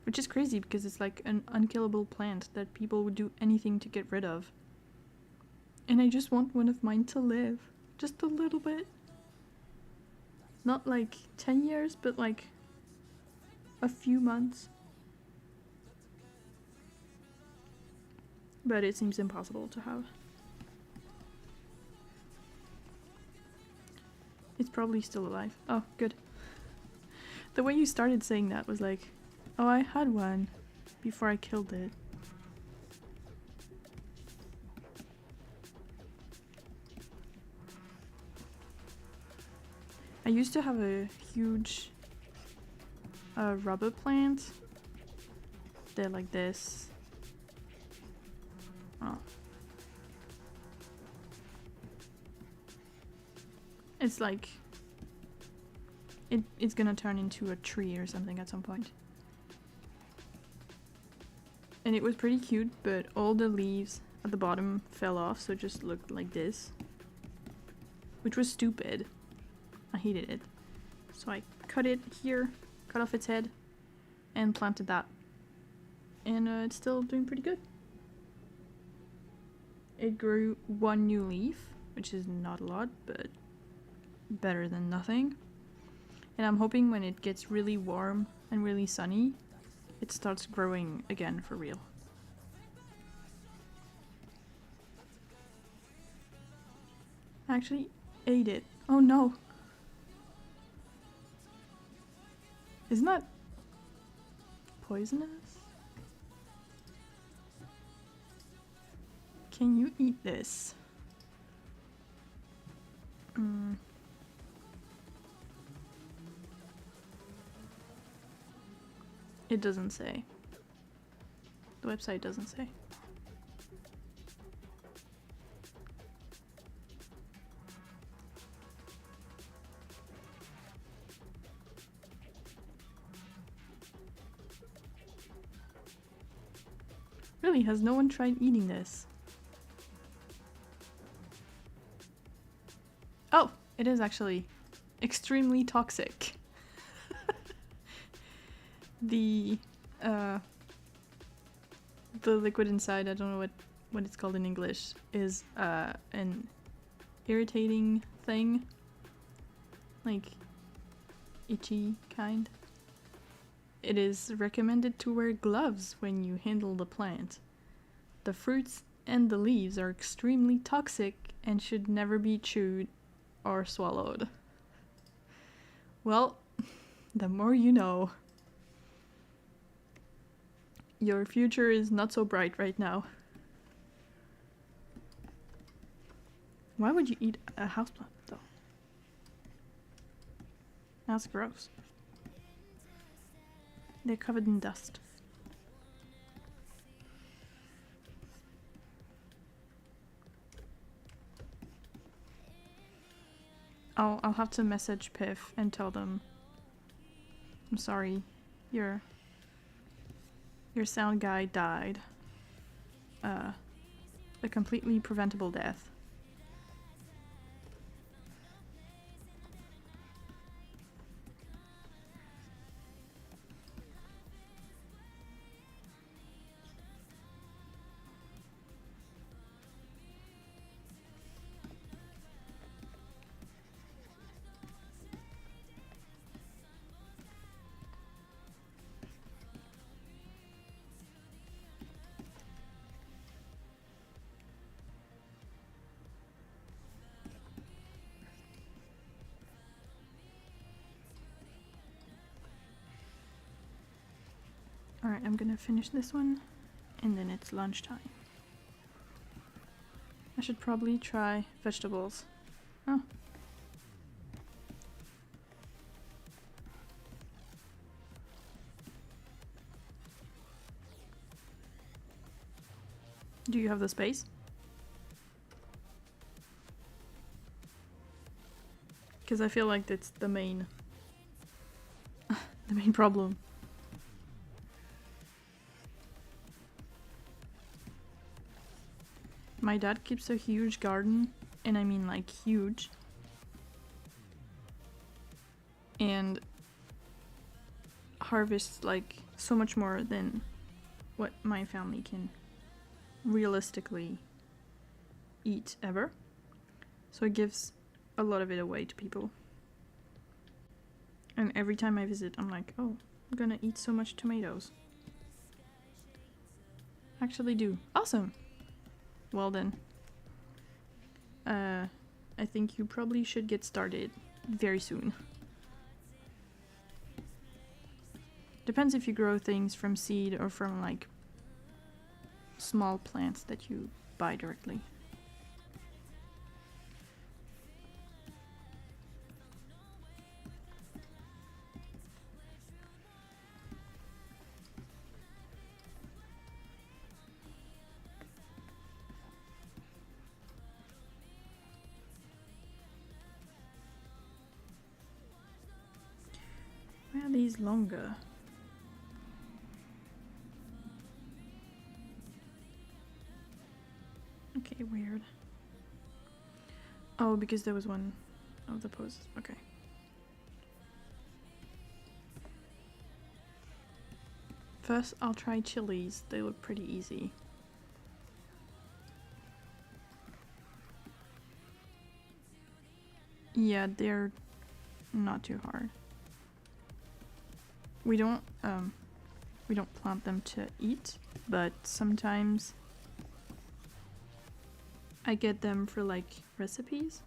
Which is crazy because it's like an unkillable plant that people would do anything to get rid of. And I just want one of mine to live. Just a little bit. Not like 10 years, but like a few months. But it seems impossible to have. It's probably still alive. Oh, good. The way you started saying that was like, oh, I had one before I killed it. I used to have a huge rubber plant. They're like this. Oh. It's like it's gonna turn into a tree or something at some point. And it was pretty cute, but all the leaves at the bottom fell off, so it just looked like this. Which was stupid. I hated it. So I cut it here, cut off its head, and planted that. And it's still doing pretty good. It grew 1 new leaf, which is not a lot, but better than nothing. And I'm hoping when it gets really warm and really sunny, it starts growing again for real. I actually ate it. Oh no! Isn't that poisonous? Can you eat this? It doesn't say. The website doesn't say. Really, has no one tried eating this? Oh, it is actually extremely toxic. The liquid inside, I don't know what it's called in English, is an irritating thing. Like itchy kind. It is recommended to wear gloves when you handle the plant. The fruits and the leaves are extremely toxic and should never be chewed or swallowed. Well, the more you know. Your future is not so bright right now. Why would you eat a houseplant, though? That's gross. They're covered in dust. I'll have to message Piff and tell them, I'm sorry, your sound guy died. A completely preventable death. Alright, I'm gonna finish this one, and then it's lunchtime. I should probably try vegetables. Oh. Do you have the space? Because I feel like that's the main the main problem. My dad keeps a huge garden, and I mean like huge. And harvests like so much more than what my family can realistically eat ever. So it gives a lot of it away to people. And every time I visit, I'm like, oh, I'm gonna eat so much tomatoes. Actually do. Awesome! Well then. I think you probably should get started very soon. Depends if you grow things from seed or from like small plants that you buy directly. Why are these longer? Okay, weird. Oh, because there was one of the poses. Okay. First, I'll try chilies. They look pretty easy. Yeah, they're not too hard. We don't plant them to eat, but sometimes I get them for like recipes.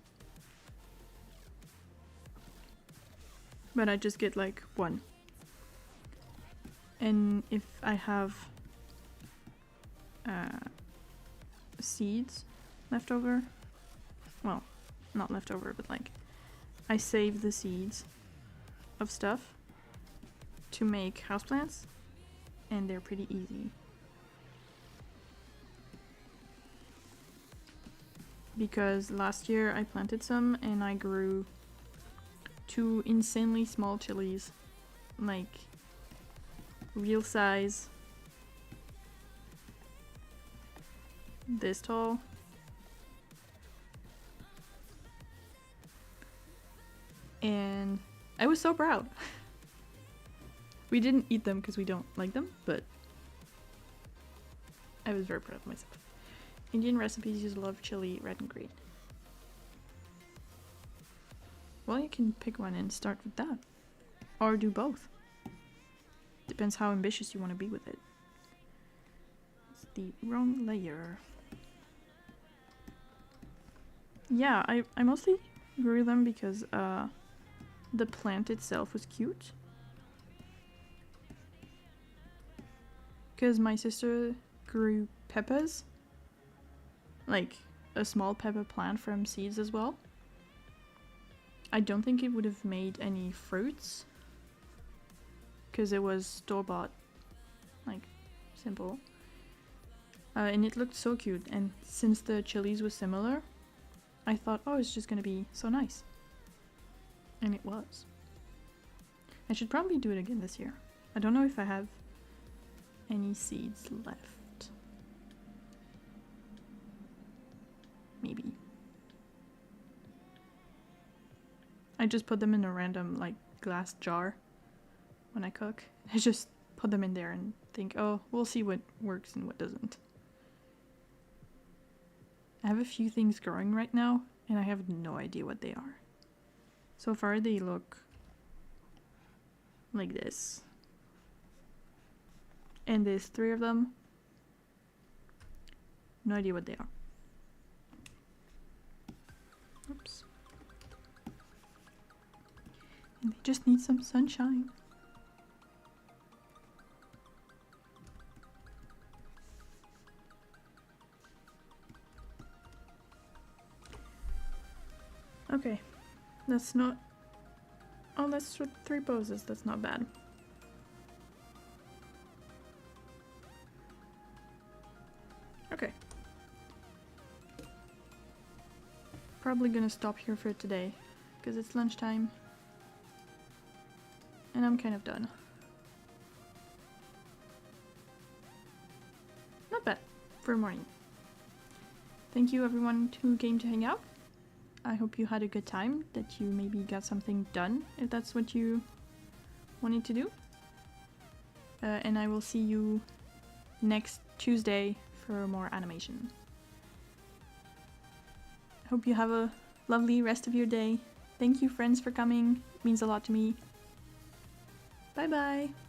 But I just get like one. And if I have seeds left over, well, not left over, but like I save the seeds of stuff to make houseplants, and they're pretty easy. Because last year I planted some and I grew 2 insanely small chilies, like real size, this tall. And I was so proud. We didn't eat them because we don't like them, but I was very proud of myself. Indian recipes use a lot of chili, red and green. Well, you can pick one and start with that. Or do both. Depends how ambitious you want to be with it. It's the wrong layer. Yeah, I mostly grew them because the plant itself was cute. Because my sister grew peppers. Like a small pepper plant from seeds as well. I don't think it would have made any fruits. Because it was store-bought. Like, simple. And it looked so cute. And since the chilies were similar, I thought, oh, it's just gonna be so nice. And it was. I should probably do it again this year. I don't know if I have any seeds left. Maybe. I just put them in a random, like, glass jar when I cook. I just put them in there and think, oh, we'll see what works and what doesn't. I have a few things growing right now, and I have no idea what they are. So far, they look like this. And there's 3 of them. No idea what they are. Oops. And they just need some sunshine. Okay, that's not... Oh, that's 3 poses, that's not bad. Okay. Probably gonna stop here for today, because it's lunchtime. And I'm kind of done. Not bad for a morning. Thank you everyone who came to hang out. I hope you had a good time, that you maybe got something done, if that's what you wanted to do. And I will see you next Tuesday for more animation. Hope you have a lovely rest of your day. Thank you friends for coming, it means a lot to me. Bye bye!